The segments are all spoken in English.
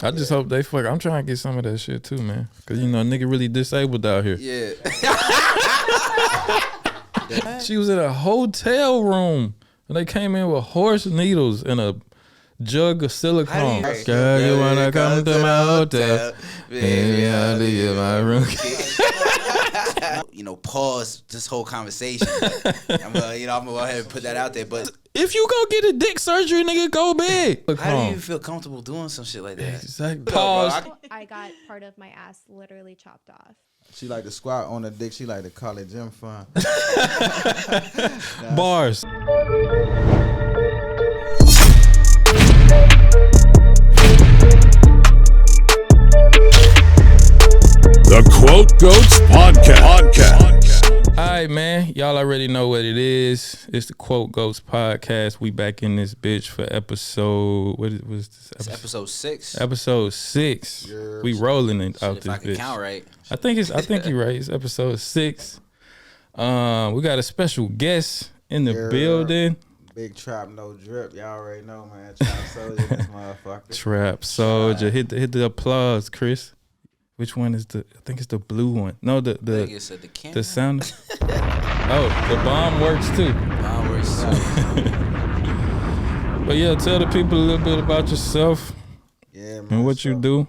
I just hope they fuck. I'm trying to get some of that shit too, man. Cause you know, nigga really disabled out here. Yeah. She was in a hotel room and they came in with horse needles and a jug of silicone. Girl, you wanna come to my hotel? Baby, I'll leave my room. You know, pause this whole conversation. I'm gonna go ahead and put that out there. But if you go get a dick surgery, nigga, go big. How do you feel comfortable doing some shit like that? It's like, pause. I got part of my ass literally chopped off. She like to squat on the dick. She like to call it gym fun. Bars. The Quote Goats Podcast. All right, man. Y'all already know what it is. It's the Quote Goats Podcast. We back in this bitch for episode. What was this? It's episode 6. Episode 6. Yeah. We rolling it out If this I can bitch. count right. I think you're right. It's episode 6. We got a special guest in the Yeah. building. Big trap, no drip. Y'all already know, man. Trap Souljah, this motherfucker. Trap Souljah. Hit the applause, Chris. Which one is I think it's the blue one. No, I think it's at the camera. the sound. Oh, the bomb works too. Bomb works too. But yeah, tell the people a little bit about yourself Yeah, man. and what you do.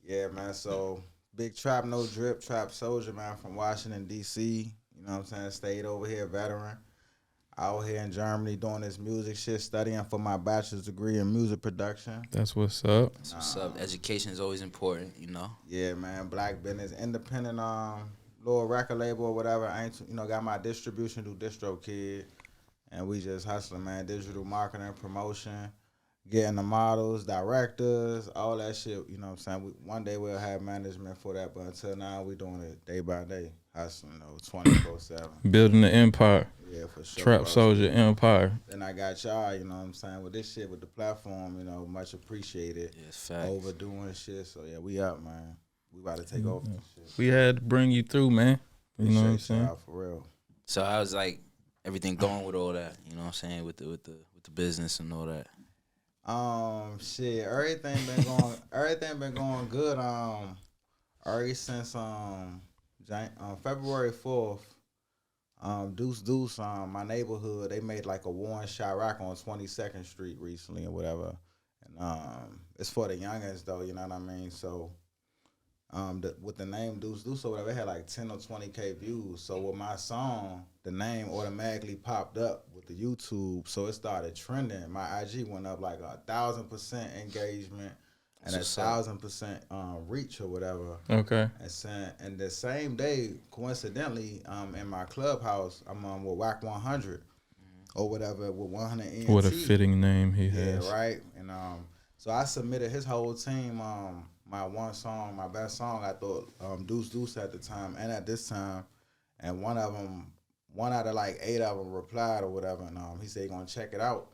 Yeah, man. So, big trap, no drip, Trap Souljah, man, from Washington, D.C. You know what I'm saying? Stayed over here, veteran. Out here in Germany doing this music shit, studying for my bachelor's degree in music production. That's what's up. That's what's up. Education is always important, you know. Yeah, man. Black business, independent, little record label or whatever. I ain't, got my distribution through DistroKid, and we just hustling, man. Digital marketing, promotion, getting the models, directors, all that shit. You know what I'm saying? One day we'll have management for that, but until now we doing it day by day, hustling, 24/7. Building the empire. Yeah, for sure. Trap Souljah empire. Then I got y'all, you know what I'm saying, with this shit, with the platform, much appreciated. Yes, facts. Overdoing shit. So yeah, we up, man. We about to take over this shit. We had to bring you through, man. You know what I'm Appreciate saying? y'all, for real. So how's like everything going with all that? You know what I'm saying? With the business and all that. Shit, everything been going good. Ever since February 4th. Deuce, my neighborhood, they made like a Warren Chirac on 22nd Street recently or whatever. And it's for the youngins though, you know what I mean? So with the name Deuce or whatever, it had like 10 or 20K views. So with my song, the name automatically popped up with the YouTube. So it started trending. My IG went up like 1,000% engagement and 1,000% reach or whatever. Okay. And the same day, coincidentally, in my clubhouse, I'm with WAC 100 or whatever with 100 ENT. What a fitting name he has. Yeah, right. And so I submitted his whole team my one song, my best song. I thought Deuce at the time and at this time, and one out of like 8 of them replied or whatever, and he said he gonna check it out.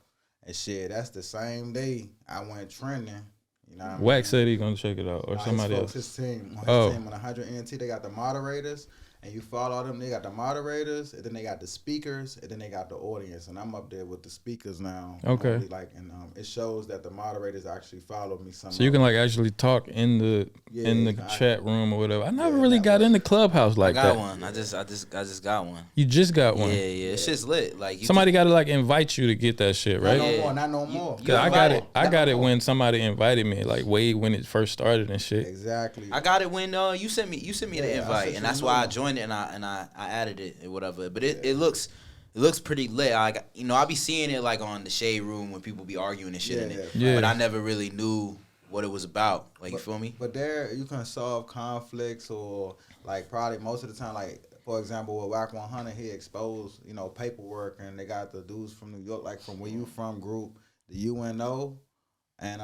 And shit, that's the same day I went trending. You know what I mean? Wax said he gonna check it out, or somebody else. His team. His team on 100 ENT, they got the moderators, and you follow them. They got the moderators, and then they got the speakers, and then they got the audience. And I'm up there with the speakers now. Okay. And it shows that the moderators actually follow me. So you can like actually talk in the chat room or whatever. I never really got in the clubhouse like that. I got one. I just got one. You just got one. Yeah. It's just lit. Like somebody got to like invite you to get that shit, right? Not no more. Cause I got it when somebody invited me, like way when it first started and shit. Exactly. I got it when you sent me the invite, and that's why I joined it and I added it or whatever. But it looks pretty lit. I be seeing it like on the shade room when people be arguing and shit in it. Yeah. But I never really knew what it was about. Like, you feel me? But there you can solve conflicts, or like probably most of the time, like for example with WAC 100, he exposed paperwork, and they got the dudes from New York, like from Where You From group, the UNO. And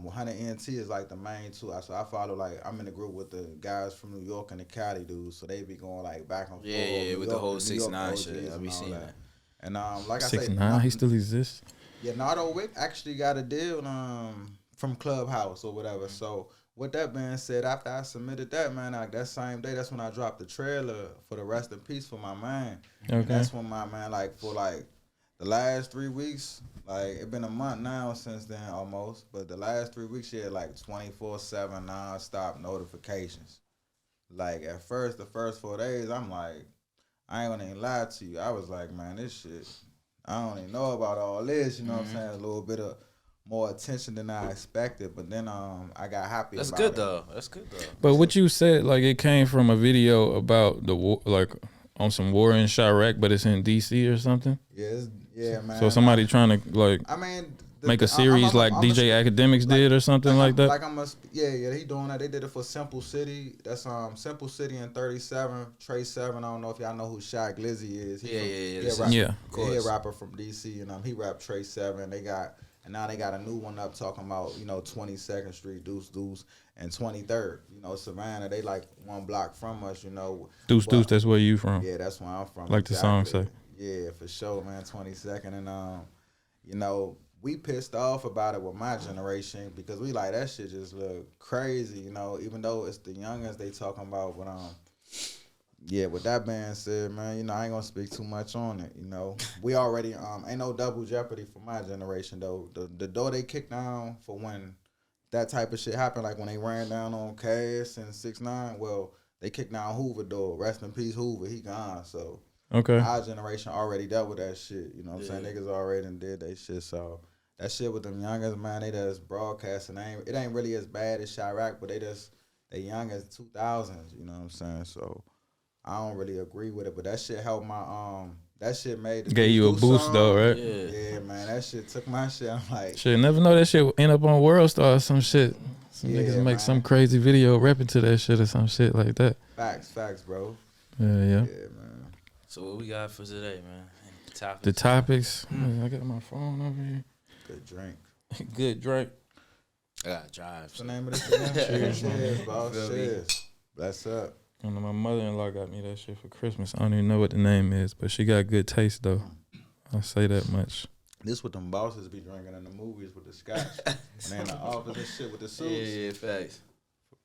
100 ENT is like the main two. So I follow, like, I'm in the group with the guys from New York and the Cali dudes. So they be going like back and forth. Yeah, with the whole 6ix9ine shit. I be seeing that. And like I said, 6ix9ine, he still exists. Yeah, Nardo Wick actually got a deal from Clubhouse or whatever. So with that being said, after I submitted that, man, like that same day, that's when I dropped the trailer for the Rest in Peace for my man. Okay. And that's when my man, like for like the last 3 weeks, like it been a month now since then almost, but the last 3 weeks she had like 24/7 nonstop notifications. Like at first, the first 4 days, I'm like, I ain't gonna even lie to you. I was like, man, this shit, I don't even know about all this. You know what I'm saying? A little bit of more attention than I expected, but then I got happy. That's about good it. though. That's good though. But what you said, like it came from a video about the war, like on some war in Chirac, but it's in DC or something. Yeah, man. So somebody trying to like I mean, make a series like DJ Academics did or something like that. Like he doing that. They did it for Simple City. That's Simple City in 37, Trey 7. I don't know if y'all know who Shy Glizzy is. He a rapper from DC, and he rapped Trey 7. And now they got a new one up talking about 22nd Street, Deuce, and 23rd. Savannah. They like 1 block from us. Deuce. That's where you from. Yeah, that's where I'm from. Like exactly. The song say. Yeah, for sure, man. 22nd, and we pissed off about it with my generation because we like that shit just look crazy, even though it's the youngest they talking about. But yeah, with that being said, man, I ain't gonna speak too much on it. We already ain't no double jeopardy for my generation though. The door they kicked down for when that type of shit happened, like when they ran down on Cass and 6ix9ine, well, they kicked down Hoover door. Rest in peace, Hoover. He gone. So okay, our generation already dealt with that shit. You know what I'm saying? Niggas already done did that shit. So that shit with them youngest, man, they just broadcasting. It ain't really as bad as Chirac, but they young as 2000s. You know what I'm saying? So I don't really agree with it, but that shit helped my that shit made the gave you a boost song. though, right? Yeah, man, that shit took my shit. I'm like, shit, never know that shit end up on World Star or some shit. Some niggas make some crazy video rapping to that shit or some shit like that. Facts, bro. Yeah, man. So what we got for today, man? The topics. I got my phone over here. Good drink. Good drink. I gotta drive. What's the name of this again? Cheers, boss. Cheers. Bless up. My mother-in-law got me that shit for Christmas. I don't even know what the name is, but she got good taste though. I'll say that much. This what them bosses be drinking in the movies with the scotch. And they in the office and shit with the suits. Yeah, facts.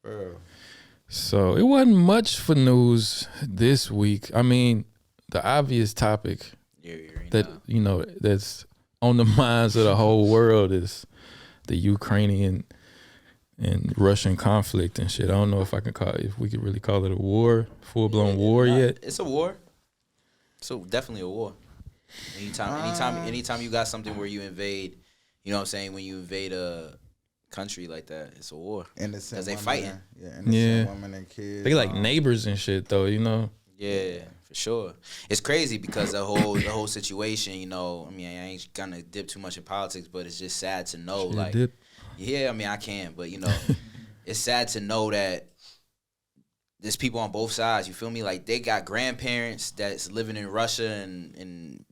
For real. So it wasn't much for news this week. I mean, the obvious topic that's on the minds of the whole world is the Ukrainian and Russian conflict and shit. I don't know if we could really call it a war, full-blown war yet. It's a war. So definitely a war. Anytime you got something where you invade, you know what I'm saying, when you invade a country like that, it's a war. Innocent they fighting. Innocent women and kids. They like neighbors and shit though, Yeah, for sure. It's crazy because the whole situation, I mean, I ain't gonna dip too much in politics, but it's just sad to know, yeah, I mean, I can, but it's sad to know that there's people on both sides. You feel me? Like they got grandparents that's living in Russia and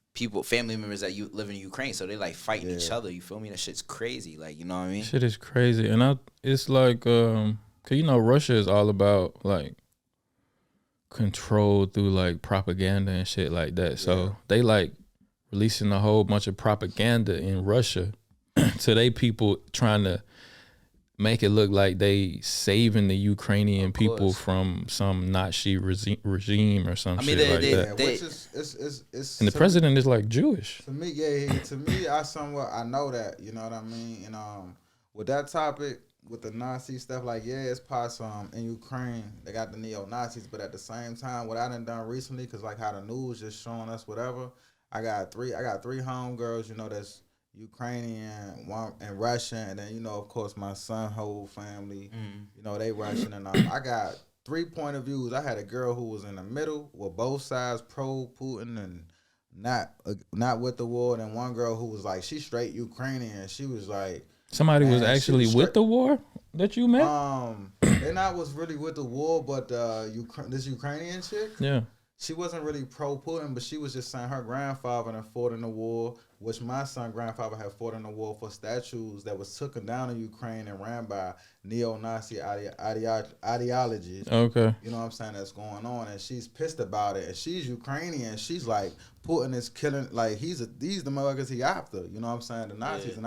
family members that live in Ukraine, so they like fighting each other. You feel me? That shit's crazy. Like, you know what I mean? Shit is crazy, and it's like, cause Russia is all about like control through like propaganda and shit like that. So they like releasing a whole bunch of propaganda in Russia to they people, trying to make it look like they saving the Ukrainian people from some Nazi regime or some shit like that. Which is and the president is like Jewish. To me, I know that, you know what I mean? And with that topic, with the Nazi stuff, like, it's possible in Ukraine, they got the neo-Nazis, but at the same time, what I done recently, because like how the news just showing us whatever, I got three homegirls, that's Ukrainian, one and Russian, and then of course my son whole family, they Russian, and I got 3 point of views. I had a girl who was in the middle with both sides pro Putin and not with the war, and one girl who was like, she straight Ukrainian. She was like, somebody was actually with the war that you met. They not was really with the war, but this Ukrainian chick, she wasn't really pro Putin, but she was just saying her grandfather had fought in the war, which my son grandfather had fought in the war for statues that was taken down in Ukraine and ran by neo-Nazi ideologies. Okay. You know what I'm saying? That's going on, and she's pissed about it. And she's Ukrainian. She's like, Putin is killing, like these the motherfuckers he after. You know what I'm saying? The Nazis. And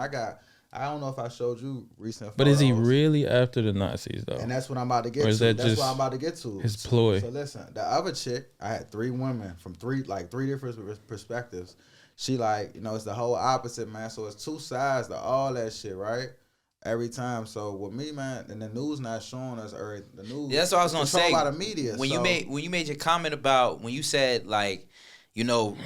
I don't know if I showed you recent photos. But is he really after the Nazis though? And that's what I'm about to get to. That's what I'm about to get to. His ploy. So listen, the other chick, I had 3 women from three different perspectives. she like, you know, it's the whole opposite, man. So it's two sides to all that shit, right? Every time. So with me, man, and the news not showing us, or the news. Yeah, that's what I was gonna say. By the media. When you made your comment about when you said like, you know,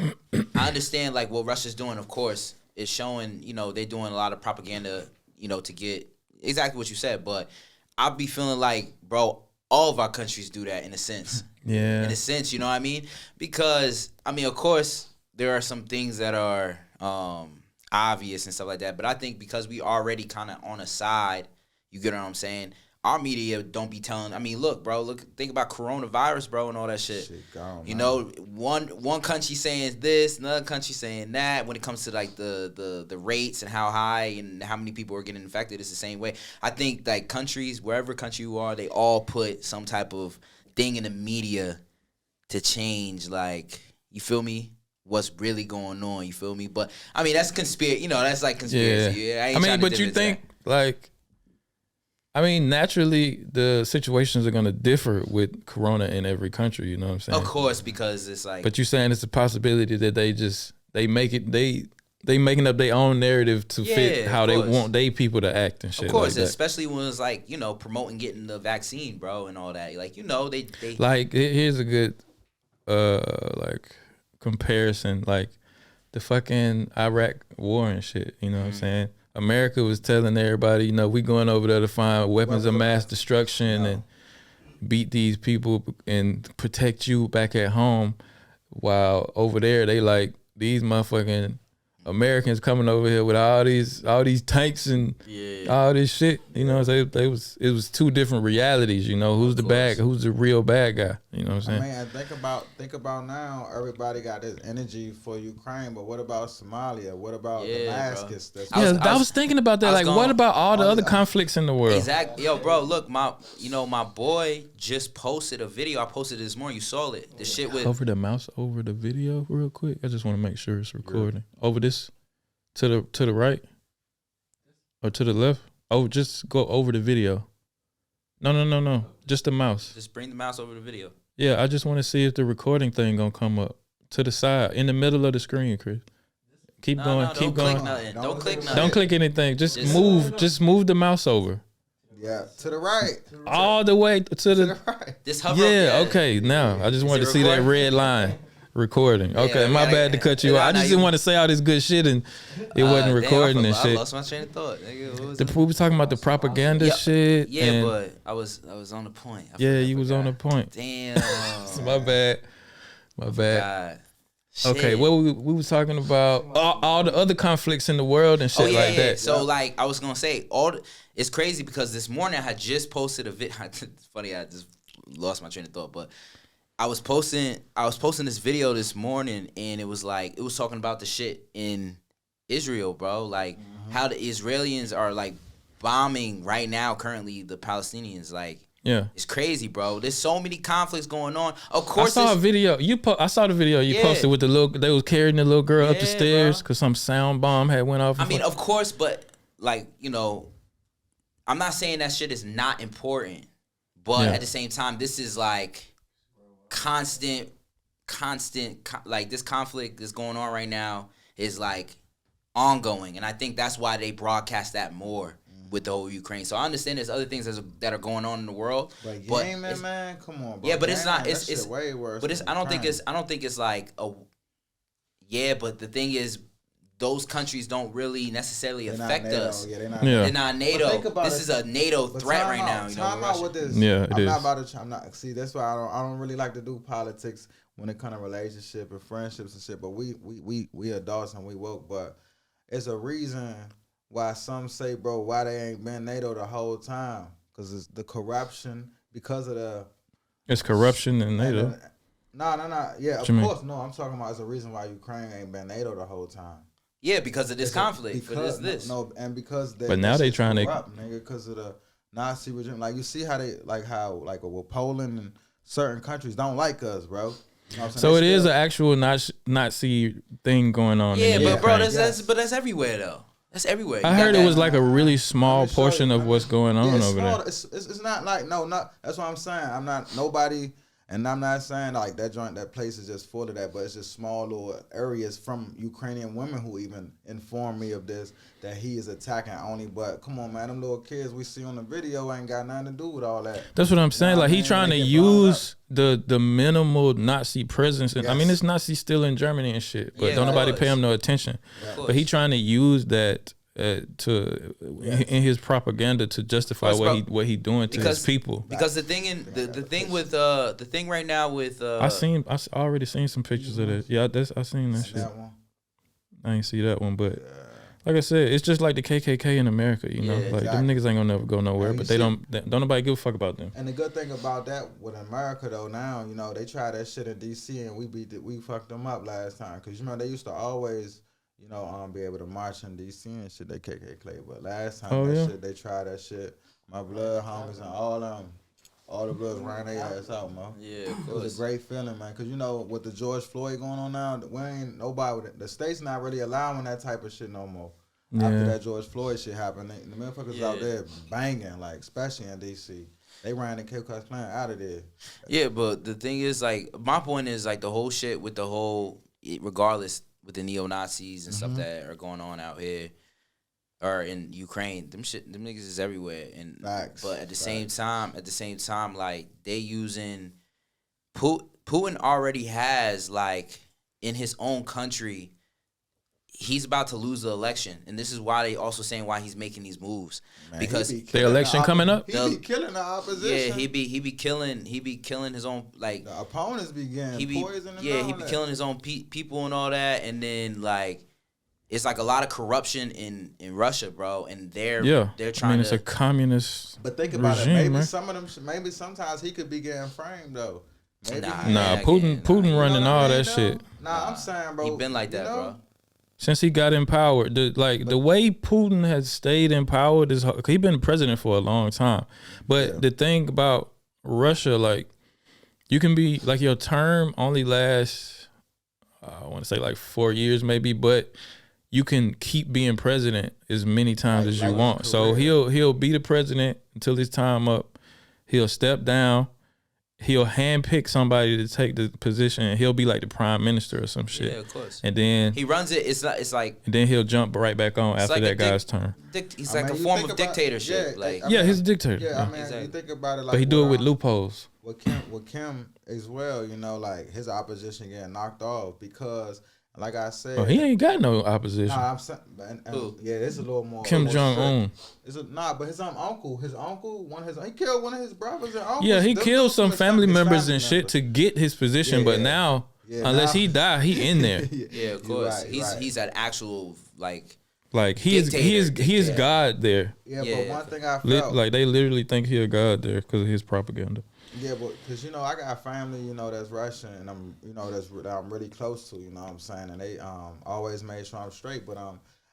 I understand like what Russia's doing. Of course, is showing, you know, they're doing a lot of propaganda, you know, to get exactly what you said. But I'll be feeling like, bro, all of our countries do that in a sense. Yeah. In a sense, you know what I mean? Because I mean, of course, there are some things that are obvious and stuff like that. But I think because we already kind of on a side, you get what I'm saying? Our media don't be telling. I mean, look, bro. Think about coronavirus, bro, and all that shit. Gone, you know, one country saying this, another country saying that. When it comes to like the rates and how high and how many people are getting infected, it's the same way. I think like countries, wherever country you are, they all put some type of thing in the media to change. Like, you feel me? What's really going on? You feel me? But I mean, that's conspiracy. You know, that's like conspiracy. Yeah. I mean, but you think like. I mean, naturally, the situations are going to differ with Corona in every country. You know what I'm saying? Of course, because it's like. But you're saying it's a possibility that they making up their own narrative to fit how they want their people to act and shit. Of course, like that. Especially when it's like, you know, promoting getting the vaccine, bro, and all that. Like, you know, they like, here's a good like comparison, like the fucking Iraq war and shit. You know what I'm saying? America was telling everybody, you know, we going over there to find weapons of mass destruction and beat these people and protect you back at home. While over there, they like these motherfucking Americans coming over here with all these tanks and all this shit. You know, so it was two different realities. You know, who's the real bad guy? You know what I'm saying? Man, think about now. Everybody got this energy for Ukraine, but what about Somalia? What about Damascus? I was thinking about that. Like, what about all the other conflicts in the world? Exactly, yo, bro. Look, my boy just posted a video. I posted it this morning. You saw it. The shit with over the mouse over the video real quick. I just want to make sure it's recording over this. To the right or to the left? Oh, just go over the video. No. Just the mouse. Just bring the mouse over the video. Yeah, I just want to see if the recording thing gonna come up to the side in the middle of the screen, Chris. Keep going. Keep going. Don't click nothing. Don't click anything. Just move the mouse over. Yeah, to the right. All the way to the right. Just hover yeah. up, Okay. Now I just wanted to see that red line. Recording. Okay, my bad to cut you off. I just didn't want to say all this good shit and it wasn't recording and shit. I lost my train of thought. We was talking about the propaganda shit. Yeah, but I was on the point. You was on the point. Damn. My bad. Okay, what we was talking about all the other conflicts in the world and shit like that. So like I was gonna say it's crazy because this morning I had just posted a video. It's funny, I just lost my train of thought, but I was posting this video this morning and it was talking about the shit in Israel, bro. Like how the Israelis are like bombing right now currently the Palestinians. Like it's crazy, bro. There's so many conflicts going on. Of course, I saw a video. I saw the video you posted with the little. They was carrying the little girl up the stairs because some sound bomb had went off. I mean, of course, but like, you know, I'm not saying that shit is not important, but at the same time, this is like constant, like this conflict that's going on right now is like ongoing, and I think that's why they broadcast that more with the whole Ukraine. So I understand there's other things that are going on in the world, but man, come on, bro. Yeah, but it's not. It's way worse. But I don't think it's like a. Yeah, but the thing is, those countries don't really necessarily affect us. They're not NATO. This is a NATO threat right now. You know, with this. Yeah, it is. I'm not. See, that's why I don't really like to do politics when it comes to relationship and friendships and shit. But we adults and we woke. But it's a reason why some say, bro, why they ain't been NATO the whole time? Because it's the corruption. Because of the. It's corruption in NATO. No. Yeah, of course. No, I'm talking about it's a reason why Ukraine ain't been NATO the whole time. Yeah, because of this conflict. And because but now they trying to corrupt, nigga, because of the Nazi regime. Like you see how they like with Poland and certain countries don't like us, bro. You know so it is an actual Nazi thing going on. Yeah, but bro, that's everywhere though. That's everywhere. I heard it was like a really small portion of what's going on over there. It's not like not. That's what I'm saying. I'm not nobody. And I'm not saying like that place is just full of that, but it's just small little areas from Ukrainian women who even informed me of this, that he is attacking only. But come on, man, them little kids we see on the video ain't got nothing to do with all that. That's what I'm saying. Like, he trying to use the the minimal Nazi presence. And I mean, it's Nazi still in Germany and shit, but don't nobody pay him no attention. But he trying to use that in his propaganda to justify what he doing to his people. Because the thing right now with I already seen some pictures of that. Yeah, I seen that shit. That one? I ain't see that one, but like I said, it's just like the KKK in America. You know, like them niggas ain't gonna never go nowhere, but don't nobody give a fuck about them. And the good thing about that with America though, now you know they tried that shit in DC and we fucked them up last time, because you know they used to always, you know, be able to march in DC and shit, they KKK. But last time shit, they tried that shit. My blood homies and all the bloods ran their ass out, man. Yeah, it was a great feeling, man. Cause you know, with the George Floyd going on now, the state's not really allowing that type of shit no more. Yeah. After that George Floyd shit happened, the motherfuckers out there banging, like especially in DC. They ran the Ku Klux Klan out of there. Yeah, but the thing is, like, my point is, like, the whole shit with the whole, regardless, with the neo-Nazis and stuff that are going on out here or in Ukraine, them niggas is everywhere. And Facts. But at the same time, like, they using Putin already has, like, in his own country, he's about to lose the election, and this is why they also saying why he's making these moves. Man, because the election coming up, he be killing the opposition. Yeah, he be killing his own, like, the opponents be getting poisoned. Yeah, he be killing his own people and all that, and then like it's like a lot of corruption in Russia, bro, and they're trying. It's a communist. But think about regime, it. Maybe man. some of them. Maybe sometimes he could be getting framed though. Maybe Putin running all that shit. Nah, I'm saying, bro. He been like that, bro. Since he got empowered, the way Putin has stayed empowered is he been president for a long time. But the thing about Russia, like, you can be like, your term only lasts, I want to say like 4 years maybe, but you can keep being president as many times as you want. So he'll be the president until his time up. He'll step down. He'll handpick somebody to take the position, and he'll be like the prime minister or some shit. Yeah, of course. And then he runs it. It's like. And then he'll jump right back on after that guy's turn. He's like a form of dictatorship. He's a dictator. Yeah, I mean, you think about it like. But he do it with loopholes. With Kim as well, you know, like his opposition getting knocked off because, like I said, he ain't got no opposition. Nah, I'm saying, it's a little more. Kim Jong-un. But his uncle, he killed one of his brothers and uncles. Yeah, he killed some family members and shit to get his position, but now, unless he die, he in there. Yeah, of course. He's an actual he is God there. Yeah, but one thing I felt like they literally think he a God there because of his propaganda. Yeah, but because you know I got family, you know, that's Russian, and I'm really close to, you know what I'm saying, and they always made sure I'm straight. But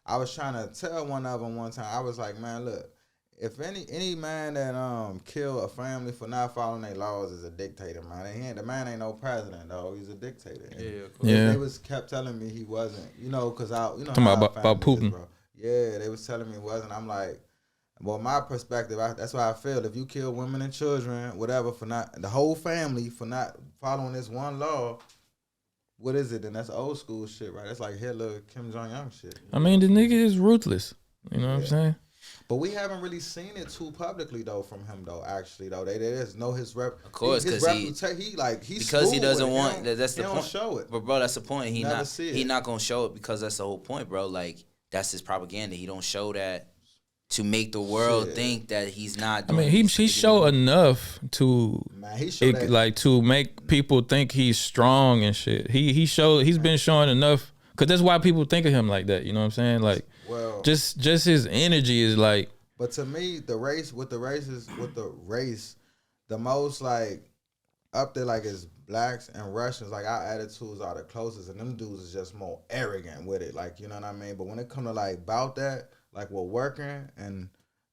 I was trying to tell one of them one time, I was like, man, look, if any man that kill a family for not following their laws is a dictator, man. The man ain't no president, though. He's a dictator. And they kept telling me he wasn't, you know, because talking about Putin. Yeah, they was telling me he wasn't. I'm like. Well, my perspective, that's why I feel if you kill women and children, whatever, the whole family for not following this one law, what is it? Then that's old school shit, right? That's like Hitler, Kim Jong-un shit. I mean, the nigga is ruthless. You know what I'm saying? But we haven't really seen it too publicly though from him though. Actually though, they just know his rep. Of course, because he doesn't want. That's the point. Don't show it. But bro, that's the point. He not gonna show it because that's the whole point, bro. Like that's his propaganda. He don't show that. To make the world think that he's not doing. I mean, he showed enough to to make people think he's strong and shit. He's been showing enough because that's why people think of him like that. You know what I'm saying? Like, just his energy is like. But to me, the race, the most like up there like is blacks and Russians. Like our attitudes are the closest, and them dudes is just more arrogant with it. Like, you know what I mean? But when it come to like about that. Like we're working and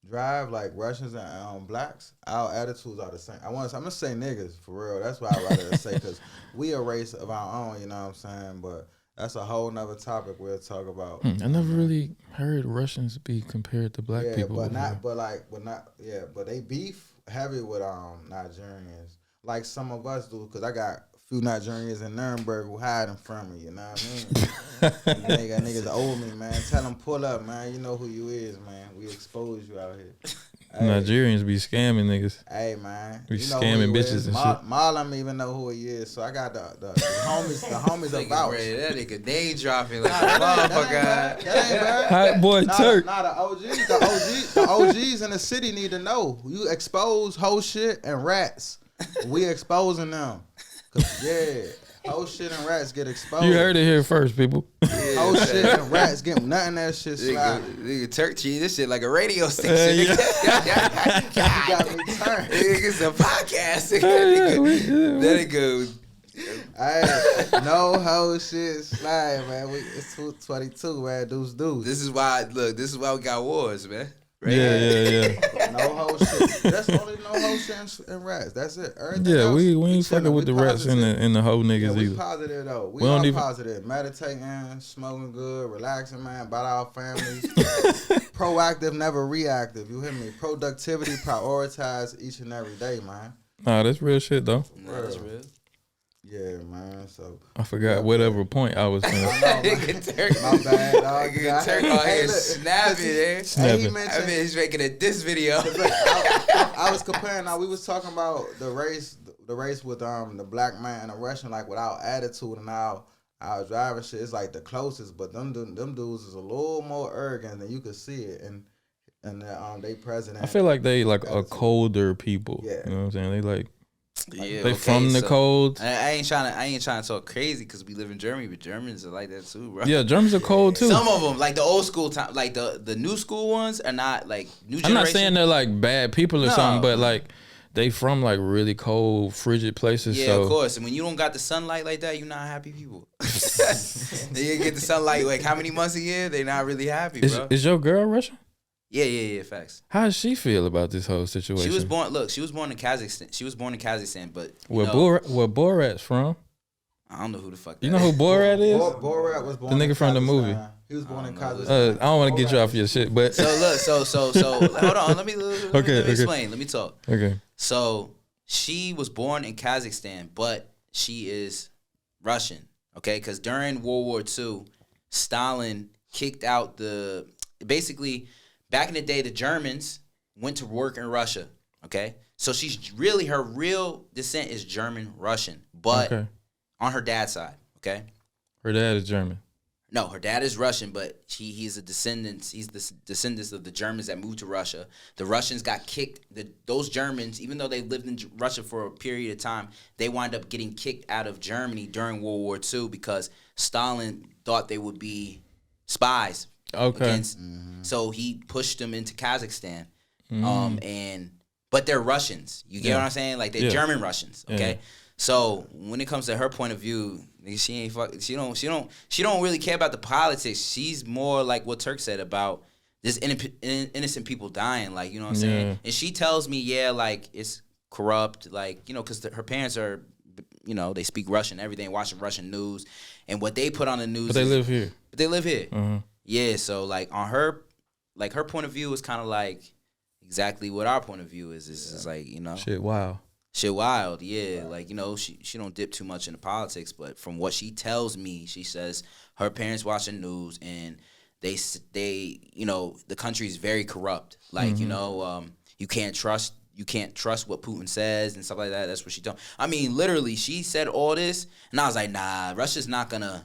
drive like Russians and blacks, our attitudes are the same. I'm gonna say niggas for real. That's why I rather say because we a race of our own. You know what I'm saying? But that's a whole nother topic we'll talk about. I never really heard Russians be compared to black people. But they beef heavy with Nigerians. like some of us do, because I got a few Nigerians in Nuremberg who hiding from me, you know what I mean? They got niggas owe me, man. Tell them pull up, man. You know who you is, man. We expose you out here. Hey. Nigerians be scamming niggas. Hey, man. We you know scamming bitches and shit. Marlon even know who he is, so I got the homies about. That nigga name dropping like a motherfucker. That ain't bad. Hot boy Turk. Nah, the OGs in the city need to know. You expose whole shit and rats. We exposing them. Whole shit and rats get exposed. You heard it here first, people. Whole shit and rats get nothing that shit slide. Nigga Turk treat this shit like a radio station. You got me turned. It's a podcast. That nigga. Hey, no whole shit slide, man. It's 222, man. Deuce. This is why we got wars, man. Right? Yeah. No whole shit. That's only no whole shit and rats. That's it. Everything else, we ain't fucking with the rats and the whole niggas we either. Positive though. We don't are even positive. Meditating, smoking good, relaxing, man. About our families. Proactive, never reactive. You hear me? Productivity, prioritize each and every day, man. Nah, that's real shit though. No, that's real. Yeah, man. So I forgot whatever point I was saying. my bad, dog. Nigga Turk on here snapping, eh? Hey, he mentioned, I mean, he's making a diss video. I was comparing. Now we was talking about the race with the black man and the Russian, like without attitude and our driving shit. It's like the closest, but them dudes is a little more arrogant than you could see it, and they president. I feel like they like a colder people. Yeah. You know what I'm saying? They like. Yeah, They from the cold. I ain't trying to talk crazy because we live in Germany, but Germans are like that too, bro. Yeah, Germans are cold too. Some of them, like the old school time, like the new school ones, are not like new generation. I'm not saying they're like bad people or something, but like they from like really cold, frigid places. Yeah, so. of course. And when you don't got the sunlight like that, you're not happy people. They get the sunlight like how many months a year? They not really happy, bro. Is your girl Russian? Yeah, facts. How does she feel about this whole situation? She was born in Kazakhstan. But where Borat's from? I don't know who the fuck. You know who Borat is? Borat was born. The nigga from the movie. He was born in Kazakhstan. I don't want to get you off your shit, but So hold on. Let me explain. Let me talk. Okay. So she was born in Kazakhstan, but she is Russian. Okay, because during World War II, Stalin kicked out basically. Back in the day, the Germans went to work in Russia, okay? So her real descent is German-Russian, but on her dad's side, okay? Her dad is German. No, her dad is Russian, but he's the descendants of the Germans that moved to Russia. The Russians got kicked. Those Germans, even though they lived in Russia for a period of time, they wound up getting kicked out of Germany during World War II because Stalin thought they would be spies. Okay. So he pushed them into Kazakhstan, but they're Russians. You get what I'm saying? Like they're German Russians. Okay. Yeah. So when it comes to her point of view, she don't really care about the politics. She's more like what Turk said about this innocent people dying. Like, you know what I'm saying? And she tells me, like it's corrupt. Like, you know, because her parents are, you know, they speak Russian, everything, watching Russian news, and what they put on the news. But they live here. Mm-hmm. Yeah, so like on her point of view is kind of like exactly what our point of view is. It's like, you know, shit wild, yeah. Right. Like, you know, she don't dip too much into politics, but from what she tells me, she says her parents watching news and they you know, the country is very corrupt. Like, you know, you can't trust what Putin says and stuff like that. That's what she told. I mean, literally, she said all this, and I was like, nah, Russia's not gonna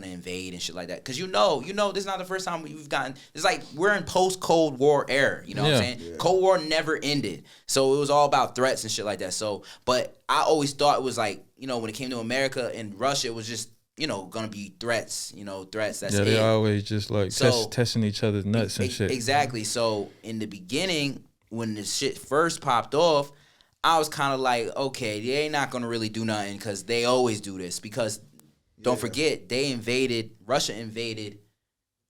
invade and shit like that. Because you know, this is not the first time we've gotten. It's like we're in post-Cold War era. You know what I'm saying? Yeah. Cold War never ended. So it was all about threats and shit like that. So, but I always thought it was like, you know, when it came to America and Russia, it was just, you know, gonna be threats. You know, threats. That's they always just like testing each other's nuts and shit. Exactly. So in the beginning, when the shit first popped off, I was kind of like, okay, they ain't not gonna really do nothing because they always do this because. Don't forget, Russia invaded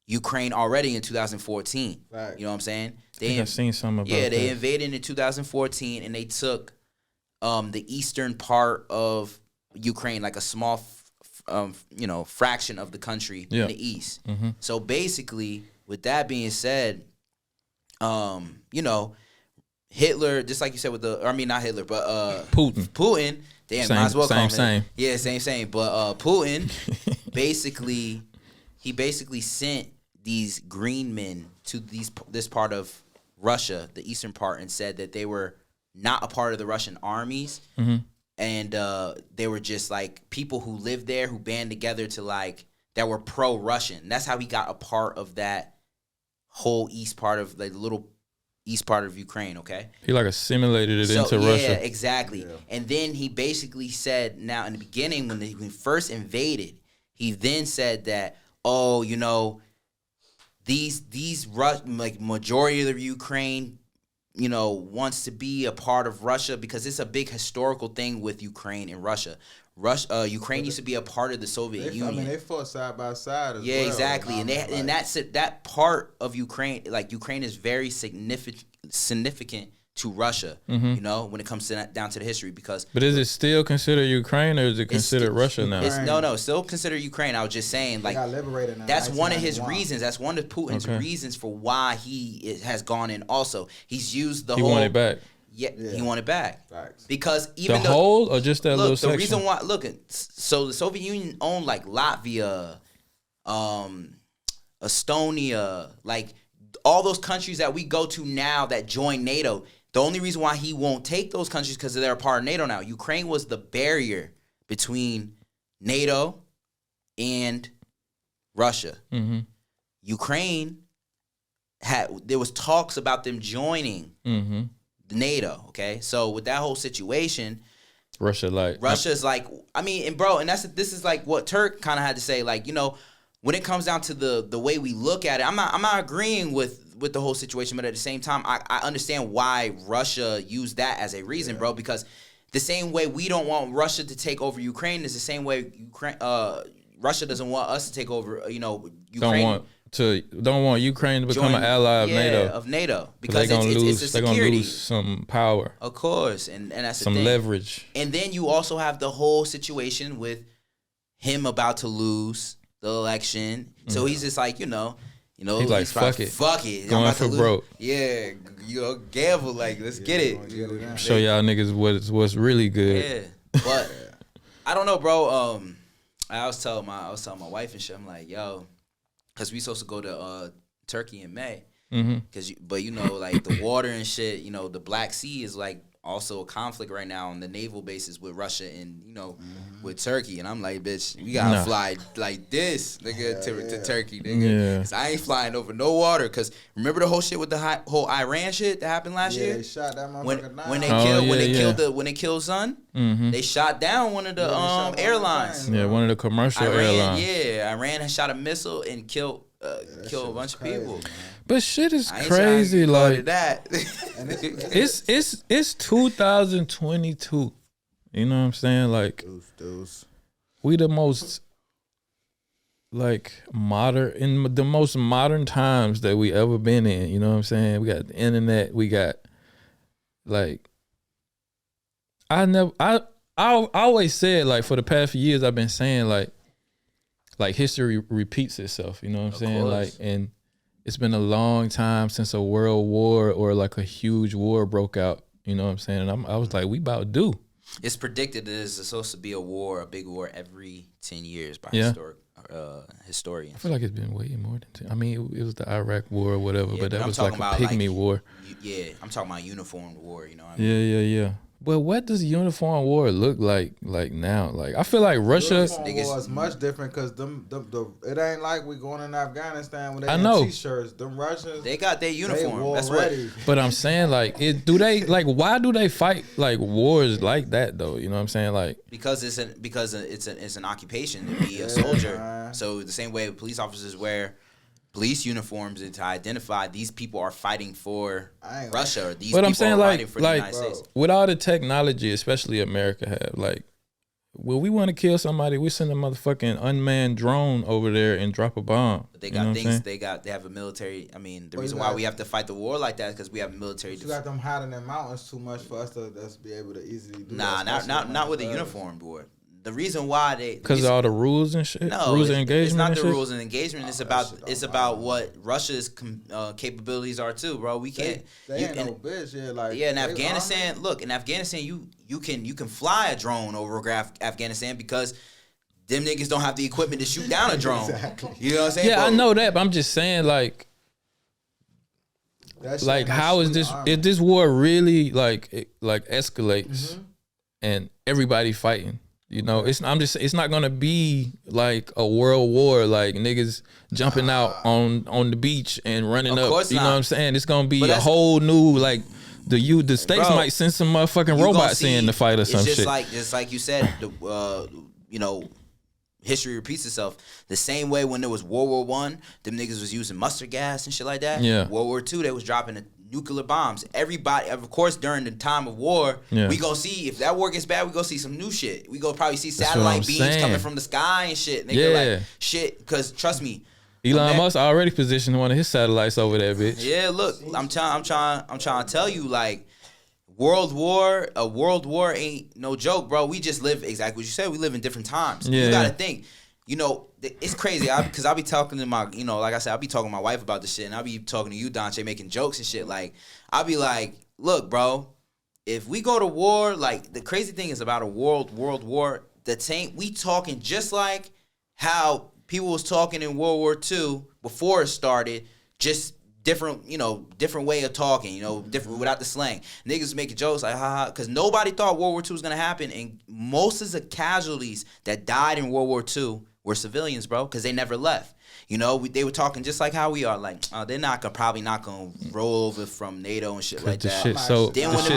Ukraine already in 2014. Right. You know what I'm saying? I've seen something about that. Yeah, they invaded in 2014, and they took the eastern part of Ukraine, like a small, fraction of the country in the east. Mm-hmm. So basically, with that being said, you know, Hitler, just like you said with not Hitler, but Putin. Damn, might as well call him. Same. Yeah, same. But Putin, he basically sent these green men to this part of Russia, the eastern part, and said that they were not a part of the Russian armies, and they were just like people who lived there who band together to like that were pro-Russian. That's how he got a part of that whole east part of like the little east part of Ukraine. Okay, he like assimilated it into Russia. Yeah, exactly. Yeah. And then he basically said, now in the beginning when he first invaded, he then said that these like majority of the Ukraine, wants to be a part of Russia because it's a big historical thing with Ukraine and Russia. Ukraine used to be a part of the Soviet Union. I mean, they fought side by side as well. Yeah, exactly. And that's it. That part of Ukraine, like Ukraine, is very significant to Russia. When it comes to down to the history, because. But is it still considered Ukraine or is it considered Russia now? No, still considered Ukraine. I was just saying, like, got liberated that's one of his reasons. That's one of Putin's reasons for why he has gone in. Also, he's used he wanted it back. Yeah, he wanted it back. Facts. Because even the whole or just that little section? The reason why, so the Soviet Union owned like Latvia, Estonia, like all those countries that we go to now that join NATO. The only reason why he won't take those countries because they're a part of NATO now. Ukraine was the barrier between NATO and Russia. Ukraine there was talks about them joining NATO, okay? So with that whole situation, Russia's like, I mean, and this is like what Turk kind of had to say, like, when it comes down to the way we look at it, I'm not agreeing with the whole situation, but at the same time, I understand why Russia used that as a reason, bro, because the same way we don't want Russia to take over Ukraine is the same way Russia doesn't want us to take over, Ukraine. Don't want Ukraine to become an ally of NATO because they're gonna lose some power, of course, and that's some leverage. And then you also have the whole situation with him about to lose the election, so he's just like he's like fuck it, going for broke. Yeah, gamble, like let's get it. Show y'all niggas what's really good. Yeah, but I don't know, bro. I was telling my wife and shit. I'm like, yo. Because we supposed to go to Turkey in May. But like the water and shit, the Black Sea is like also a conflict right now on the naval bases with Russia and, with Turkey. And I'm like, bitch, we got to fly like this, nigga, to Turkey, nigga. Because I ain't flying over no water. Because remember the whole shit with the whole Iran shit that happened last year? Yeah, they shot that motherfucker down. When they killed Son, they shot down one of the airlines. Yeah, one of the commercial airlines. Yeah, Iran had shot a missile and killed a bunch of people. But shit is crazy. Like that. it's 2022. You know what I'm saying? Like we the most like modern in the most modern times that we ever been in. You know what I'm saying? We got the internet. We got like I always said, like, for the past few years I've been saying like history repeats itself. You know what I'm saying? Like, and it's been a long time since a world war or like a huge war broke out. You know what I'm saying? And I was like, we about due. It's predicted that there's supposed to be a big war every 10 years by historians. I feel like it's been way more than 10. I mean, it was the Iraq war or whatever, but that was like a pygmy war. Yeah, I'm talking about uniformed war, you know what I mean? Yeah. Well, what does uniform war look like now? Like, I feel like Russia. Uniform war is much different because it ain't like we going in Afghanistan when they in t-shirts. Them Russians, they got their uniform. That's ready. What. But I'm saying, like, why do they fight like wars like that though? You know what I'm saying? Like, because it's an occupation to be a soldier. So the same way police officers wear police uniforms and to identify these people are fighting for Russia or these people are fighting for the United States. With all the technology, especially America have, like, when we want to kill somebody, we send a motherfucking unmanned drone over there and drop a bomb. But they got things. They have a military. I mean, the reason why we have to fight the war like that is because we have military. You got them hiding in mountains too much for us to be able to easily do. Not with a uniform war. the reason why because of all the rules and shit. No, rules and engagement. It's not the shit? rules and engagement. It's about what Russia's capabilities are too, bro. We can't. They ain't no bitch. In Afghanistan. Look, in Afghanistan, you can fly a drone over Afghanistan because them niggas don't have the equipment to shoot down a drone. Exactly. You know what I'm saying? Yeah, I know that, but I'm just saying like how is this? If this war really like escalates and everybody fighting? You know, it's not gonna be like a world war, like niggas jumping out on the beach and running up. You know what I'm saying? It's gonna be a whole new like the states might send some motherfucking robots in to fight or some shit. Just like you said, you know, history repeats itself. The same way when there was World War I, them niggas was using mustard gas and shit like that. Yeah. World War II, they was dropping the nuclear bombs. Everybody, of course, during the time of war, we gonna see, if that war gets bad, we gonna see some new shit. We gonna probably see satellite beams coming from the sky and shit. Nigga, like shit, because trust me, Elon Musk already positioned one of his satellites over there, bitch. Yeah, look, I'm trying to tell you, like, a world war ain't no joke, bro. We just live exactly what you said. We live in different times. You gotta think. You know, it's crazy because I'll be talking to my, you know, like I said, I'll be talking to my wife about this shit, and I'll be talking to you, Dante, making jokes and shit. Like, I'll be like, look, bro, if we go to war, like, the crazy thing is about a world war, we talking just like how people was talking in World War II before it started, just different way of talking, you know, different without the slang. Niggas making jokes like, haha, because nobody thought World War II was going to happen, and most of the casualties that died in World War II were civilians, bro, because they never left. You know, they were talking just like how we are, like, they're probably not gonna roll over from NATO and shit like that. Shit's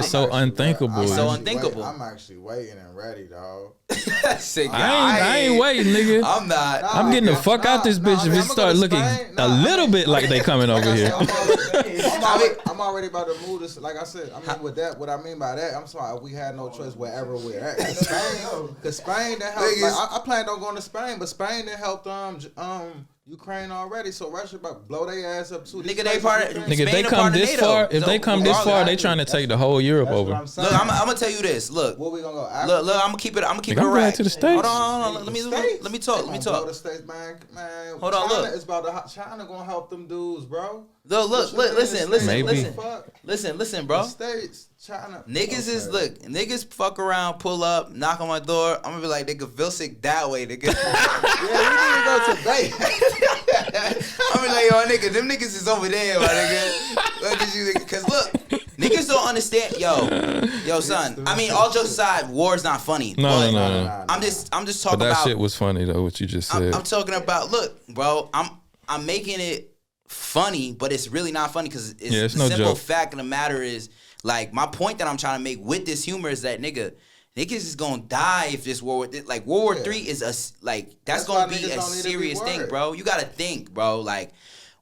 so unthinkable. So unthinkable. I'm actually waiting and ready, dog. I ain't waiting, nigga. I'm not. I'm getting the fuck out this bitch if it start looking a little bit like they coming over here. I'm already about to move this. Like I said, I mean, with that, what I mean by that, I'm sorry, we had no choice wherever we're at. Spain, because Spain that helped. Like, I planned on going to Spain, but Spain that helped Ukraine already, so Russia about to blow their ass up too. Nigga, they part of Nigga, they come this far. If they come this far, they trying to take the whole Europe over. Look, I'm gonna tell you this. Look, where we gonna go? Look, I'm gonna keep it. I'm gonna keep it right. right. To the States. Hold on. Let me talk. Go to the States, man. Hold on, China look. is about to. China gonna help them dudes, bro. Look, listen, bro. The States, China. Niggas fuck around, pull up, knock on my door. I'm gonna be like, nigga, Vilsic that way, nigga. Yeah, we need to go to Bay. I'm like, yo, nigga, them niggas is over there, my nigga. Cause look, niggas don't understand. Yo, son. I mean, all jokes aside, war's not funny. No. I'm just talking but that about. Shit was funny though. What you just said. I'm talking about. Look, bro. I'm making it funny, but it's really not funny because it's the no simple joke. fact of the matter is, like, my point that I'm trying to make with this humor is that niggas is gonna die if this war, like World War III is that's gonna be a serious thing, bro. You gotta think, bro. Like,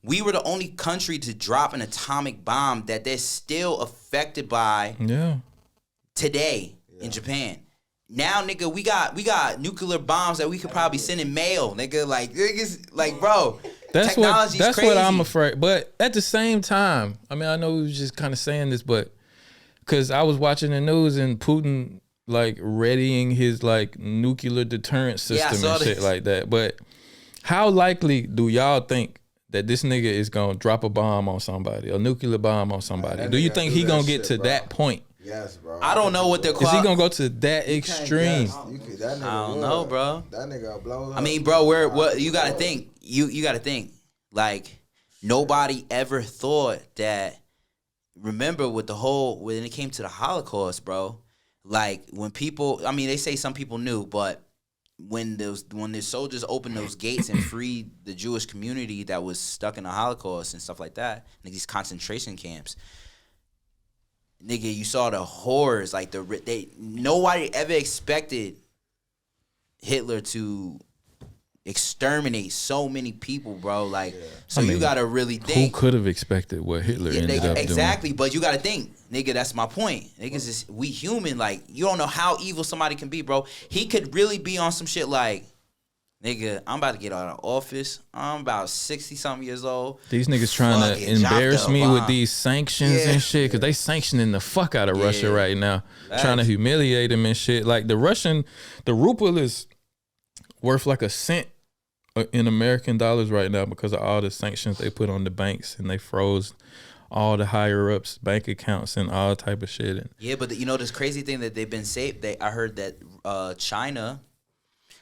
we were the only country to drop an atomic bomb that they're still affected by today in Japan. Now, nigga, we got nuclear bombs that we could probably send in mail, nigga. Like, niggas, like, bro. That's crazy. what I'm afraid. But at the same time, I mean, I know we was just kind of saying this, but because I was watching the news and Putin like readying his like nuclear deterrent system and shit like that. But how likely do y'all think that this nigga is gonna drop a bomb on somebody, a nuclear bomb on somebody? Do you think he gonna get to that point? Yes, bro. I don't know what they're Is he gonna go to that extreme? I don't know, bro. That nigga blow up. I mean, bro, what you gotta think. You gotta think. Like, nobody ever thought that. Remember when it came to the Holocaust, bro. Like, when people, I mean, they say some people knew, but when the soldiers opened those gates and freed the Jewish community that was stuck in the Holocaust and stuff like that, like these concentration camps, nigga, you saw the horrors. Like, nobody ever expected Hitler to exterminate so many people, bro. Like, so you gotta really think. Who could have expected what Hitler ended up doing? Exactly, but you gotta think, nigga. That's my point. Niggas we human. Like, you don't know how evil somebody can be, bro. He could really be on some shit like, Nigga, I'm about to get out of office. I'm about 60-something years old. These niggas trying to embarrass me with these sanctions and shit, because they sanctioning the fuck out of Russia right now. Trying to humiliate them and shit. Like the ruble is worth like a cent in American dollars right now because of all the sanctions they put on the banks, and they froze all the higher ups bank accounts and all type of shit. Yeah, but this crazy thing that they've been saved. I heard that China.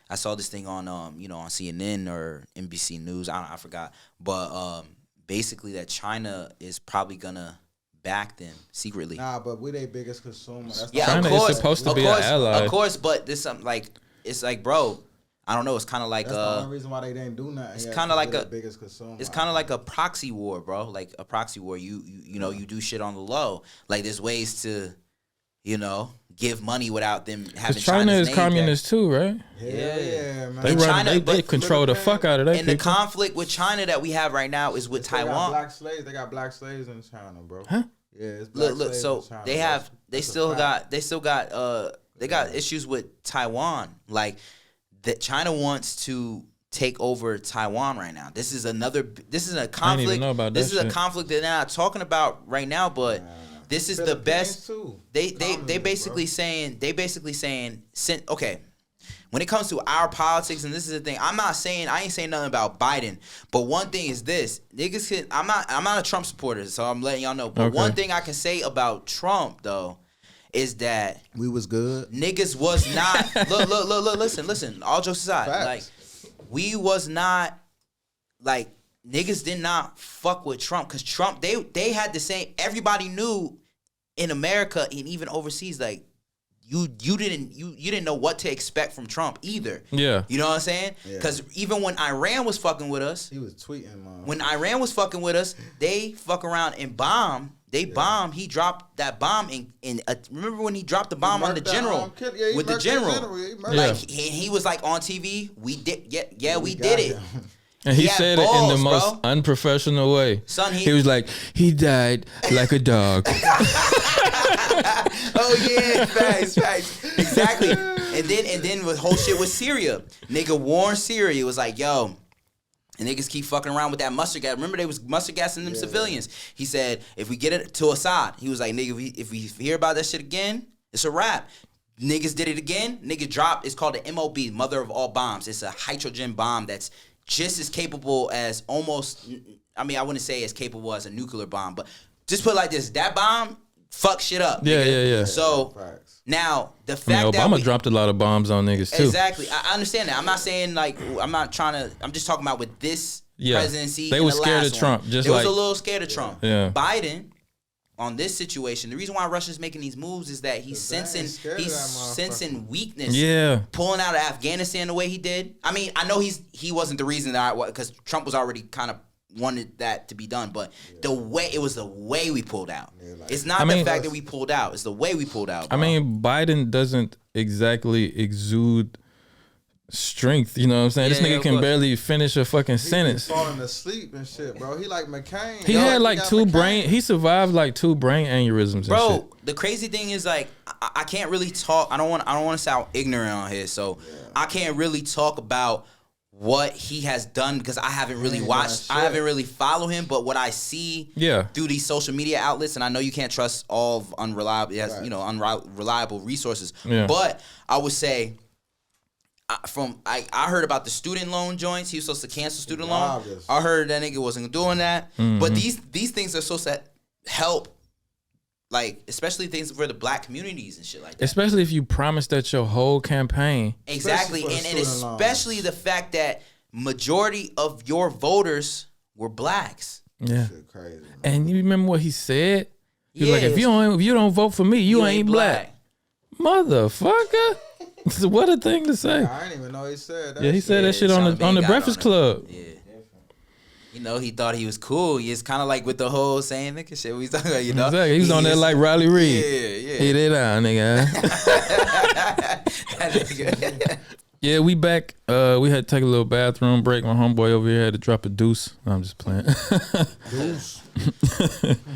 I saw this thing on on CNN or NBC News. I forgot, but basically that China is probably gonna back them secretly. Nah, but we're their biggest consumer. That's China is supposed to be an ally, of course. But this it's like, bro, I don't know. It's kind of like that's the only reason why they didn't do nothing. It's kind of like a biggest consumer. It's kind of like a proxy war, bro. Like a proxy war. You do shit on the low. Like there's ways to, give money without them having. China China's is communist too, right? Yeah, man. They control the fuck out of that. And the conflict with China that we have right now is with Taiwan. They got black slaves in China, bro. Huh? Yeah, it's black slaves So in China, they still got issues with Taiwan. Like that China wants to take over Taiwan right now. This is a conflict. I didn't even know about this that is shit. a conflict that they're not talking about right now, but this is the best. Too. They basically saying okay. When it comes to our politics, and this is the thing, I ain't saying nothing about Biden, but one thing is this, niggas I'm not a Trump supporter, so I'm letting y'all know. But one thing I can say about Trump though is that we was good. Niggas was not look, listen, all jokes aside, Facts. like we was not like niggas did not fuck with Trump, because Trump they had the same, everybody knew in America and even overseas, like you didn't know what to expect from Trump either. Yeah. You know what I'm saying? Yeah. Because even when Iran was fucking with us, He was tweeting, man. when Iran was fucking with us, they fuck around and bomb. They bombed. He dropped that bomb in remember when he dropped the bomb on the general with the general? Like he was like on TV. We did, we did it. And he said balls, it in the most unprofessional way. Son, he was like, he died like a dog. Oh yeah, facts, exactly. And then the whole shit with Syria, nigga warned Syria. It was like, yo, and niggas keep fucking around with that mustard gas. Remember they was mustard gassing them civilians. He said, if we get it to Assad, he was like, nigga, if we hear about that shit again, it's a wrap. Niggas did it again. Nigga dropped. It's called the MOB, mother of all bombs. It's a hydrogen bomb that's just as capable as almost. I mean, I wouldn't say as capable as a nuclear bomb, but just put it like this: that bomb fuck shit up. Yeah. So now the fact that Obama dropped a lot of bombs on niggas too. Exactly, I understand that. I'm not saying like I'm not trying to. I'm just talking about with this presidency. They were scared of Trump. They was a little scared of Trump. Yeah. Biden, on this situation, the reason why Russia's making these moves is that he's sensing weakness. Yeah. Pulling out of Afghanistan the way he did. I mean, I know he wasn't the reason that because Trump was already kind of wanted that to be done, but the way we pulled out. It's not the fact that we pulled out; it's the way we pulled out. Bro. I mean, Biden doesn't exactly exude strength. You know what I'm saying? This nigga can barely finish a fucking sentence. He falling asleep and shit, bro. He like McCain. He had like he survived like 2 brain aneurysms. Bro, and shit. The crazy thing is like I can't really talk. I don't want to sound ignorant on here, so I can't really talk about what he has done because I haven't really watched. I haven't really followed him, but what I see through these social media outlets, and I know you can't trust all of unreliable resources, but I would say. I heard about the student loan joints. He was supposed to cancel student loan. I heard that nigga wasn't doing that. Mm-hmm. But these things are supposed to help, like especially things for the black communities and shit like that. Especially if you promised that your whole campaign. Exactly, and especially the fact that majority of your voters were blacks. Yeah, shit crazy, man. And you remember what he said? He was like, if you don't vote for me, you ain't black. Motherfucker. What a thing to say. I didn't even know he said that. Yeah, he said that shit on the Breakfast Club. Yeah. You know, he thought he was cool. It's kind of like with the whole saying nigga shit we talking about, you know. Exactly. He was on there like Riley Reid. Yeah. He did that, nigga. Yeah, we back. We had to take a little bathroom break. My homeboy over here had to drop a deuce. No, I'm just playing. Deuce.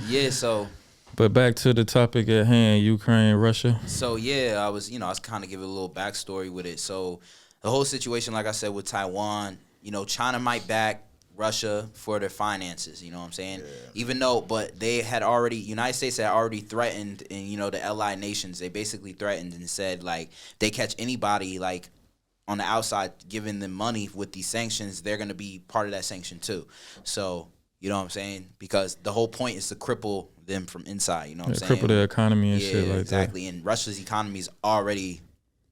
Yeah, so. But back to the topic at hand, Ukraine, Russia. So yeah, I was kind of giving a little backstory with it. So the whole situation, like I said, with Taiwan, China might back Russia for their finances, you know what I'm saying? Yeah. Even though, but United States had already threatened, and, the allied nations, they basically threatened and said, like, they catch anybody, like, on the outside giving them money with these sanctions, they're going to be part of that sanction too. So, you know what I'm saying? Because the whole point is to cripple them from inside, you know what I'm saying? Cripple their economy and shit like exactly. And Russia's economy is already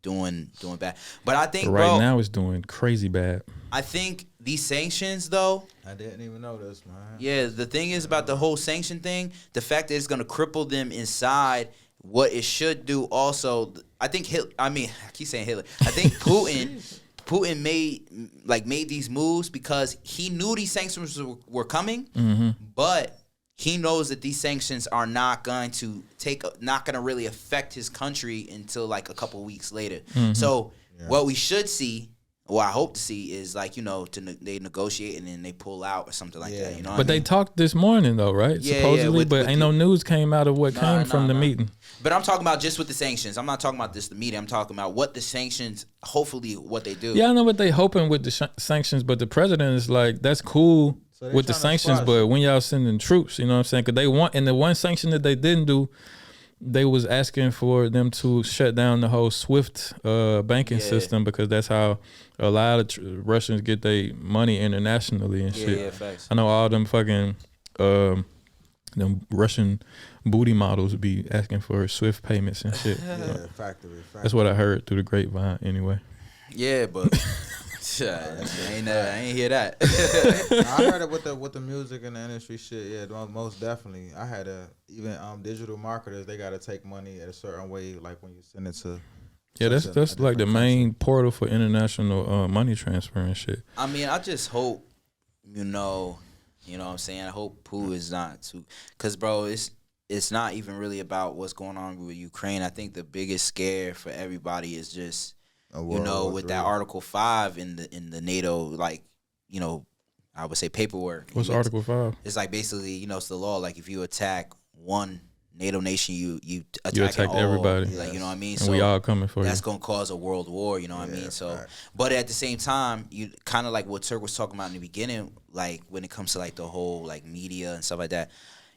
doing bad. But I think, right now it's doing crazy bad. I think these sanctions, though. I didn't even know this, man. Yeah, the thing is about the whole sanction thing, the fact that it's going to cripple them inside, what it should do also, I think I keep saying Hitler. I think Putin made these moves because he knew these sanctions were coming, but he knows that these sanctions are not going to really affect his country until like a couple weeks later. So what we should see, what I hope to see, is like, they negotiate and then they pull out or something like that. But they talked this morning though, right? Yeah, supposedly, but ain't no news came out of what came from the meeting. But I'm talking about just with the sanctions. I'm not talking about just the meeting. I'm talking about what the sanctions, hopefully what they do. Yeah, I know what they hoping with the sanctions, but the president is like, that's cool with the sanctions, but when y'all sending troops, you know what I'm saying? Because they want, and the one sanction that they didn't do, they was asking for them to shut down the whole SWIFT banking system, because that's how a lot of Russians get their money internationally and shit. Yeah, facts. I know all them fucking them Russian booty models be asking for SWIFT payments and shit. Factory. That's what I heard through the grapevine anyway. Yeah, but I ain't hear that. I heard it with the music and the industry shit. Yeah, most definitely. I had even digital marketers, they got to take money at a certain way, like when you send it to. Yeah, that's like the main portal for international money transfer and shit. I mean, I just hope, you know what I'm saying? I hope Pooh is not too, because bro, it's not even really about what's going on with Ukraine. I think the biggest scare for everybody is just, with that Article 5 in the NATO, like, I would say paperwork. What's Article 5? It's like basically, it's the law. Like if you attack one NATO nation, you attack everybody. Like, you know what I mean? And so we all coming for you. That's gonna cause a world war. You know what I mean? So, but at the same time, you kind of like what Turk was talking about in the beginning. Like when it comes to like the whole like media and stuff like that,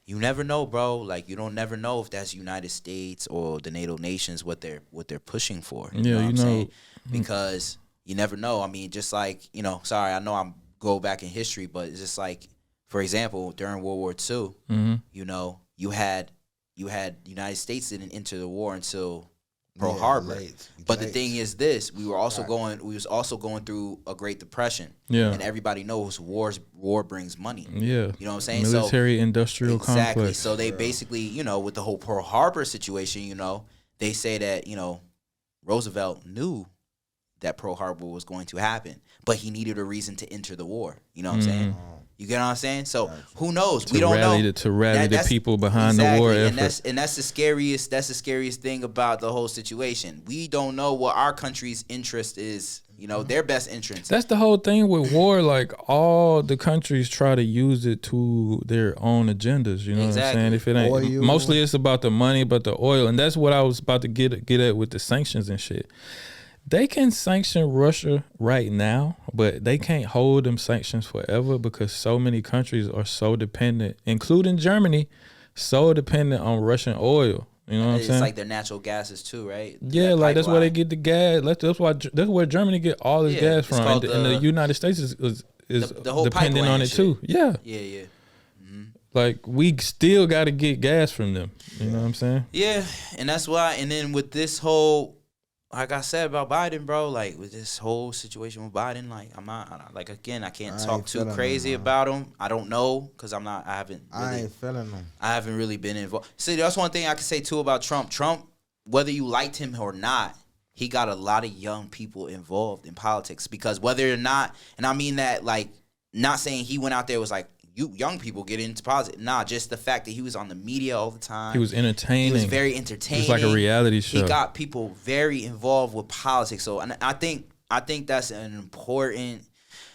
you never know, bro. Like you don't never know if that's United States or the NATO nations what they're pushing for. You know what I'm saying? Because you never know. I mean, just like sorry, I know I'm go back in history, but it's just like, for example, during World War II, you had United States didn't enter the war until Pearl Harbor. But the thing is this, we was also going through a Great Depression. Yeah. And everybody knows war brings money. Yeah. You know what I'm saying? Military industrial complex. So they basically, with the whole Pearl Harbor situation, they say that, Roosevelt knew that Pearl Harbor was going to happen, but he needed a reason to enter the war. You know what I'm saying? You get what I'm saying? So who knows? We don't know. To rally the people behind the war effort. And that's the scariest thing about the whole situation. We don't know what our country's interest is. Their best interest. That's the whole thing with war. Like all the countries try to use it to their own agendas. You know what I'm saying? If it ain't oil. Mostly it's about the money, but the oil, and that's what I was about to get at with the sanctions and shit. They can sanction Russia right now, but they can't hold them sanctions forever because so many countries are so dependent, including Germany, so dependent on Russian oil. You know what I'm saying? It's like their natural gases too, right? Yeah, like that's where they get the gas. That's where Germany get all its gas from, and the United States is the whole dependent on it too. Yeah. Yeah. Mm-hmm. Like we still got to get gas from them. You know what I'm saying? Yeah, and that's why. And then with this whole, like I said about Biden, bro, like with this whole situation with Biden, like I can't talk too crazy about him. I don't know because I ain't feeling him. I haven't really been involved. See, that's one thing I can say too about Trump. Trump, whether you liked him or not, he got a lot of young people involved in politics because whether or not, and I mean that like, not saying he went out there was like, you young people get into politics. Nah, just the fact that he was on the media all the time. He was entertaining. He was very entertaining. It was like a reality show. He got people very involved with politics. So, and I think that's an important.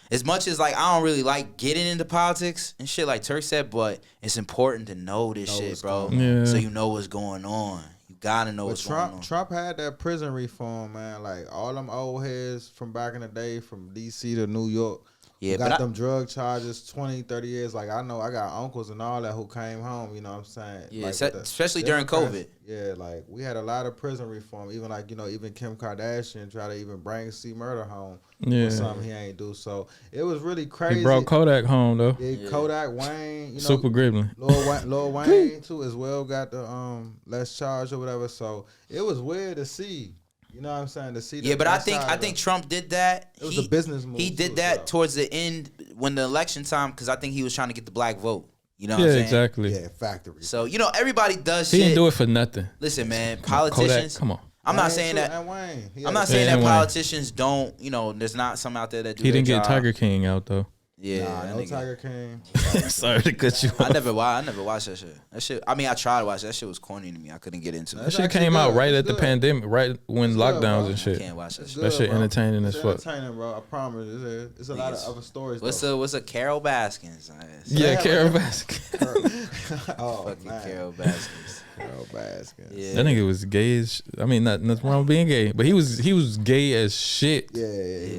As much as like I don't really like getting into politics and shit like Turk said, but it's important to know this shit, bro. Yeah. So you know what's going on. You gotta know But what's going on. Trump had that prison reform, man. Like all them old heads from back in the day, from DC to New York. Yeah, got but them drug charges 20, 30 years. Like I know I got uncles and all that who came home, you know what I'm saying? Yeah, like especially during COVID. Yeah, like we had a lot of prison reform. Even like, even Kim Kardashian tried to even bring C Murder home. Yeah. Something he ain't do. So it was really crazy. He brought Kodak home though. Yeah, Kodak, Wayne, Super Gremlin. Lil Wayne too as well got the less charge or whatever. So it was weird to see. You know what I'm saying? To see. Yeah, but I think Trump did that. It was a business move. He did that towards the end when the election time, because I think he was trying to get the black vote. You know what I'm saying? Exactly. Yeah, factory. So everybody does He shit. didn't do it for nothing. Listen, man, politicians. Kodak, come on. I'm not saying that. I'm not saying that politicians don't. There's not some out there that do. He didn't their get job. Tiger King out though. Yeah, no Tiger King. Sorry to cut you off. I never watched that shit. I mean, I tried to watch that shit. Was corny to me. I couldn't get into it. That shit came out right at the pandemic, right when lockdowns and shit. I can't watch that shit. That shit entertaining as fuck. Entertaining, bro. I promise. There's a lot of other stories. What's a Carol Baskins? Yeah, Carol Baskins. Fucking Carol Baskins. Carol Baskins. Yeah. That nigga was gay as I mean, nothing wrong with being gay, but he was gay as shit. Yeah.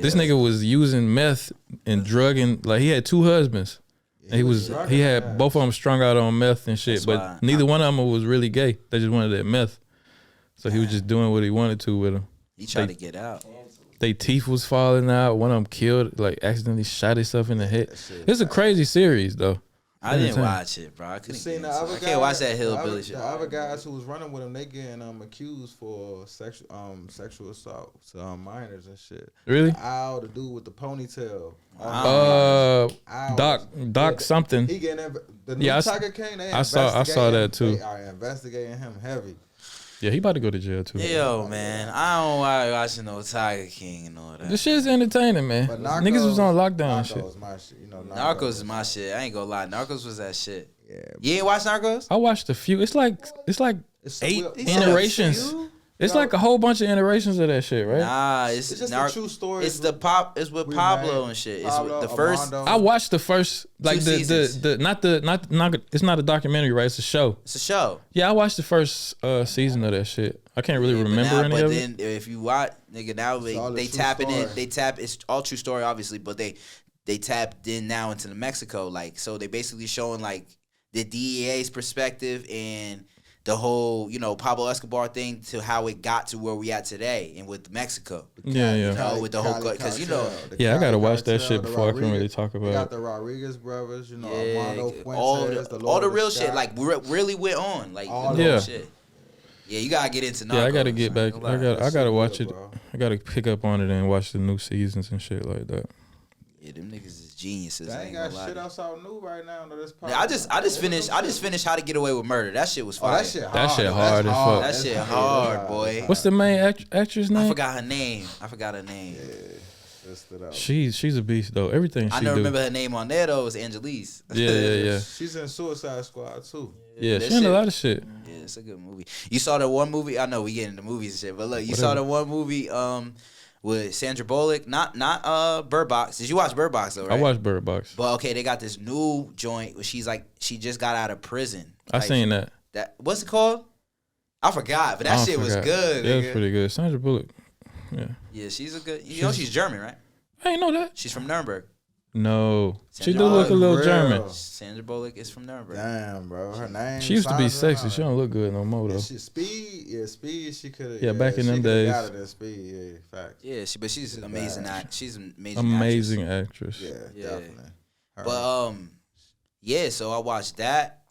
This nigga was using meth and drugging. Like he had 2 husbands. And he had both of them strung out on meth and shit, but neither one of them was really gay. They just wanted that meth. So he was just doing what he wanted to with them. He tried to get out. They teeth was falling out. One of them killed, like accidentally shot himself in the head. It's a crazy series though. I didn't watch it, bro. I couldn't. I can't watch that hillbilly shit. The other guys who was running with him, they getting accused for sexual assault to minors and shit. Really? Al, the dude with the ponytail. Doc something. He getting the new Tiger King. I saw that too. They are investigating him heavy. Yeah, he about to go to jail too. Yo, man, I don't want watching no Tiger King and all that. This shit's entertaining, man. Niggas was on lockdown and shit. Narcos is my shit. I ain't gonna lie. Narcos was that shit. Yeah. You ain't watch Narcos? I watched a few. It's like 8 iterations. It's like a whole bunch of iterations of that shit, right? Nah, it's just a true story. It's with Pablo and shit. It's with the first. I watched the first, like the not. It's not a documentary, right? It's a show. It's a show. Yeah, I watched the first season of that shit. I can't really remember any of it. But then if you watch, nigga, now they tapping in. They tap. It's all true story, obviously, but they tapped in now into the Mexico, like, so they basically showing like the DEA's perspective and the whole, Pablo Escobar thing to how it got to where we at today and with Mexico. Yeah. With the whole, because I gotta watch that shit before I can really talk about it. Got the Rodriguez brothers, Armando Fuentes, all the real shit, like really went on, like all the real shit. Yeah, you gotta get into Narcos. Yeah, I gotta get back. I gotta watch it. I gotta pick up on it and watch the new seasons and shit like that. Yeah, them niggas is geniuses. I ain't got shit else out new right now. I just finished How to Get Away with Murder. That shit was fire. That shit hard as fuck. That shit hard, boy. What's the main actress name? I forgot her name. Yeah, she's a beast though. Everything she do. I remember her name on there though was Angelise. Yeah. She's in Suicide Squad too. Yeah, she in a lot of shit. Yeah, it's a good movie. You saw the one movie? I know we get into movies and shit, but look, you saw the one movie with Sandra Bullock, not Bird Box. Did you watch Bird Box though? Right? I watched Bird Box. But okay, they got this new joint where she just got out of prison. I seen that. What's it called? I forgot, but that shit was good. Yeah, it was pretty good. Sandra Bullock. Yeah, she's a good. She's German, right? I didn't know that. She's from Nuremberg. No, she do look a little German. Sandra Bullock is from Nuremberg. Damn, bro, her name. She used to be sexy. She don't look good no more though. Speed. She could. Yeah, back in them days. Got it in Speed. Yeah, fact. Yeah, but she's an amazing She's an amazing actress. Yeah, definitely. But yeah. So I watched that,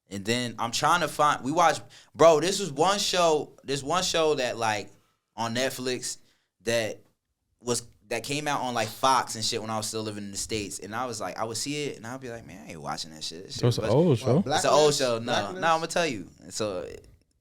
and then I'm trying to find. We watched, bro. This was one show. There's one show that like on Netflix that came out on like Fox and shit when I was still living in the States, and I was like, I would see it and I'd be like, man, I ain't watching that shit. So it's an old show. It's an old show. No, I'm gonna tell you. And so,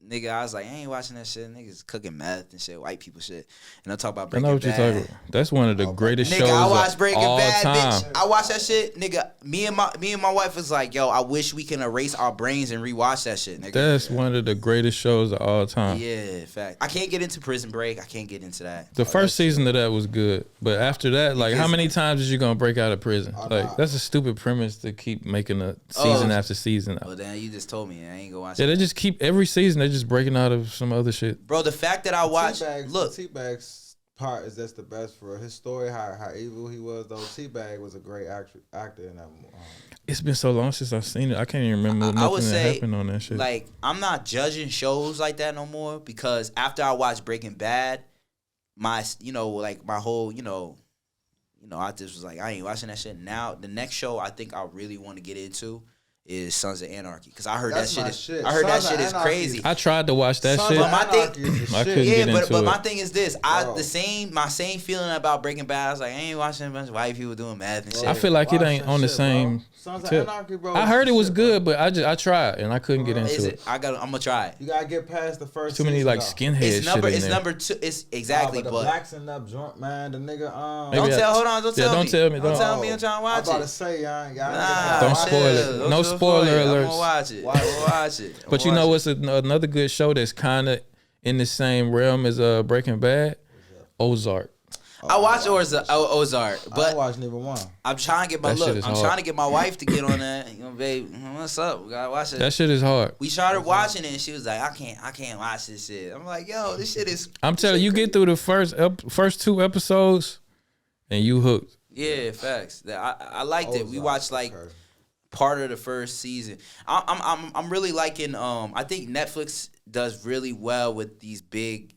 nigga, I was like, I ain't watching that shit. Niggas cooking meth and shit, white people shit. And I talk about Breaking Bad. I know what you're talking about. That's one of the greatest shows I watched Breaking Bad, time. bitch. I watched that shit, nigga. Me and my wife was like, yo, I wish we can erase our brains and rewatch that shit, nigga. That's one of the greatest shows of all time. Yeah, in fact. I can't get into Prison Break. I can't get into that. The first season of that was good, but after that, like, how many times is you gonna break out of prison? Like, that's a stupid premise to keep making a season after season. Well, then you just told me I ain't gonna watch it. Yeah, they just keep every season. They just breaking out of some other shit. Bro, the fact that I watched, look, T-Bag's part is that's the best for his story. How evil he was though. T-Bag was a great actor in that. It's been so long since I've seen it. I can't even remember nothing that happened on that shit. Like, I'm not judging shows like that no more because after I watched Breaking Bad, my whole, I just was like, I ain't watching that shit. Now, the next show I think I really want to get into is Sons of Anarchy because I heard that shit is crazy. I tried to watch that shit. But my thing, I couldn't get into but it. my thing is this: my same feeling about Breaking Bad. I was like, I ain't watching a bunch of white people doing math and shit. I feel like it ain't on the same. Sons of Anarchy, bro. I heard it was good, but I tried and I couldn't get into it. I'm gonna try it. You gotta get past the first. Too many like skinhead shit in there. It's number 2. It's exactly. But the blacks in that joint, man. The nigga. Don't tell me. Don't tell me. I'm trying to watch it. I'm about to say, y'all. Don't spoil it. No spoiler alerts. I'm gonna watch it. Watch it. But you know what's another good show that's kind of in the same realm as Breaking Bad? Ozark. I watched Ozark, but I don't watch neither one. I'm trying to get trying to get my wife to get on that. Babe, what's up? We gotta watch it. That shit is hard. We started watching it, and she was like, I can't watch this shit. I'm like, yo, this shit is. I'm telling you, get through the first 2 episodes, and you hooked. Yeah, facts. I liked it. We watched like part of the first season. I'm really liking. I think Netflix does really well with these big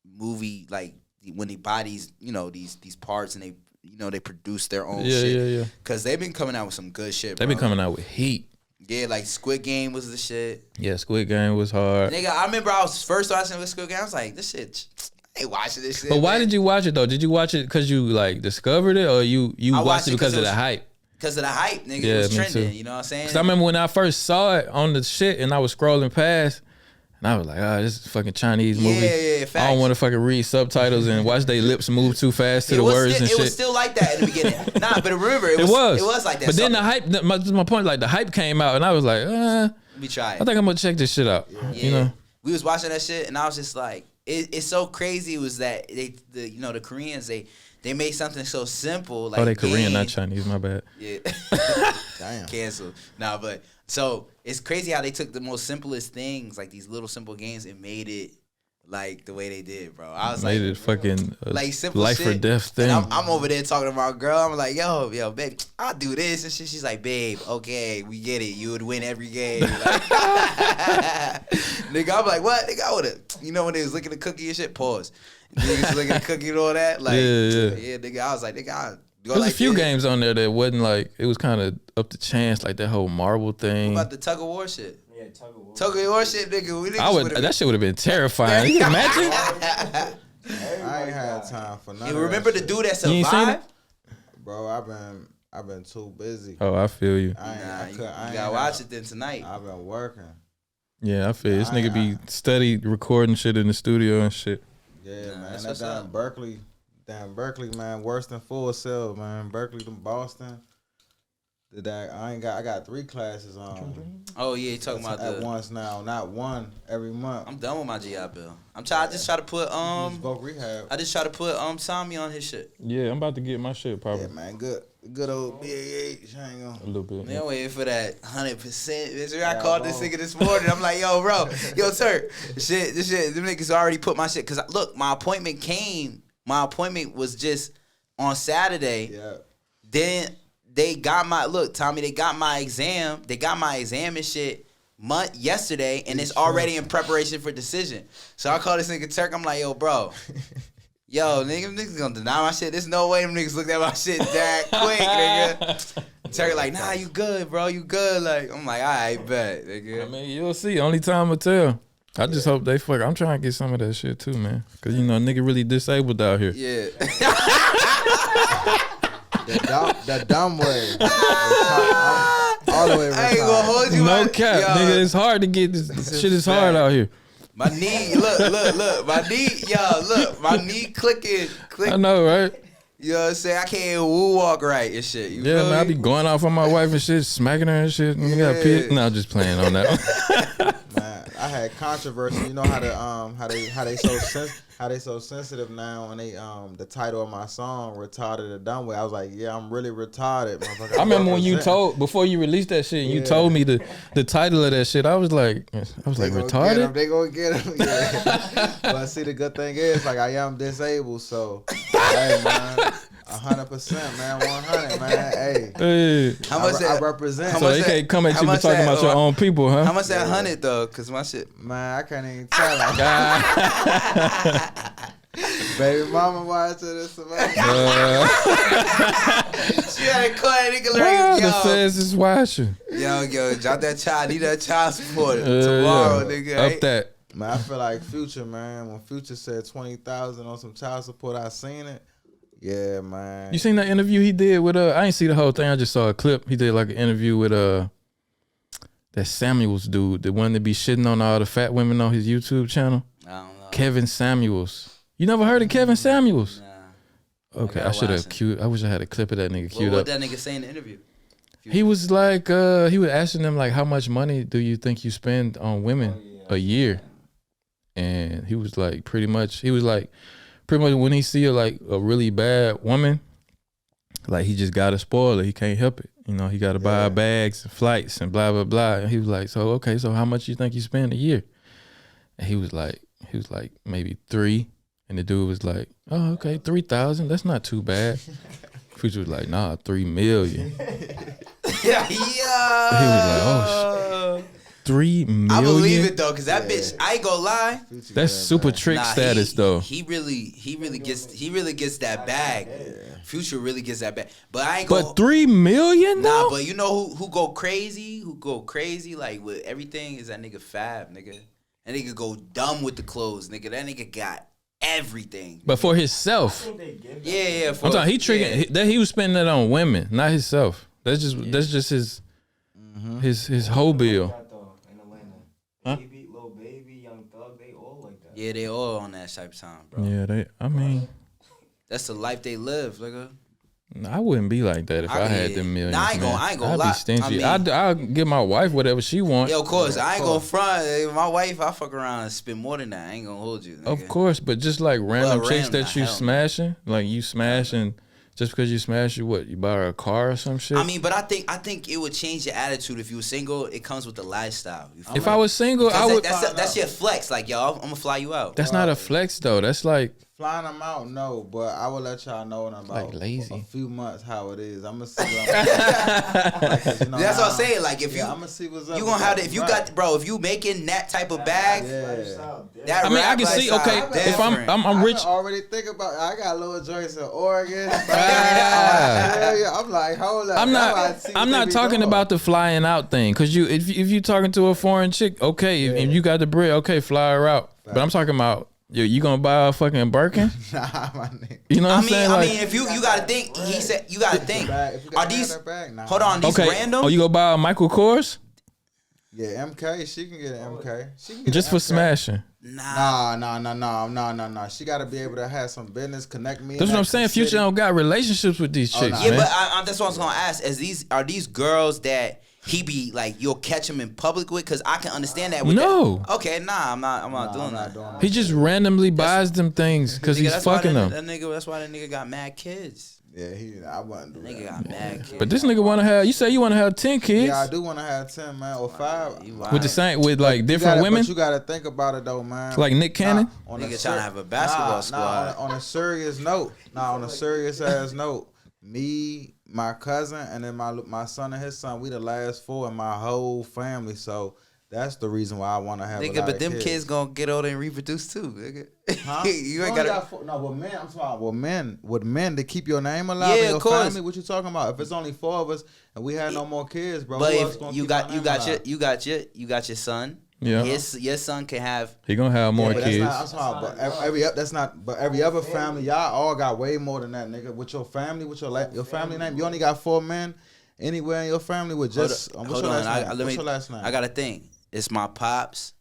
movie like. When they buy these, these parts and they produce their own shit. Yeah. Because they've been coming out with some good shit, bro. They've been coming out with heat. Yeah, like Squid Game was the shit. Yeah, Squid Game was hard. Nigga, I remember I was first watching Squid Game. I was like, this shit, I ain't watching this shit. But why did you watch it, though? Did you watch it because you, like, discovered it or you watched it because of the hype? Because of the hype, nigga. It was trending, you know what I'm saying? Because I remember when I first saw it on the shit and I was scrolling past, and I was like, this is a fucking Chinese movie. Yeah, facts. I don't want to fucking read subtitles and watch their lips move too fast to the words and shit. It was still like that in the beginning. Nah, but remember, it was like that. But then the hype, my point, like the hype came out and I was like, let me try it. I think I'm going to check this shit out. Yeah. You know? We was watching that shit and I was just like, it's so crazy. It was that the Koreans, they made something so simple. Like they Korean, not Chinese, my bad. Yeah. Damn. Cancel. Nah, but so it's crazy how they took the most simplest things, like these little simple games, and made it like the way they did, bro. I was made it fucking like simple life shit. or death thing. And I'm over there talking to my girl. I'm like, yo, babe, I'll do this and shit. She's like, babe, okay, we get it. You would win every game. Like, nigga, I'm like, what? Nigga, I would've. You know when they was licking the cookie and shit? Pause. Niggas licking the cookie and all that. Like, yeah, nigga. I was like, nigga, There's like a few games on there that wasn't like, it was kind of up to chance, like that whole marble thing. What about the tug of war shit? Yeah, tug of war shit, nigga. That shit would have been terrifying. You can imagine? I ain't had time for nothing. You remember the dude that survived? Bro, I've been too busy. Oh, I feel you. You gotta watch it then tonight. I've been working. Yeah, I feel you. This nigga be steady recording shit in the studio and shit. Yeah, man. That down Berkeley. Damn, Berkeley, man, worse than Full Sail, man. Berkeley to Boston. I got 3 classes on. Oh yeah, you talking about at once now, not one every month. I'm done with my GI Bill. I just try to put rehab. I just try to put Tommy on his shit. Yeah, I'm about to get my shit probably. Yeah, man, good old BAH. Hang on. A little bit. Man, waiting for that 100%. I called this nigga this morning. I'm like, yo, bro, sir, this shit, them niggas already put my shit. Cause look, my appointment came. My appointment was just on Saturday. Yeah. Then they got Tommy, they got my exam. They got my exam and shit yesterday, and it's already in preparation for decision. So I call this nigga Turk. I'm like, yo, bro. Yo, niggas gonna deny my shit. There's no way them niggas looked at my shit that quick, nigga. Turk like, nah, you good, bro. You good. Like, I'm like, all right, bet, nigga. I mean, you'll see. Only time will tell. I just hope they fuck. I'm trying to get some of that shit too, man. Cause nigga really disabled out here. Yeah. the dumb way. All the way. I ain't gonna hold you. No cap, nigga. It's hard to get this shit. Is hard out here. My knee, look. My knee clicking. I know, right? You know what I'm saying? I can't even walk right and shit. You yeah, man. I be going off on my wife and shit, smacking her and shit. And you got pit. No, I'm just playing on that. man. I had controversy. You know how they so sensitive now, and they the title of my song "Retarded or Dumb Way." I was like, yeah, I'm really retarded, motherfucker. I remember when you told before you released that shit. You told me the title of that shit. I was like retarded. They gonna get him. Yeah. But see, the good thing is, like, I am disabled, so hey, man. 100%, man. 100, man. Hey, how much I represent. So they can't come at you for talking about your own people, huh? How much that 100 though? Cause my shit, man, I can't even tell. Baby mama watching this, man. She had to call that nigga like, the feds is watching. Yo, drop that child. Need that child support tomorrow, nigga. Up that. Man, I feel like Future, man. When Future said 20,000 on some child support, I seen it. Yeah, man. You seen that interview he did with I ain't see the whole thing. I just saw a clip. He did like an interview with that Samuels dude, the one that be shitting on all the fat women on his YouTube channel. I don't know. Kevin Samuels. You never heard of Kevin Samuels? Nah. Okay, I should have queued. I wish I had a clip of that nigga queued up. What that nigga say in the interview? He was like, he was asking them like, how much money do you think you spend on women a year? And he was like, pretty much when he see a really bad woman, like he just gotta spoil it. He can't help it. You know, he gotta buy bags and flights and blah blah blah. And he was like, so how much you think you spend a year? And he was like maybe 3. And the dude was like, oh, okay, 3,000. That's not too bad. Future was like, nah, 3 million. Yeah. He was like, oh shit. 3 million. I believe it though, cause that bitch, I ain't gonna lie. That's super trick status though. He really gets that bag. Future really gets that bag. But I ain't gonna. But 3 million though? Nah, but you know who go crazy? Who go crazy like with everything is that nigga Fab, nigga. That nigga go dumb with the clothes, nigga. That nigga got everything. But for himself. Yeah. I'm talking. He tricking. He was spending that on women, not himself. That's just his whole bill. Huh? Baby, Lil Baby, Young Thug, they all like that. Yeah, they all on that type of time, bro. Yeah, That's the life they live, nigga. I wouldn't be like that if I had them millions. Nah, I ain't gonna lie. I'd be stingy. I'll give my wife whatever she wants. Yeah, of course. I ain't gonna front. My wife, I fuck around and spend more than that. I ain't gonna hold you, nigga. Of course, but just like random chicks that you smashing, like you smashing. Just because you smash you buy her a car or some shit? I mean, but I think it would change your attitude if you were single. It comes with the lifestyle. If I was single, I would. That's your flex. Like, yo, I'm gonna fly you out. That's not a flex though. That's like flying them out. No, but I will let y'all know in about like lazy. A few months how it is. I'm gonna see. That's what I'm saying. Like, if I'm gonna see what's up. You gonna have to. If you got, bro, if you making that type of bag, I mean, I can see. Okay, if I'm rich. I already think about. I got little joints in Oregon. I'm like, hold up. I'm not talking about the flying out thing, cause if you talking to a foreign chick, okay, if you got the bread, okay, fly her out. But I'm talking about you gonna buy a fucking Birkin? Nah, my nigga. You know what I'm saying? I mean, if you gotta think. He said you gotta think. Are these? Hold on, these random? Oh, you gonna buy a Michael Kors? Yeah, MK. She can get an MK. She can get just for smashing. Nah. She got to be able to have some business, connect me. That's what I'm saying. Future don't got relationships with these chicks, man. Yeah, but that's what I was gonna ask. Are these girls that he be like, you'll catch him in public with? Because I can understand that. No. Okay, nah, I'm not doing that. He just randomly buys them things because he's fucking them. That's why that nigga got mad kids. Yeah, I wouldn't do that. Nigga got mad kids. But this nigga want to have. You say you want to have 10 kids? Yeah, I do want to have 10, man, or 5. With the same, with like different women. But you got to think about it though, man. Like Nick Cannon. Nigga trying to have a basketball squad. On a serious note, on a serious ass note, me, my cousin, and then my son and his son, we the last 4 in my whole family. So that's the reason why I want to have. Nigga, but them kids gonna get older and reproduce too, nigga. Huh? You ain't got with men. I'm talking with men to keep your name alive in your family. What you talking about? If it's only 4 of us and we had no more kids, bro. But if you got your son. Yeah. Your son can have. He gonna have more kids. But every other family, y'all all got way more than that, nigga. With your family, with your family name, you only got 4 men anywhere in your family with just. What's your last name? I gotta think. It's my pops.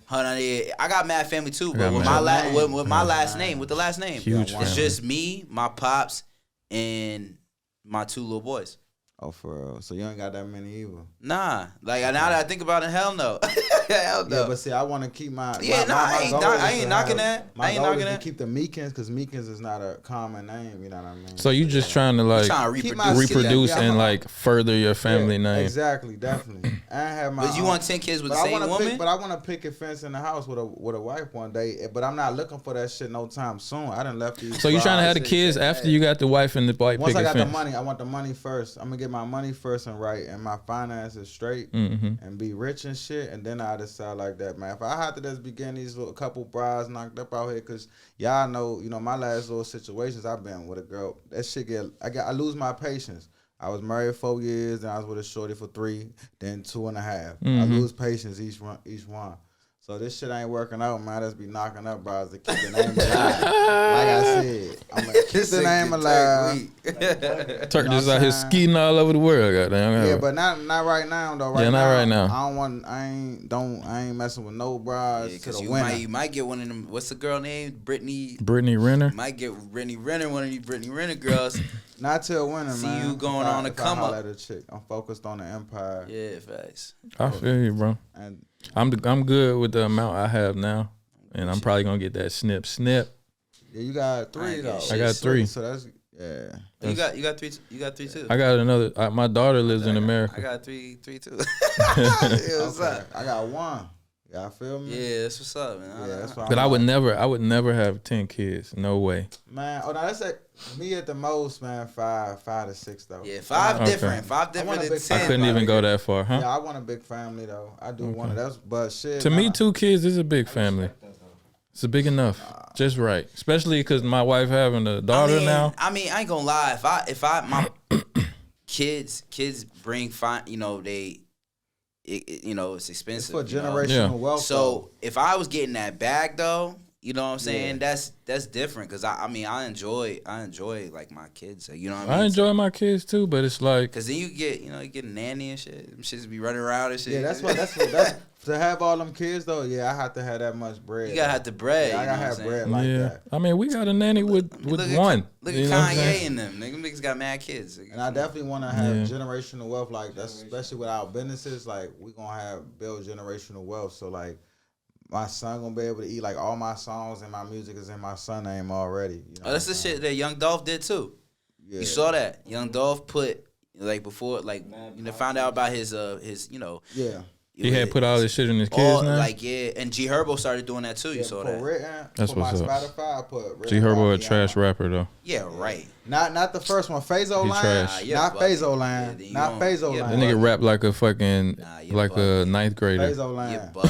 Hold on, yeah. I got mad family too, but with my last name, with the last name, huge it's just me, my pops, and my 2 little boys. Oh, for real. So you ain't got that many either. Nah, like now that I think about it, hell no. Hell no. Yeah, but see, I want to keep my. Yeah, I ain't knocking that. My I ain't goal knocking is to that. keep the Meekins, because Meekins is not a common name. You know what I mean? So you just trying to like Trying to Keep reproduce. my- and like further your family name. Exactly, definitely. I have my. But you want 10 kids with the But I same wanna woman? pick, but I want to pick a fence in the house with a wife one day. But I'm not looking for that shit no time soon. I done left these. So you trying to have the brides. kids after you got the wife and the white Once I picket got fence? the money, I want the money first. I'm gonna get my money first and right, and my finances straight, and be rich and shit. And then I decide like that, man. If I have to just begin these little couple brides knocked up out here, cause y'all know, you know, my last little situations I've been with a girl. That shit I lose my patience. I was married 4 years, then I was with a shorty for 3, then 2.5. I lose patience each one. So this shit ain't working out, man. I just be knocking up bros to keep the name alive. Like I said, I'm gonna keep the name alive. Turk You know just what out here I'm saying? skeeting all over the world, goddamn. Yeah, but not right now though. Yeah, not right now. I ain't messing with no brides. Because to the you winner. might get one of them. What's the girl name? Brittany. Brittany Renner. You might get Brittany Renner, one of these Brittany Renner girls. Not till winter, See man. you going on a If I come holler up. at a chick. I'm focused on the empire. Yeah, facts. I feel you, bro. And I'm good with the amount I have now, and I'm probably gonna get that snip. yeah, you got I 3 ain't though. got shit. I got 3. So that's yeah. You got three. You got 3 too. I got another. My daughter lives in America. I got three too. Yeah, what's up? I got 1. Y'all feel me? Yeah, that's what's up, man. Yeah, that's why. But I would never have 10 kids. No way. Man, oh no, that's like me at the most, man. 5 to 6 though. Yeah, 5 Okay. different. 5 I want different a than big 10. I couldn't even go that far, huh? Yeah, I want a big family though. I do want it. That's but shit. To man, me, 2 kids is a big family. It's a big enough, just right. Especially because my wife having a daughter now. I mean, I ain't gonna lie. If I my kids bring fine, you know, you know, it's it's expensive. for you know? generational Yeah. wealth. So if I was getting that bag though, you know what I'm saying? Yeah. That's different because I mean I enjoy like my kids. You know what I mean? I enjoy my kids too, but it's like Cause then you get a nanny and shit. Them shits be running around and shit. yeah, that's to have all them kids though. Yeah, I have to have that much bread. You gotta have the bread. Yeah, I you know gotta what have I'm bread saying? like yeah. that. I mean, we got a nanny with Look at- one. Look You at know what I'm Kanye saying? and them. Them niggas got mad kids. And I definitely want to have Yeah. generational wealth, like that's especially with our businesses. Like we gonna build generational wealth. So like my son gonna be able to eat. Like all my songs and my music is in my son name already. You know Oh, that's the shit that Young Dolph did too. Yeah. You saw that Young Dolph put like before, like found out about his Yeah. He had put all this shit in his kids' name. like and G Herbo started doing that too. You saw that? Written, That's for what's my up. Spotify, I put written G Herbo by a trash Rihanna. rapper though. Yeah, right. Not the first one, Phaso He line. trash. you're Not bugging. Phaso line. Yeah, Not you Phaso don't- line. That nigga rap like a fucking Nah, you're like a bugging. 9th grader. Phaso Yeah, line. but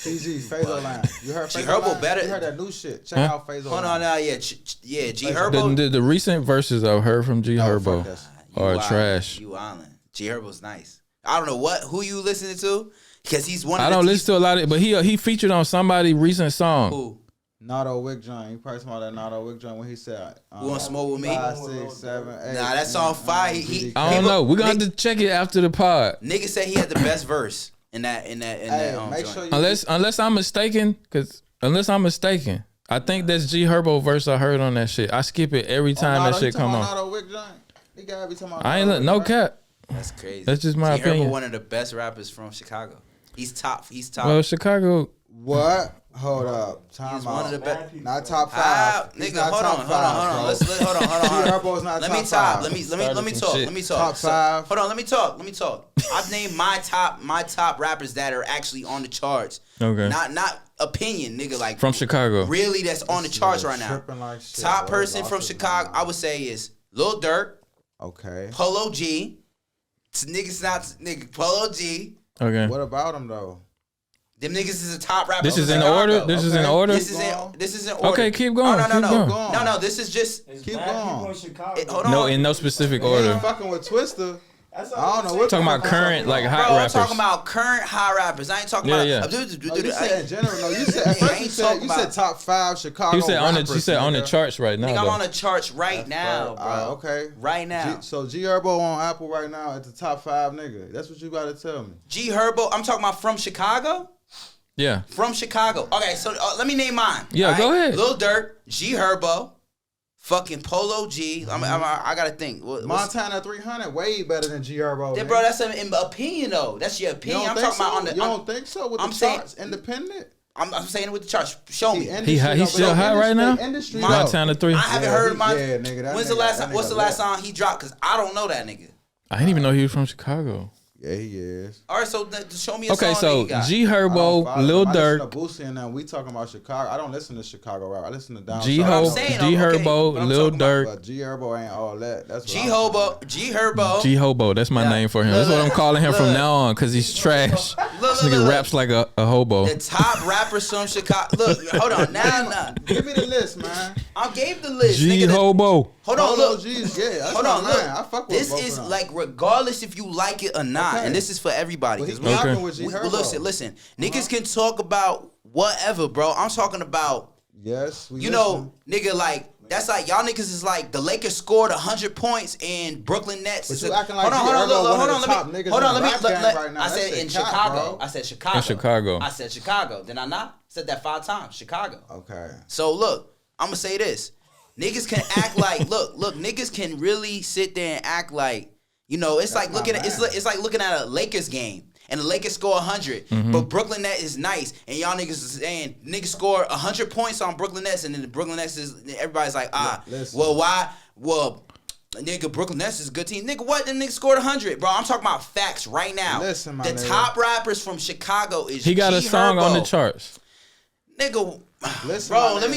PG, Phaso line. You heard G Phaso Herbo line? better- You heard that new shit. Check Huh? out Phaso hold line. on now, yeah, G Herbo. The recent verses I've heard from G No, Herbo fuck that shit. You are wildin'. trash. You wildin'. G Herbo's nice. I don't know who you listening to because he's one. I of don't the listen to a lot of, but he featured on somebody's recent song. Who? Nato Wick Joint. You probably smell that Nato Wick Joint when he said, Who wanna smoke with me? 5, 6, 7, 8. Nah, that song fire. He- I don't know. We're gonna have to check it after the pod. Nigga said he had the best verse in that Hey, joint. make sure you Unless I'm mistaken, I think that's G Herbo verse I heard on that shit. I skip it every time that shit come on. Nato Wick Joint. He gotta be talking about I ain't Nato no Wick Joint. cap. That's crazy. That's just my G Herbo, opinion. one of the best rappers from Chicago. He's top. Well, Chicago. What? Hold up. Time He's out. one of the best. Not top Ah, 5. He's nigga, not hold top on. five, bro. Hold on. G Herbo's not Let top me top. 5. Let me Started talk. some shit. Let me talk. Top 5. Hold on. Let me talk. I've named my top rappers that are actually on the charts. Okay. Not opinion, nigga. Like From Chicago. really, that's on the charts right now. Tripping like shit, Top bro. person Lost from his Chicago, mind. I would say is Lil Durk, Okay. Polo G. Polo G. Okay. What about him though? Them niggas is a top rapper. This from is in Chicago. order. This is in Okay. order. This is in order. Okay, keep going. Oh, keep going. No. This is just. Keep going. Hold on. No, in no specific He order. ain't fucking with Twister. I don't know what Talking the about fuck current like hot Bro, rappers. I'm talking about current high rappers. I ain't talking Yeah, about. yeah. No, you said in general. No, you said at Yeah, I first ain't you said talking about- top 5 Chicago. He said on the rappers, he said on the nigga. charts right now. Nigga, I'm though. on the charts right now, bro. Okay. Right now. So G Herbo on Apple right now at the top 5 nigga. That's what you gotta tell me. G Herbo. I'm talking about from Chicago. Yeah. From Chicago. Okay, so let me name mine. Yeah, all go ahead. Lil Durk, G Herbo, fucking Polo G. I gotta think. Montana 300 way better than G Herbo. Bro, that's an opinion though. That's your opinion. I'm talking about on the. You don't think so? With the charts, independent. I'm saying it with the charts. Show me. He's still hot right now. Montana 3. I haven't heard my. Yeah, nigga. What's the last song he dropped? Cause I don't know that nigga. I didn't even know he was from Chicago. Yeah, he is. All right, so show me a song. Okay, so G Herbo, Lil Durk. I listen to Boosie and them. We talking about Chicago. I don't listen to Chicago rap. I listen to down G Herbo, Lil Durk. But G Herbo ain't all that. That's G Herbo. G Hobo. That's my name for him. That's what I'm calling him from now on because he's trash. This nigga raps like a hobo. The top rappers from Chicago. Look, hold on. Now. Give me the list, man. I gave the list. G Hobo. Hold on, look. Hold on, look. I fuck with this is like regardless if you like it or not, and this is for everybody. Listen. Niggas can talk about whatever, bro. I'm talking about. Yes, nigga, like that's like y'all niggas is like the Lakers scored 100 points and Brooklyn Nets. But you acting like hold on. I said in Chicago. I said Chicago. In Chicago. I said Chicago. Did I not? Said that 5 times. Chicago. Okay. So look, I'm gonna say this. Niggas can act like look. Niggas can really sit there and act like it's like looking at it's like looking at a Lakers game. And the Lakers score 100, but Brooklyn Nets is nice, and y'all niggas is saying niggas score 100 points on Brooklyn Nets, and then the Brooklyn Nets is everybody's like well why? Well, nigga, Brooklyn Nets is a good team. Nigga, what? Them niggas scored 100, bro. I'm talking about facts right now. Listen, the top rappers from Chicago is he got G a song Herbo. On the charts. Nigga, listen, bro, let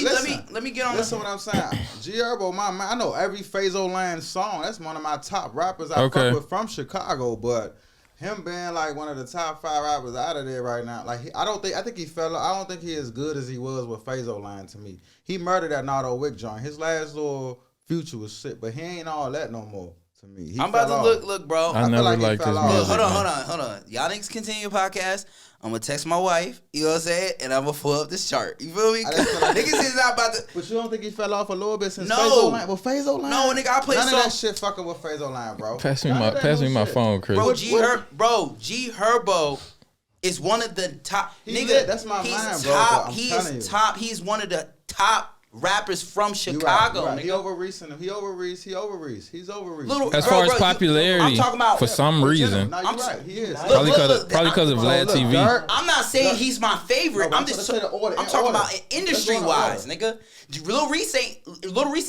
me get on. Listen, what I'm saying. G Herbo, my man, I know every Fazoland song. That's one of my top rappers I fuck with from Chicago, but. Him being like one of the top 5 rappers out of there right now, like I don't think he fell. I don't think he as good as he was with Fazoland to me. He murdered that Nardo Wick joint. His last little Future was shit, but he ain't all that no more to me. I'm about to look, bro. I never liked his music. Hold on. Y'all niggas continue your podcast. I'm gonna text my wife, you know what I'm saying, and I'm gonna pull up this chart. You feel me? Niggas is not about to. But you don't think he fell off a little bit since Fazoland? Well, Fazoland. No, nigga, I play none of that shit fucking with Fazoland, bro. Pass me my phone, Chris. Bro, G Herbo is one of the top. That's my man, bro. He's one of the top rappers from Chicago. Right. He over Reese. He's over Reese. As far as popularity, I'm talking about, for some reason. No, you're right. He is. Probably because of Vlad TV. I'm not saying he's my favorite. I'm talking about industry wise, nigga. Lil Reese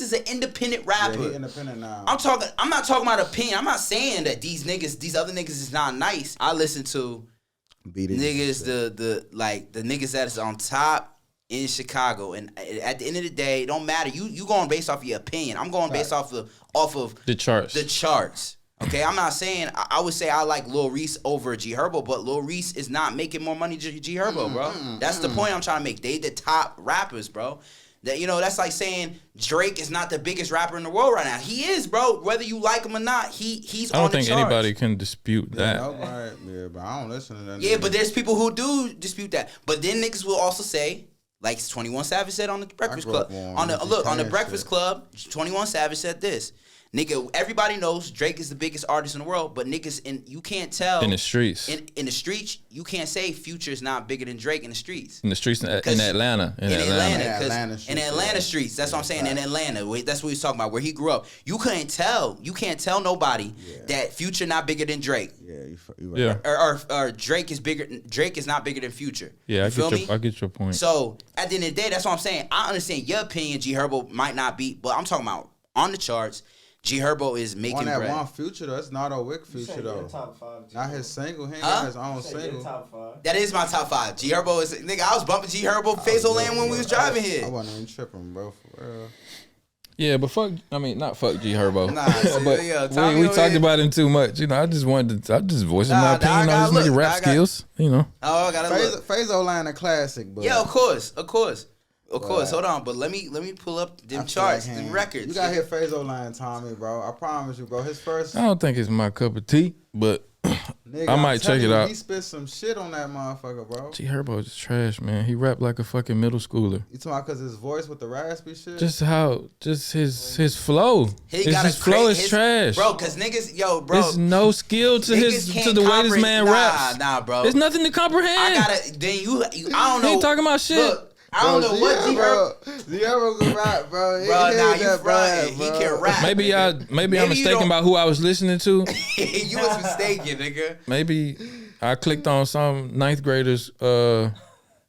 is an independent rapper. Yeah, he independent now. I'm not talking about opinion. I'm not saying that these other niggas is not nice. I listen to niggas the niggas that is on top in Chicago, and at the end of the day, it don't matter. You going based off of your opinion. I'm going based off of the charts. The charts. Okay, I'm not saying I would say I like Lil Reese over G Herbo, but Lil Reese is not making more money than G Herbo, bro. That's the point I'm trying to make. They the top rappers, bro. That that's like saying Drake is not the biggest rapper in the world right now. He is, bro. Whether you like him or not, he's on the charts. I don't think anybody can dispute that. Yeah, but I don't listen to that. Yeah, but there's people who do dispute that. But then niggas will also say, like 21 Savage said on the Breakfast Club. On the Breakfast Club, 21 Savage said this. Nigga, everybody knows Drake is the biggest artist in the world, but niggas, you can't tell. In the streets. In the streets, you can't say Future is not bigger than Drake in the streets. In the streets in Atlanta. In Atlanta streets. That's what I'm saying. In Atlanta. That's what he's talking about, where he grew up. You can't tell nobody that Future not bigger than Drake. Yeah, right. Or Drake is bigger. Drake is not bigger than Future. Yeah, I get your point. So at the end of the day, that's what I'm saying. I understand your opinion. G Herbo might not be, but I'm talking about on the charts. G Herbo is making bread. On that one Future though, that's not a Wick Future though. Top 5, not his single. He ain't got his own single. Top 5. That is my top 5. G Herbo is nigga. I was bumping G Herbo Fazoland when we was driving here. I wasn't even tripping, bro. For real. Yeah, but not fuck G Herbo. Nah, but we talked about him too much. I just voicing my opinion on his nigga rap skills. Oh, I gotta look. Fazoland a classic, but yeah, of course. Hold on, but let me pull up them charts, them records. You gotta hit Fazoland, Tommy, bro. I promise you, bro. His first. I don't think it's my cup of tea, but nigga, I might check it out. He spit some shit on that motherfucker, bro. G Herbo is trash, man. He rapped like a fucking middle schooler. You talking about because his voice with the raspy shit? Just his flow. His flow is trash, bro. Cause niggas, bro. There's no skill to the way this man raps. Nah, bro. There's nothing to comprehend. I don't know. He ain't talking about shit. Look, I don't know what G Herbo. G Herbo can rap, bro. Bro, nah, you frontin'. He can rap. Maybe I'm mistaken about who I was listening to. You was mistaken, nigga. Maybe I clicked on some ninth graders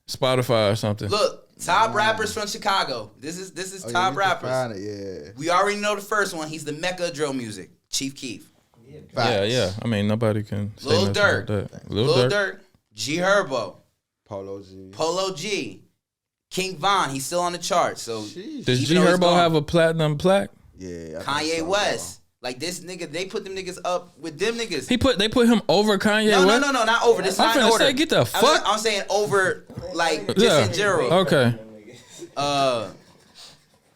Spotify or something. Look, top rappers from Chicago. This is top rappers. Yeah. We already know the first one. He's the mecca of drill music. Chief Keef. Yeah. I mean, nobody can say Lil nothing Durk. about that. Lil Durk. G Herbo. Polo G. King Von. He's still on the chart. So does G Herbo have a platinum plaque? Yeah. Kanye West. Like this nigga, they put them niggas up with them niggas. They put him over Kanye West? No, not over. This is not in order. Say, get the fuck. I'm saying over, like, just in general. Okay.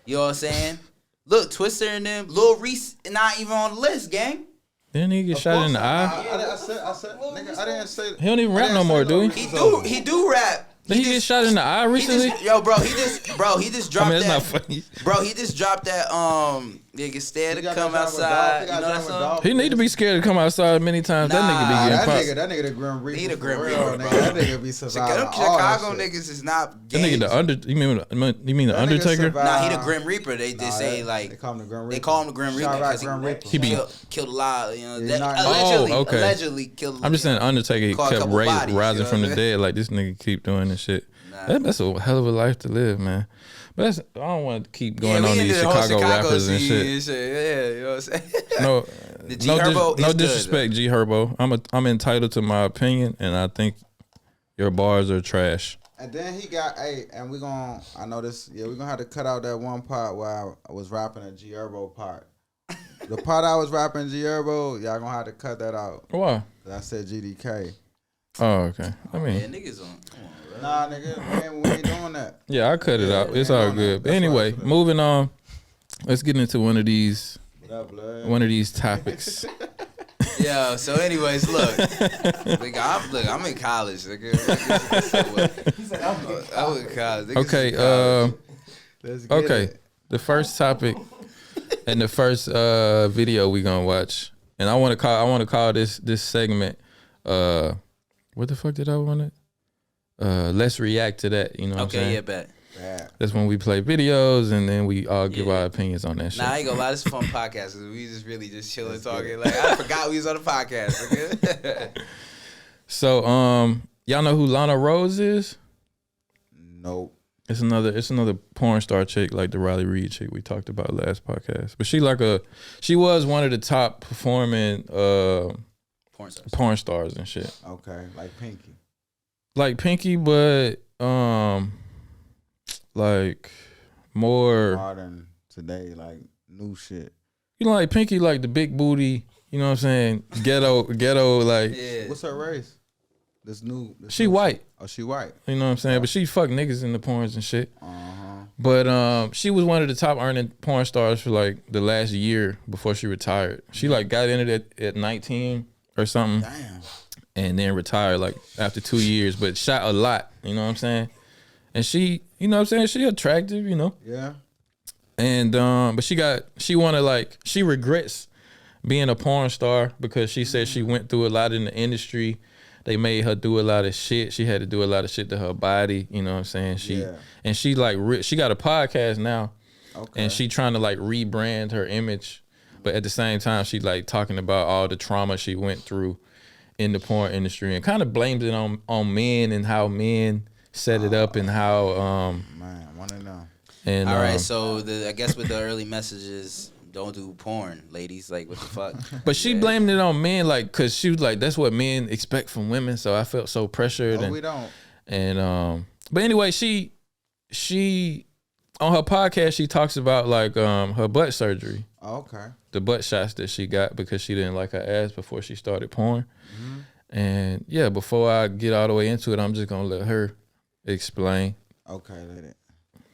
You know what I'm saying? Look, Twister and them, Lil Reese not even on the list, gang. Didn't he get shot in the eye? I said, nigga, I didn't say. He don't even rap no more, do he? He do rap. Did he get shot in the eye recently? He just dropped I mean, it's that. not funny. Bro, he just dropped that. Nigga scared to come outside. You know that song? He need to be scared to come outside many times. That nigga be getting popped. That nigga the Grim Reaper. He the Grim Reaper, bro. That nigga be surviving. Them Chicago niggas is not games. That nigga you mean the Undertaker? Nah, he the Grim Reaper. They just say like they call him the Grim Reaper. They call him the Grim Reaper because he killed a lot. You know, allegedly killed. I'm just saying Undertaker he kept rising from the dead. Like this nigga keep doing this shit. That's a hell of a life to live, man. But I don't want to keep going on these Chicago rappers and shit. Yeah, you know what I'm saying? No disrespect, G Herbo. I'm entitled to my opinion, and I think your bars are trash. And then he got and we're gonna have to cut out that one part where I was rapping a G Herbo part. The part I was rapping G Herbo, y'all gonna have to cut that out. Why? I said GDK. Oh, okay. I mean, yeah, niggas on. Come on, bro. Nah, nigga, man, we ain't doing that. Yeah, I cut it out. It's all good. But anyway, moving on. Let's get into one of these topics. Yeah. So, anyways, look, I'm in college. Nigga. I'm in college. Okay. Let's get it. The first topic and the first video we gonna watch, and I want to call this segment. What the fuck did I want it? Let's react to that. You know what I'm saying? Okay, yeah, bet. That's when we play videos and then we all give our opinions on that shit. Nah, I ain't gonna lie, this is a fun podcast. We just really just chilling, talking. Like I forgot we was on the podcast. Okay? So, y'all know who Lana Rose is? Nope. It's another porn star chick like the Riley Reid chick we talked about last podcast. But she was one of the top performing porn stars and shit. Okay, like Pinky, but like more modern today, like new shit. You know, like Pinky, like the big booty. You know what I'm saying? Ghetto, like. Yeah. What's her race? She white. Oh, she white. You know what I'm saying? But she fuck niggas in the porns and shit. But she was one of the top earning porn stars for like the last year before she retired. She like got into it at 19 or something. Damn. And then retired like after 2 years, but shot a lot. You know what I'm saying? And she, you know what I'm saying? She attractive, you know? Yeah. And but she regrets being a porn star because she said she went through a lot in the industry. They made her do a lot of shit. She had to do a lot of shit to her body. You know what I'm saying? She like she got a podcast now, and she trying to like rebrand her image, but at the same time she like talking about all the trauma she went through in the porn industry and kind of blames it on men and how men set it up and how man, I wanna know. And all right, so I guess with the early messages. Don't do porn, ladies. Like, what the fuck? But she blamed it on men, like, cause she was like, that's what men expect from women. So I felt so pressured. We don't. And but anyway, she on her podcast she talks about like her butt surgery. Okay. The butt shots that she got because she didn't like her ass before she started porn. Mm-hmm. And yeah, before I get all the way into it, I'm just gonna let her explain. Okay, let it.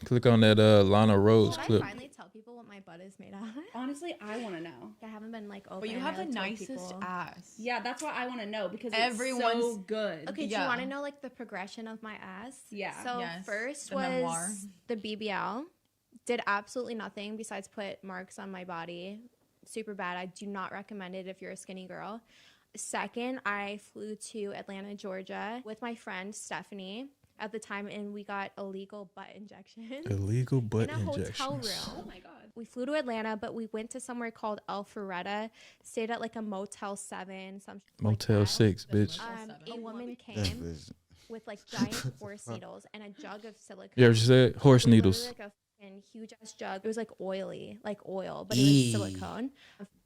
Click on that Lana Rose clip. I finally tell people what my butt is made out of? Honestly, I want to know. I haven't been like open. But you have the nicest ass. Yeah, that's what I want to know because everyone's so good. Okay, do you want to know like the progression of my ass? Yeah. So first was the BBL. Did absolutely nothing besides put marks on my body. Super bad. I do not recommend it if you're a skinny girl. Second, I flew to Atlanta, Georgia with my friend Stephanie. at the time, and we got illegal butt injections. Illegal butt in a injections. hotel room. Oh my god. We flew to Atlanta, but we went to somewhere called Alpharetta, stayed at like a Motel 7, some Motel like 6, bitch. A woman came with like giant horse needles and a jug of silicone. You ever said horse It was needles? literally like a huge ass jug. It was like oily, like oil, but it was silicone.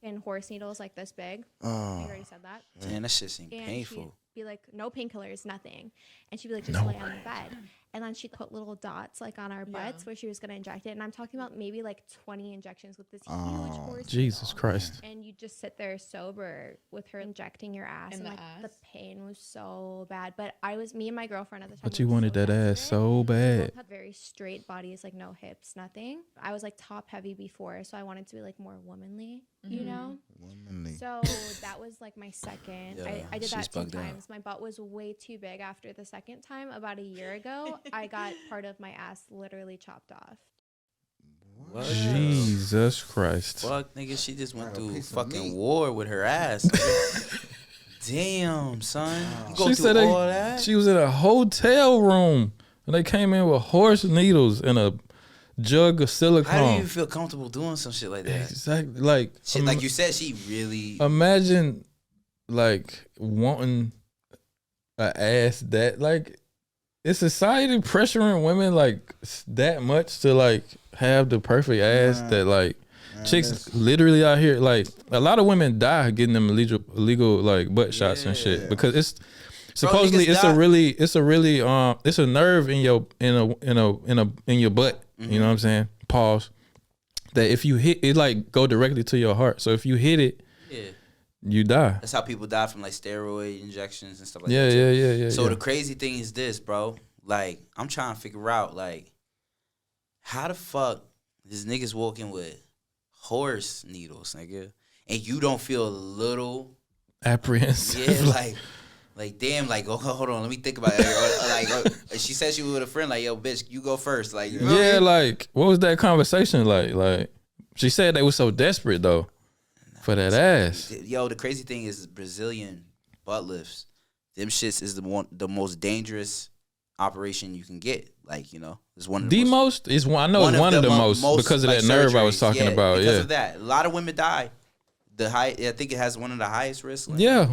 And horse needles like this big. I already said that. Man, that shit seemed painful. She'd be like, no painkillers, nothing. And she'd be like, just lay on the bed. And then she'd put little dots like on our butts where she was gonna inject it. And I'm talking about maybe like 20 injections with this huge horse Jesus needle. Christ. And you just sit there sober with her injecting your ass. And like the pain was so bad. But me and my girlfriend at the time. But you wanted that ass so bad. We both had very straight bodies, like no hips, nothing. I was like top heavy before, so I wanted to be like more womanly, you know? Womanly. So that was like my second. I did that 2 times. My butt was way too big after the second time. About a year ago, I got part of my ass literally chopped off. What? Jesus Christ. Fuck, nigga, she just went through fucking war with her ass. Damn, son. You go through all that? She was in a hotel room and they came in with horse needles and a jug of silicone. How do you feel comfortable doing some shit like that? Exactly. Like, like you said, she really. Imagine like wanting an ass that like, is society pressuring women like that much to like have the perfect ass that like chicks literally out here, like a lot of women die getting them illegal like butt shots and shit because it's supposedly it's a really it's a nerve in your in your butt. You know what I'm saying? Pause. That if you hit it, like go directly to your heart. So if you hit it, you die. That's how people die from like steroid injections and stuff like that. Yeah. So the crazy thing is this, bro. Like I'm trying to figure out like how the fuck this niggas walking with horse needles, nigga, and you don't feel a little apprehensive? Yeah, like damn, like hold on, let me think about it. She said she was with a friend, like yo, bitch, you go first, like you know what I mean? Like what was that conversation like? Like she said they were so desperate though for that ass. Yo, the crazy thing is Brazilian butt lifts. Them shits is the most dangerous operation you can get. Like, you know, it's one of the most. It's one. I know it's one of the most because of that nerve I was talking about. Because of that, a lot of women die. I think it has one of the highest risks. Like, yeah,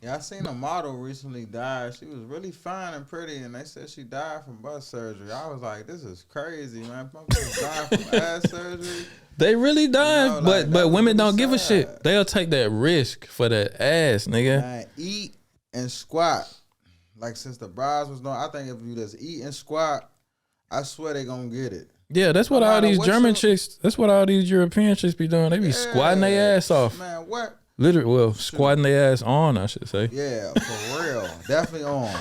I seen a model recently die. She was really fine and pretty, and they said she died from butt surgery. I was like, this is crazy, man. Motherfuckers die from ass surgery. They really dying, you know, like, but women really don't give a shit. They'll take that risk for that ass, nigga. Man, eat and squat. Like since the brides was doing, I think if you just eat and squat, I swear they gonna get it. Yeah, that's what all these German chicks, that's what all these European chicks be doing. They be squatting their ass off. Man, what? Literally, well, squatting their ass on, I should say. Yeah, for real. Definitely on.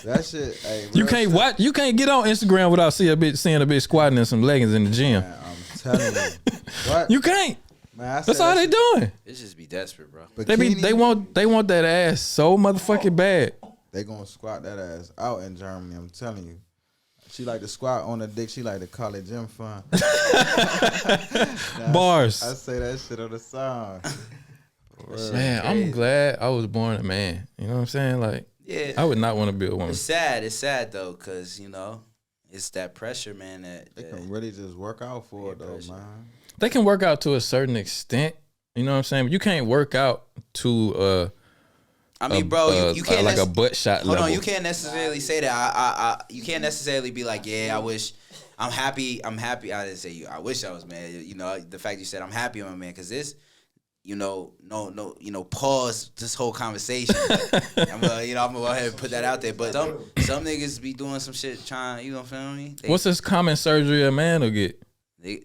That shit, hey, you can't watch, you can't get on Instagram without seeing a bitch squatting in some leggings in the gym. Man, I'm telling you. What? You can't. Man, that's all they doing. It just be desperate, bro. They want that ass so motherfucking bad. They gonna squat that ass out in Germany, I'm telling you. She like to squat on the dick. She like to call it gym fun. Bars. I say that shit on the song. Man, I'm glad I was born a man. You know what I'm saying? Like, yeah, I would not want to be a woman. It's sad though, cause you know, it's that pressure, man. That they can really just work out for it though, pressure. man. They can work out to a certain extent. You know what I'm saying? But you can't work out to I mean, bro, you can't like a butt shot level. Hold on, you can't necessarily say that. You can't necessarily be like, yeah, I wish, I'm happy. I didn't say you. I wish I was man. You know, the fact you said I'm happy I'm a man, because this, you know, pause this whole conversation. I'm gonna go ahead and put that out there. But some niggas be doing some shit trying, you know, feel me? What's this common surgery a man will get?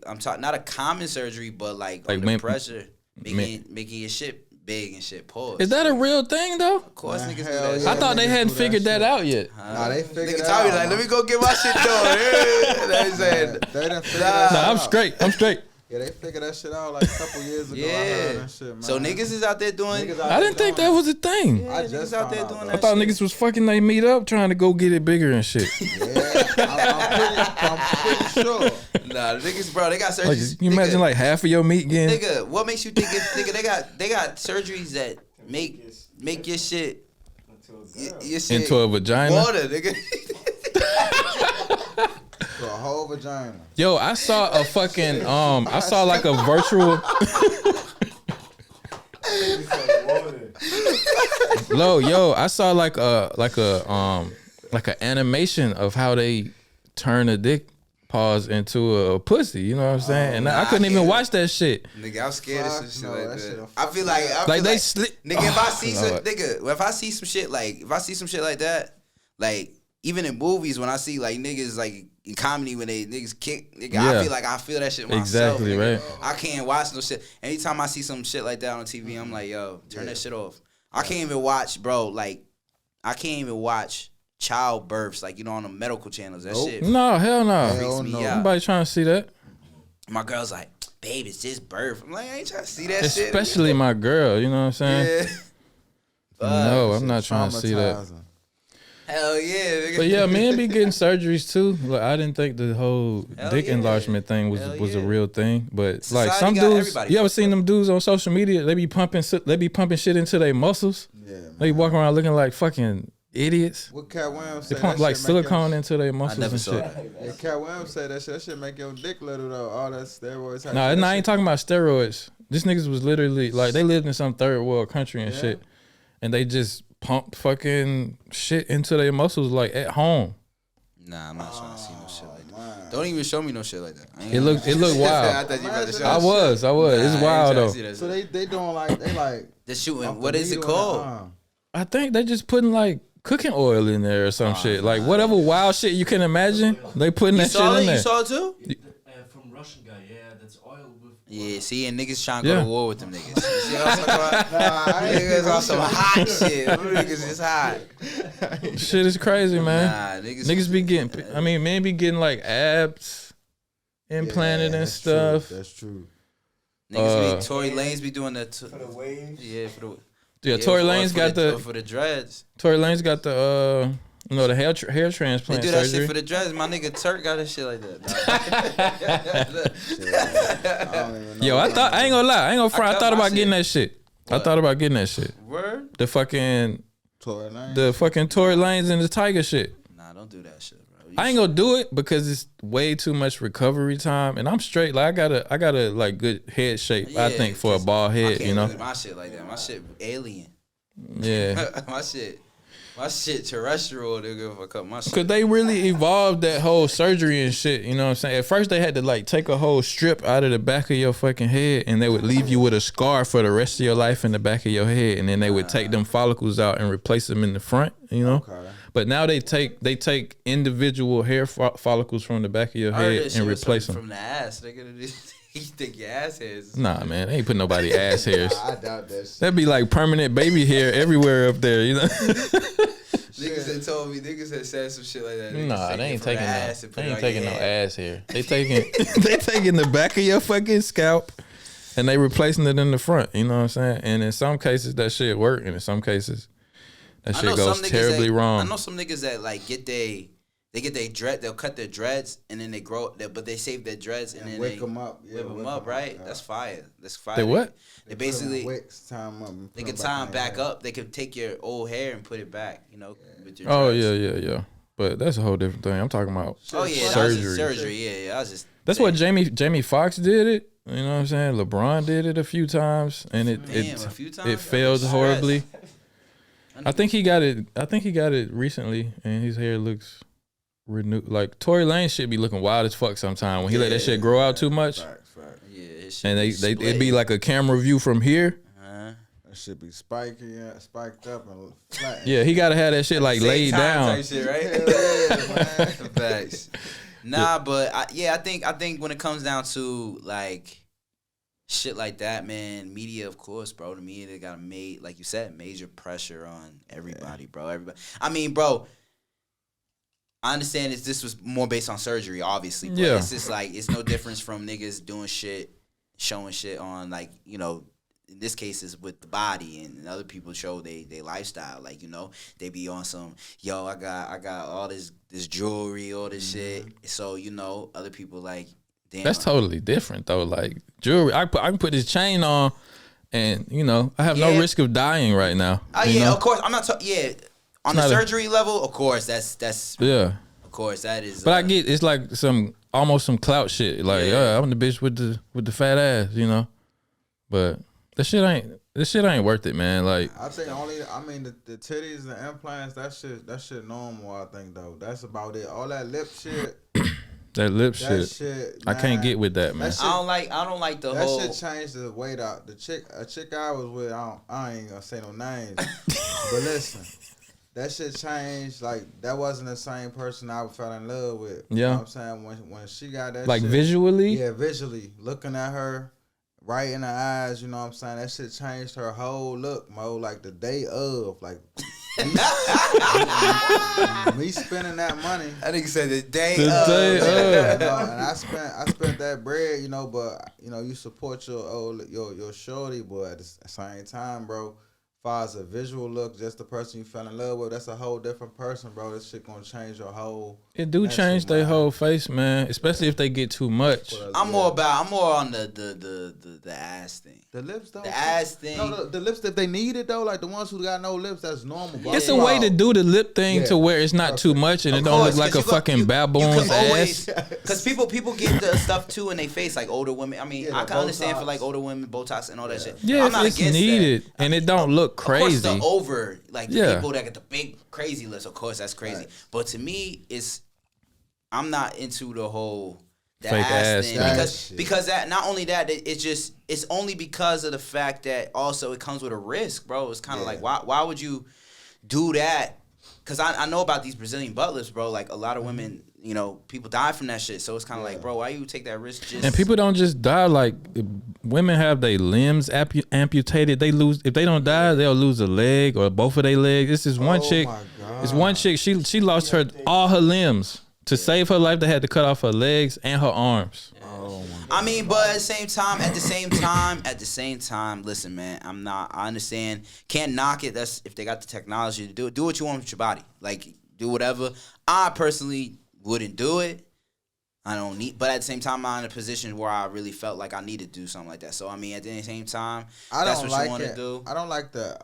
I'm talking not a common surgery, but like pressure, making your shit big and shit. Pause. Is that a real thing though? Of course, niggas do that. I thought they hadn't figured that out yet. Nah, they figured niggas it out. Like, let me go get my shit done. They said, they done figured that out. I'm straight. Yeah, they figured that shit out like a couple years ago. I heard that shit, man. So niggas is out there doing. I didn't think that was a thing. Yeah, I just out there doing that. I thought niggas was fucking they meet up trying to go get it bigger and shit. Yeah, I'm pretty sure. Nah, the niggas, bro, they got surgeries. Like, can you imagine like half of your meat getting? Nigga, what makes you think? Nigga, they got surgeries that make your shit into a vagina. Water, nigga. To a whole vagina. Yo, I saw a fucking I saw like a virtual. I saw like an animation of how they turn a dick pause into a pussy. You know what I'm saying? And I couldn't even watch that shit. Nigga, I'm scared of some shit like that. I feel like they slip. Nigga, if I see some shit like that, like even in movies when I see like niggas like in comedy when they niggas kick, nigga, I feel that shit myself. Exactly, nigga. right. I can't watch no shit. Anytime I see some shit like that on TV, I'm like, yo, turn that shit off. I can't even watch, bro. Like, I can't even watch childbirths, like, you know, on the medical channels. That shit. No, hell no. Freaks me out. Nobody trying to see that. My girl's like, babe, it's just birth. I'm like, I ain't trying to see that shit. Especially my girl, you know what I'm saying? Yeah. No, I'm not trying to see that. Hell yeah, nigga. But yeah, men be getting surgeries too. Like, I didn't think the whole dick enlargement thing was a real thing. But Society like some dudes, you ever seen them dudes on social media? They be pumping shit into their muscles. Yeah, man. They be walking around looking like fucking idiots. What Cat Williams They said, pump like silicone into their muscles and shit. Yeah, Cat Williams said that shit make your dick little though. All that steroids. No, I ain't talking about steroids. This niggas was literally like they lived in some third world country and shit, and they just pump fucking shit into their muscles like at home. Nah, I'm not trying to see no shit like that. Don't even show me no shit like that. It looked wild. I thought you about to show I was. Nah, it's wild though. So they doing like they're shooting. What is it called? I think they just putting like cooking oil in there or some shit. Like whatever wild shit you can imagine, they putting that shit in there. You saw it too? From Russian guy, that's oil with. Yeah, see, and niggas trying to go to war with them niggas. You see what I'm talking about? Niggas on some hot shit. Them niggas is hot. Shit is crazy, man. Nah, niggas be getting. I mean, men be getting like abs implanted and stuff. True. That's true. Niggas Tory Lanez be doing that for the waves. Yeah, for the. Yeah, Tory Lanez got for the dreads. Tory Lanez got the the hair transplant surgery. They do that surgery. shit for the dreads. My nigga Turk got that shit like that. Yo, I ain't gonna lie. I ain't gonna front. I thought about getting that shit. What? I thought about getting that shit. Word? The fucking Tory Lanez. The fucking Tory Lanez and the Tiger shit. Nah, don't do that shit, bro. I ain't gonna do it because it's way too much recovery time, and I'm straight. Like I got a like good head shape. I think for a bald head, you know. Do my shit like that. My shit alien. Yeah. My shit terrestrial, nigga, if I cut my shit. Cause they really evolved that whole surgery and shit, you know what I'm saying? At first they had to like take a whole strip out of the back of your fucking head and they would leave you with a scar for the rest of your life in the back of your head, and then they would take them follicles out and replace them in the front, you know? Okay. But now they take individual hair follicles from the back of your head and replace them. From the ass, nigga. You think your ass hairs? Nah, man, they ain't putting nobody ass hairs. I doubt that shit. That'd be like permanent baby hair everywhere up there, you know? Niggas that told me, niggas that said some shit like that. Nah, they ain't taking no ass hair. They taking the back of your fucking scalp and they replacing it in the front. You know what I'm saying? And in some cases that shit work, and in some cases that shit goes terribly wrong. I know some niggas that like get they dread. They'll cut their dreads and then they grow. But they save their dreads and then wake them up. Whip them up, right? Yeah. That's fire. That's fire. They what? They basically time up. They can tie them back up. They could take your old hair and put it back. You know. With your dreads. Yeah. But that's a whole different thing. I'm talking about surgery. Yeah. I was just. That's what Jamie Foxx did it. You know what I'm saying? LeBron did it a few times, and it failed horribly. I think he got it recently, and his hair looks renewed. Like Tory Lanez shit be looking wild as fuck sometimes when he let that shit grow out too much. Yeah, and it'd be like a camera view from here. That shit be spiked up and flat. Yeah, he gotta have that shit like laid down. Type shit, right? Facts. Nah, but I think when it comes down to like shit like that, man, media, of course, bro. The media, they got like you said, major pressure on everybody, bro. Everybody. I mean, bro, I understand this was more based on surgery, obviously. But it's just like, it's no difference from niggas doing shit, showing shit on, like, you know, in this case is with the body, and other people show they lifestyle. Like, you know, they be on some, yo, I got all this jewelry, all this shit. So, you know, other people like, damn. That's totally different though. Like jewelry, I can put this chain on, and you know, I have no risk of dying right now. Oh yeah, of course. I'm not talking. Yeah, on the surgery level, of course. That's. Of Of course, that is. But I get it's like almost some clout shit. Like, I'm the bitch with the fat ass, you know. But this shit ain't worth it, man. Like, I think the titties, the implants, that shit normal. I think though, that's about it. All that lip shit. That lip shit, I can't get with that, man. I don't like the whole. That shit changed the weight out. A chick I was with, I ain't gonna say no names, but listen, that shit changed. Like, that wasn't the same person I fell in love with. Yeah, you know what I'm saying, when she got that, like, shit, visually. Yeah, visually looking at her right in the eyes. You know what I'm saying? That shit changed her whole look, Mo. Like the day of, like. Me spending that money. I think you said the day of. You know, and I spent that bread, you know, but you know, you support your shorty, but at the same time, bro, as far as a visual look, just the person you fell in love with, that's a whole different person, bro. This shit gonna change your whole. It do change their whole face, man. Especially if they get too much. I'm more on the ass thing. The lips though. The ass thing. No, the lips if they need it though, like the ones who got no lips, that's normal. Bro. It's a way to do the lip thing to where it's not too much and it don't look like a fucking baboon's ass. Because people get the stuff too in their face, like older women. I mean, I can understand for like older women, Botox and all that shit. Yeah, I'm not it's against needed that. and it don't look crazy. Of course, the people that get the big crazy lips, of course that's crazy. Right. But to me, I'm not into the whole fake ass thing because that not only that it's only because of the fact that also it comes with a risk, bro. It's kind of like why would you do that? Because I know about these Brazilian butt lifts, bro. Like a lot of women, you know, people die from that shit. So it's kind of like, bro, why you take that risk? And people don't just die. Like, women have their limbs amputated. They lose, if they don't die, they'll lose a leg or both of their legs. This is one chick. It's one chick. She lost all her limbs. To save her life, they had to cut off her legs and her arms. I mean, but at the same time, listen, man, I understand. Can't knock it. That's if they got the technology to do it. Do what you want with your body. Like, do whatever. I personally wouldn't do it. I don't need, but at the same time, I'm in a position where I really felt like I needed to do something like that. So, I mean, at the same time, that's what you want to do. I don't like the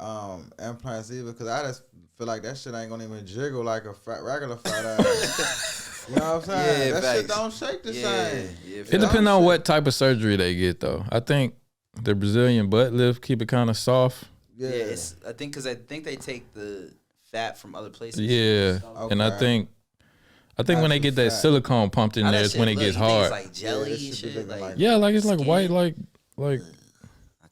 implants either because I just feel like that shit ain't gonna even jiggle like a regular fat ass. You know what I'm saying? Yeah, that shit don't shake the same. Yeah, it depends on what type of surgery they get, though. I think the Brazilian butt lift keep it kind of soft. Yeah, I think they take the fat from other places. Yeah, okay. And I think when they get that silicone pumped in there, it's when it gets hard. It's like jelly and shit. Like it's like white, like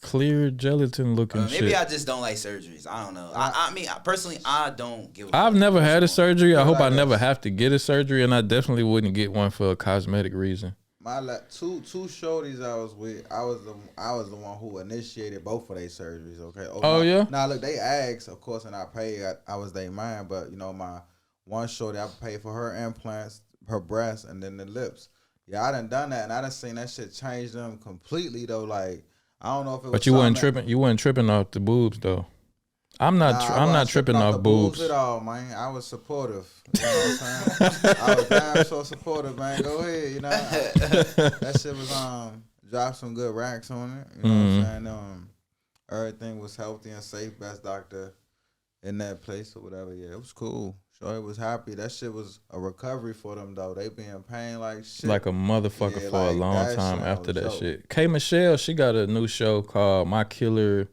clear gelatin looking shit. Maybe I just don't like surgeries. I don't know. I mean, personally, I don't give a I've never had a surgery. I hope I never have to get a surgery, and I definitely wouldn't get one for a cosmetic reason. My two shorties I was with, I was the one who initiated both of their surgeries. Okay. Yeah. Now look, they asked, of course, and I paid. I was their man, but you know, my one shorty, I paid for her implants, her breasts, and then the lips. Yeah, I done that, and I done seen that shit change them completely though. Like, I don't know if it was. But you wasn't tripping. You wasn't tripping off the boobs though. I'm not tripping off boobs at all, man. I was supportive. You know what I'm saying? I was damn so supportive, man. Go ahead, you know. That shit was dropped some good racks on it. You know what I'm saying? Everything was healthy and safe. Best doctor in that place or whatever. Yeah, it was cool. Sure, it was happy. That shit was a recovery for them though. They be in pain like shit. Like a motherfucker for a long time after that shit. K. Michelle, she got a new show called My Killer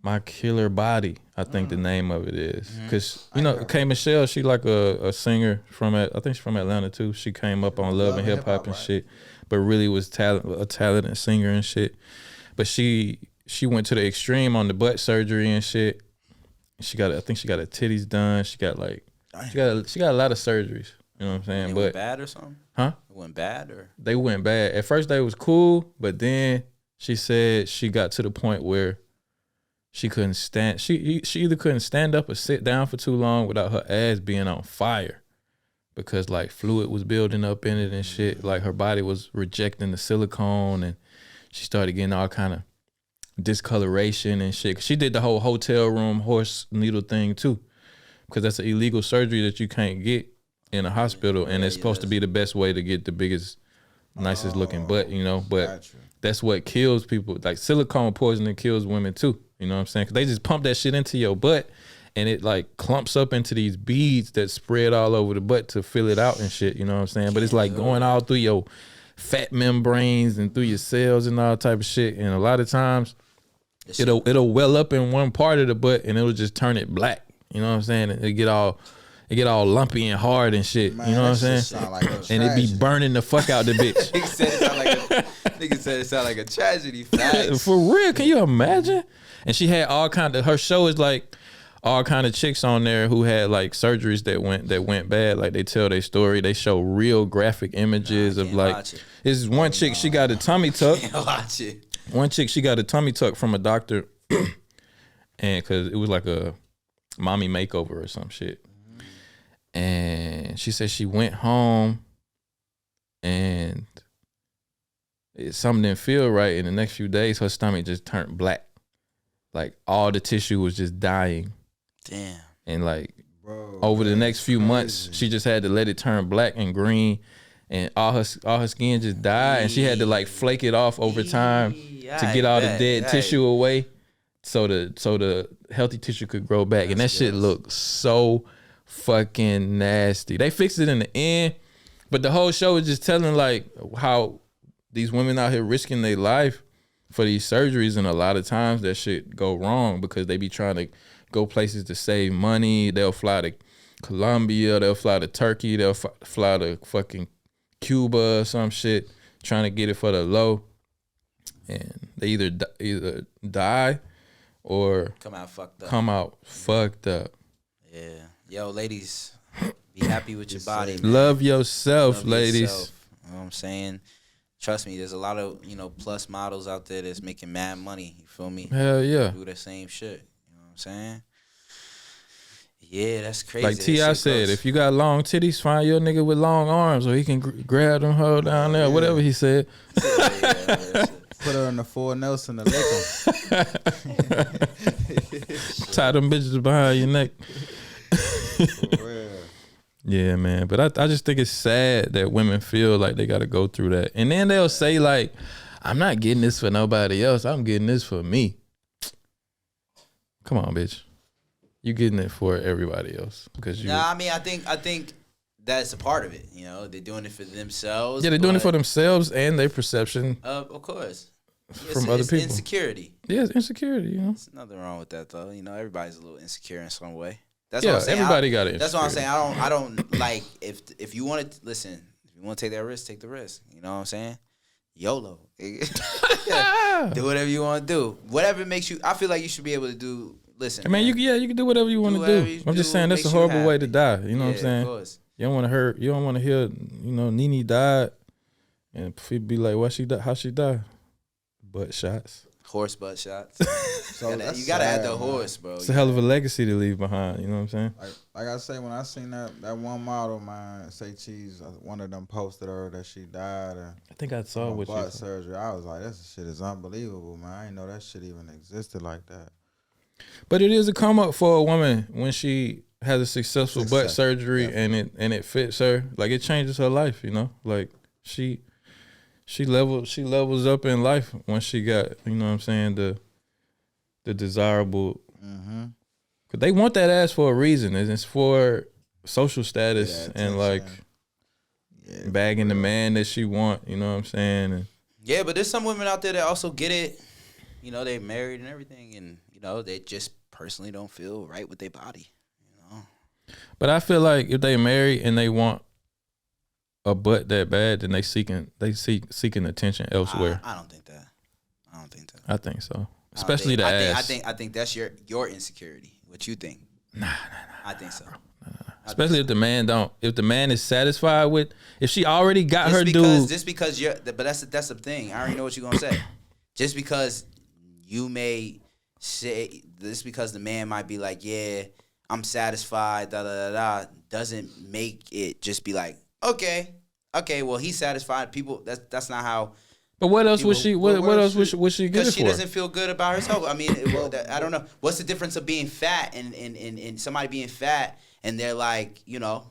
Body, I think the name of it is. Because, you know, K. Michelle, she like a singer I think she's from Atlanta too. She came up on Love and Hip Hop and shit, but really was a talented singer and shit. But she went to the extreme on the butt surgery and shit. I think she got her titties done. She got a lot of surgeries. You know what I'm saying? They went bad or something? Huh? It went bad or? They went bad. At first they was cool, but then she said she got to the point where she couldn't stand. She either couldn't stand up or sit down for too long without her ass being on fire, because like fluid was building up in it and shit. Like her body was rejecting the silicone, and she started getting all kind of discoloration and shit. She did the whole hotel room horse needle thing too, because that's an illegal surgery that you can't get in a hospital, and it's supposed to be the best way to get the biggest, nicest looking butt, you know. But that's what kills people. Like silicone poisoning kills women too. You know what I'm saying? Because they just pump that shit into your butt, and it like clumps up into these beads that spread all over the butt to fill it out and shit. You know what I'm saying? But it's like going all through your fat membranes and through your cells and all type of shit. And a lot of times it'll well up in one part of the butt and it'll just turn it black. You know what I'm saying? It get all lumpy and hard and shit. Man, you know what I'm saying? Like and it be burning the fuck out the bitch. Nigga said it sound like a tragedy. Facts. For real, can you imagine? And she had all kind of, her show is like all kind of chicks on there who had like surgeries that went bad. Like they tell their story. They show real graphic images of like, this one chick, she got a tummy tuck. Watch it. One chick, she got a tummy tuck from a doctor, and because it was like a mommy makeover or some shit. And she said she went home and something didn't feel right. In the next few days, her stomach just turned black. Like all the tissue was just dying. Damn. And like over the next few months, she just had to let it turn black and green. And all her skin just died, and she had to like flake it off over time to get all the dead tissue away, so the healthy tissue could grow back. And that shit looked so fucking nasty. They fixed it in the end, but the whole show is just telling like how these women out here risking their life for these surgeries, and a lot of times that shit go wrong because they be trying to go places to save money. They'll fly to Colombia, they'll fly to Turkey, they'll fly to fucking Cuba or some shit, trying to get it for the low, and they either die or come out fucked up. Yeah, yo, ladies, be happy with your body. Man. Love yourself, ladies. You know what I'm saying? Trust me, there's a lot of plus models out there that's making mad money. You feel me? Hell yeah. Do the same shit. You know what I'm saying? Yeah, that's crazy. Like T.I. said, if you got long titties, find your nigga with long arms, or he can grab them, hold down there, whatever he said. Put her in the full Nelson to lick him. Tie them bitches behind your neck. For real. Yeah, man. But I just think it's sad that women feel like they got to go through that. And then they'll say like, I'm not getting this for nobody else. I'm getting this for me. Come on, bitch. You getting it for everybody else because you. Nah, I mean, I think that's a part of it. You know, they're doing it for themselves. Yeah, they're doing it for themselves and their perception. Of course. From other people. Insecurity. Yeah, it's insecurity. You know, there's nothing wrong with that though. You know, everybody's a little insecure in some way. That's yeah, what I'm saying. Everybody got it. That's what I'm saying. I don't like if you want to listen. If you want to take that risk, take the risk. You know what I'm saying? YOLO. Do whatever you want to do. Whatever makes you. I feel like you should be able to do. Listen, I mean, you can do whatever you want to do. I'm just saying that's a horrible way to die. You know what I'm saying? Of course. You don't want to hurt. You don't want to hear. Nene died, and people be like, "Why she died? How she died? Butt shots. Horse butt shots." So you gotta add the horse, bro. It's a hell of a legacy to leave behind. You know what I'm saying? Like I say, when I seen that one model, man, say cheese, one of them posted her that she died. I think I saw what butt surgery. I was like, this shit is unbelievable, man. I didn't know that shit even existed like that. But it is a come up for a woman when she has a successful butt surgery and it fits her. Like it changes her life, you know. Like she levels up in life when she got, you know what I'm saying, the desirable. Mm-hmm. Cause they want that ass for a reason. It's for social status and like bagging the man that she want. You know what I'm saying? And yeah, but there's some women out there that also get it. You know, they married and everything, and they just personally don't feel right with their body. You know. But I feel like if they marry and they want a butt that bad, then they seeking attention elsewhere. I don't think that. I think so. Especially the ass. I think that's your insecurity. What you think? Nah. I think so. Especially if the man is satisfied with, if she already got her dude. Just because but that's the thing. I already know what you're gonna say. Just because you may say this, because the man might be like, yeah, I'm satisfied, doesn't make it just be like, okay, well, he's satisfied. People, that's not how. But what else would she? What else would she get it for? Because she doesn't feel good about herself. I mean, I don't know. What's the difference of being fat and somebody being fat and they're like,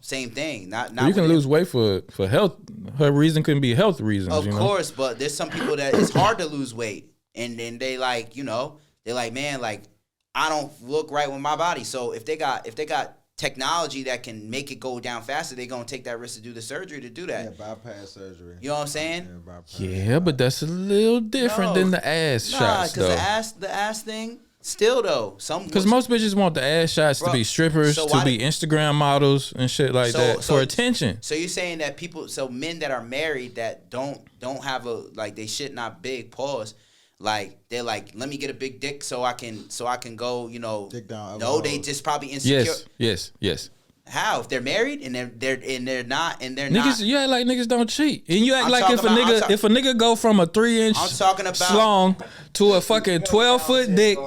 same thing. Not you can lose weight for health. Her reason can be health reasons. Of course, but there's some people that it's hard to lose weight, and then they like, they're like, man, like I don't look right with my body. So if they got technology that can make it go down faster, they're gonna take that risk to do the surgery to do that. Yeah, bypass surgery. You know what I'm saying? Yeah, but that's a little different than the ass shots, though. Because the ass thing, still though, because most bitches want the ass shots to be strippers, to be Instagram models and shit like that for attention. So you're saying that men that are married that don't have they shit not big, pause. Like they're like, let me get a big dick so I can go, dick down. No, they just probably insecure. Yes. How if they're married and they're not niggas, you act like niggas don't cheat, and you act like if a nigga go from a 3-inch schlong to a fucking 12-foot dick,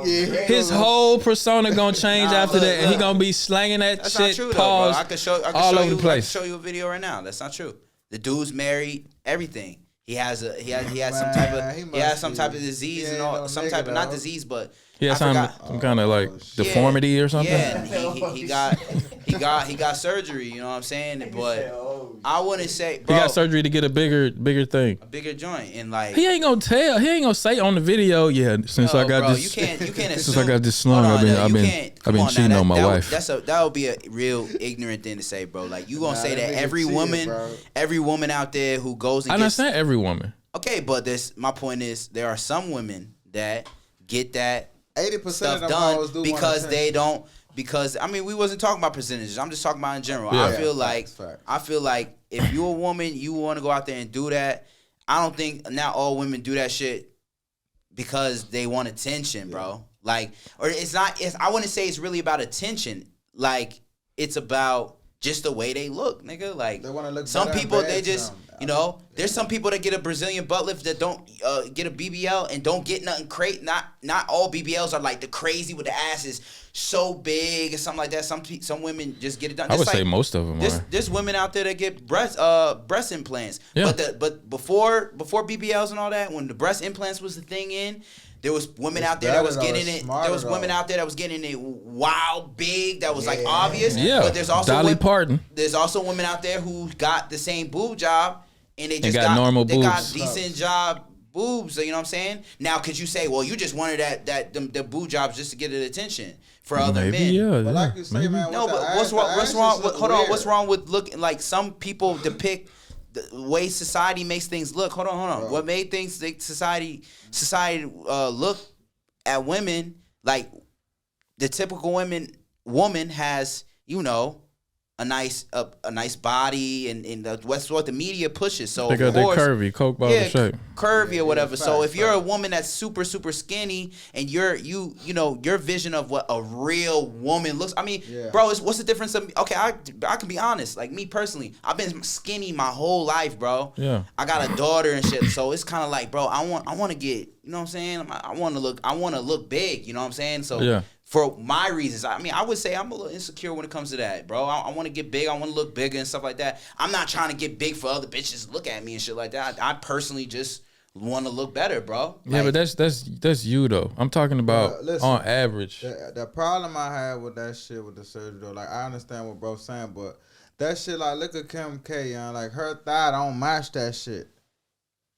his whole persona gonna change after that, and he gonna be slanging that shit. True, pause. I can show over the place. I can show you a video right now. That's not true. The dude's married, everything. He has some type of disease and all, some type of not disease, but some kind of like deformity or something. Yeah, and he got surgery. You know what I'm saying? But I wouldn't say, bro, he got surgery to get a bigger thing, a bigger joint, and like he ain't gonna say on the video. Yeah, since I got this, you can't assume, since I got this slung, I've been cheating on my wife. That would be a real ignorant thing to say, bro. Like you gonna say that every woman out there who goes and I understand every woman. Okay, but my point is there are some women that get that 80% stuff of them done because they don't. Because I mean, we wasn't talking about percentages. I'm just talking about in general. Yeah. I feel like if you're a woman, you want to go out there and do that. I don't think not all women do that shit because they want attention, bro. Like, or it's not. I wouldn't say it's really about attention. Like, it's about just the way they look, nigga. Like, they want to look. Some people they just. There's some people that get a Brazilian butt lift that don't get a BBL and don't get nothing crazy. Not all BBLs are like the crazy with the asses so big and something like that. Some women just get it done. I would say most of them are. There's women out there that get breast implants. Yeah. But before BBLs and all that, when the breast implants was the thing there was women out there that was getting it. There was women out there that was getting it wild big. That was like obvious. Yeah. But there's also Dolly Parton. There's also women out there who got the same boob job. And they just got normal boobs. They got decent job boobs. You know what I'm saying? Now, could you say, well, you just wanted the boob jobs just to get attention for other men? Yeah, but like you say, man, no, but what's wrong? Hold on, what's wrong with looking like some people depict the way society makes things look? Hold on. Bro. What made things society look at women like the typical woman has a nice body and that's what the media pushes. So they got that curvy Coke bottle shape, curvy or whatever. So if you're a woman that's super skinny and your vision of what a real woman looks, I mean, bro, what's the difference? Okay, I can be honest. Like me personally, I've been skinny my whole life, bro. Yeah, I got a daughter and shit. So it's kind of like, bro, I want to get, you know what I'm saying? I want to look big. You know what I'm saying? So yeah. For my reasons, I mean, I would say I'm a little insecure when it comes to that, bro. I want to get big. I want to look bigger and stuff like that. I'm not trying to get big for other bitches to look at me and shit like that. I personally just want to look better, bro. Yeah, but that's you though. I'm talking about listen, on average. The problem I had with that shit with the surgery though, like I understand what bro's saying, but that shit, like look at Kim K, like her thigh don't match that shit.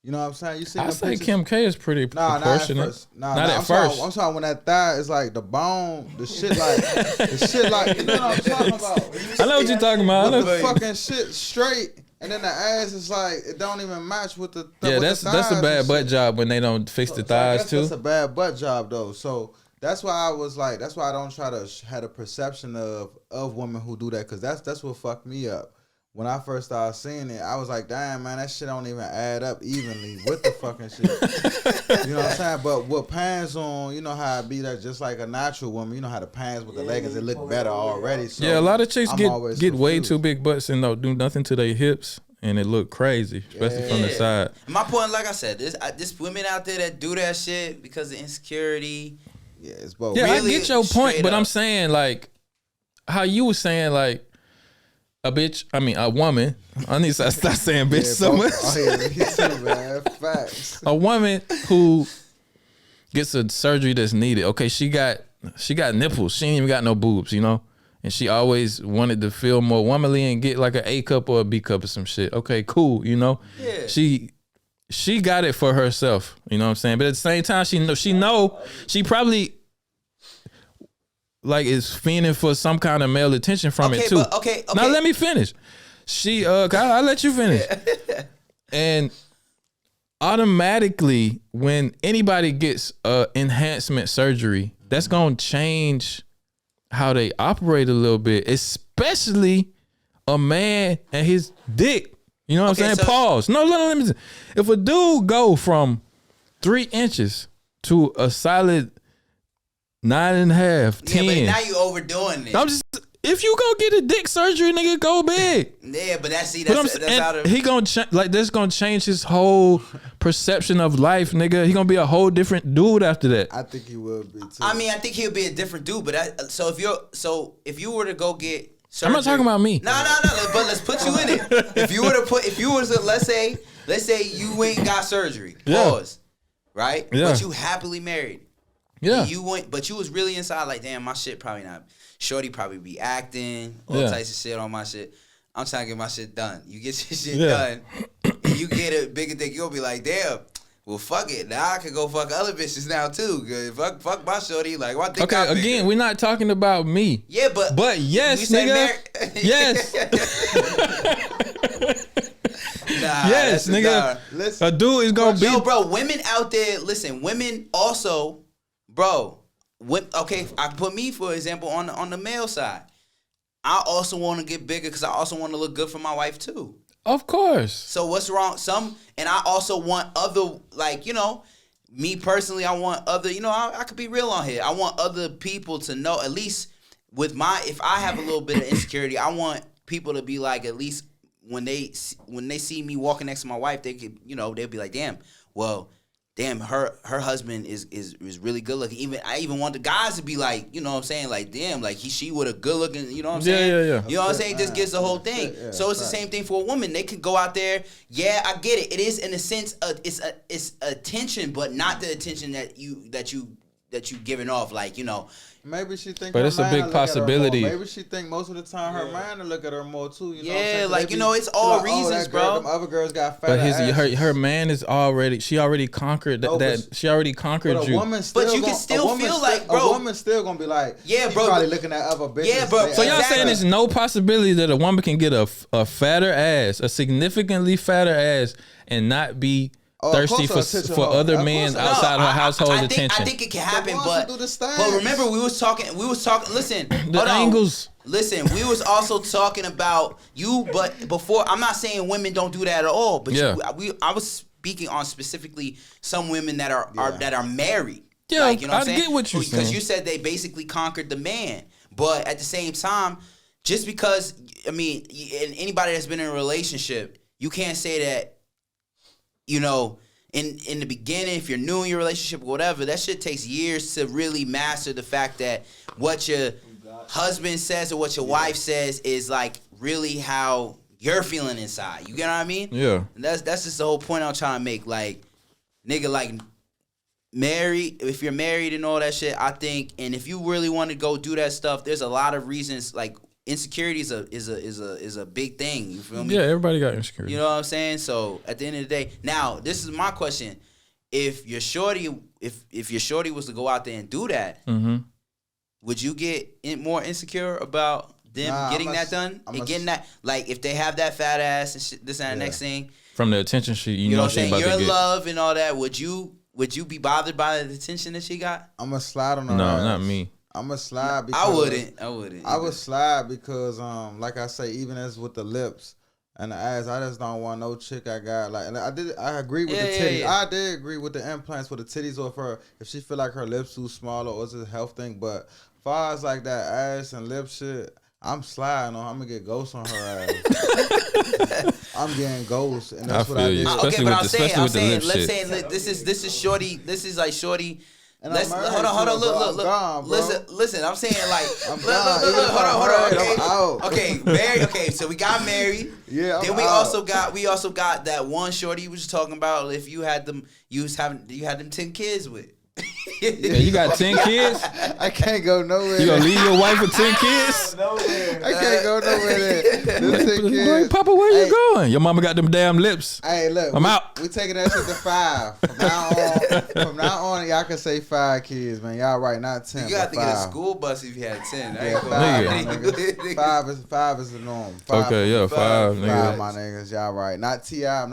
You know what I'm saying? You see? I say Kim K is pretty proportionate. Not at first. I'm talking when that thigh is like the bone, the shit like you know what I'm talking about? I know what you're talking about. The fucking shit straight, and then the ass is like it don't even match with the. Yeah, that's a bad butt job when they don't fix the thighs too. That's a bad butt job though. So that's why I was like, that's why I don't try to have a perception of women who do that, because that's what fucked me up. When I first started seeing it, I was like, damn, man, that shit don't even add up evenly with the fucking shit. You know what I'm saying? But with pants on, you know how it be that just like a natural woman, you know how the pants with the leggings, it look better already. So yeah, a lot of chicks get way too big butts and don't do nothing to their hips, and it look crazy, especially from the side. My point, like I said, this women out there that do that shit because of insecurity. Yeah, it's both. Yeah, really, I get your point, but I'm saying like how you was saying like, a woman. I need to stop saying bitch so much. Oh, yeah, me too, man. Facts. A woman who gets a surgery that's needed. Okay, she got nipples. She ain't even got no boobs, you know? And she always wanted to feel more womanly and get like an A cup or a B cup or some shit. Okay, cool, you know? Yeah. She got it for herself, you know what I'm saying? But at the same time, she probably like is fiending for some kind of male attention from it too. Okay. Now let me finish. She I'll let you finish. And automatically when anybody gets enhancement surgery, that's gonna change how they operate a little bit, especially a man and his dick. You know what I'm saying? So, pause. No, let me. If a dude go from 3 inches to a solid 9.5, 10. Yeah, but now you overdoing it. I'm just, if you go get a dick surgery, nigga, go big. Yeah, but that's out of. He gonna that's gonna change his whole perception of life, nigga. He gonna be a whole different dude after that. I think he will be too. I mean, I think he'll be a different dude. But so if you were to go get surgery, I'm not talking about me. No. But let's put you in it. If you were to let's say you went and got surgery. Pause. Right. Yeah. But you happily married. Yeah. You went, but you was really inside like, damn, my shit probably not. Shorty probably be acting, all types of shit on my shit. I'm trying to get my shit done. You get your shit done, and you get a bigger dick. You'll be like, damn. Well, fuck it. Now I can go fuck other bitches now too. Fuck my shorty. Like, what? Okay, again, we're not talking about me. Yeah, but yes, nigga. Yes. Yes, nigga. Listen, a dude is gonna be. Yo, bro. Women out there. Listen, women also, bro. Okay, I put me for example on the male side. I also want to get bigger because I also want to look good for my wife too. Of course. So what's wrong? And I also want other, like, you know, me personally, I want other, you know, I could be real on here. I want other people to know, at least with if I have a little bit of insecurity, I want people to be like, at least when they see me walking next to my wife, they could, you know, they'll be like, damn, her husband is really good looking. I even want the guys to be like, you know what I'm saying, like, damn, like she would a good looking, you know what I'm saying? Yeah. You know what I'm saying? This gets the whole thing. So it's the same thing for a woman. They could go out there. Yeah, I get it. It is in a sense, it's attention, but not the attention that you giving off, like, you know. Maybe she think, but it's a big possibility. Maybe she think most of the time her man will look at her more too. You know what I'm yeah, saying? like, you know, it's all reasons, bro. Them other girls got fat. But her man is already. She already conquered that. She already conquered you. But you can still feel like, bro. A woman's still gonna be like, yeah, bro. Probably looking at other bitches. Yeah, bro. So y'all saying there's no possibility that a woman can get a fatter ass, a significantly fatter ass, and not be thirsty for other men outside her household attention. I think it can happen, but remember we was talking. Listen, the angles. Listen, we was also talking about you, but before, I'm not saying women don't do that at all. But I was speaking on specifically some women that are married. Yeah, like, you know what I'm saying? Get what you're saying. Because you said they basically conquered the man, but at the same time, just because, I mean, anybody that's been in a relationship, you can't say that. You know, in the beginning, if you're new in your relationship or whatever, that shit takes years to really master the fact that what your husband says or what your wife says is like really how you're feeling inside. You get what I mean? Yeah. And that's just the whole point I'm trying to make. Like, nigga, like, if you're married and all that shit, I think, and if you really want to go do that stuff, there's a lot of reasons, like, insecurity is a big thing. You feel me? Yeah, everybody got insecurity. You know what I'm saying? So at the end of the day, now this is my question: if your shorty was to go out there and do that, would you get more insecure about them getting that done and getting that? Like, if they have that fat ass and shit, this and the next thing from the attention you know know what I'm she saying? about Your to get. love and all that. Would you be bothered by the attention that she got? I'm gonna slide on her. No, ass. not me. I'm gonna slide because I wouldn't. I would slide because like I say, even as with the lips and the ass, I just don't want no chick I got like. And I agree with the titties. Yeah. I did agree with the implants for the titties, or if she feel like her lips too small or it's a health thing. But as far as like that ass and lip shit, I'm sliding on. I'm gonna get ghosts on her ass. I'm getting ghosts, and that's what I did. Okay, but I'm saying, let's say this is shorty. This is like shorty. And hold on, look. Gone, listen. I'm saying, like, I'm look, hold on. Okay, I'm out. Okay, married. Okay, so we got married. Yeah. Then we also got that one shorty you was talking about. If you had them, you had them 10 kids with. Yeah, you got 10 kids? I can't go nowhere. You gonna leave your wife with 10 kids? I can't go nowhere. Like, Papa, where you going? Your mama got them damn lips. Hey, look, I'm out. We taking that shit to 5. From now on, y'all can say 5 kids, man. Y'all right, not 10. You got to get a school bus if you had 10. I ain't gonna 5 is the norm. Okay, yeah, 5 niggas. 5, my niggas. Y'all right. Not T.I., I'm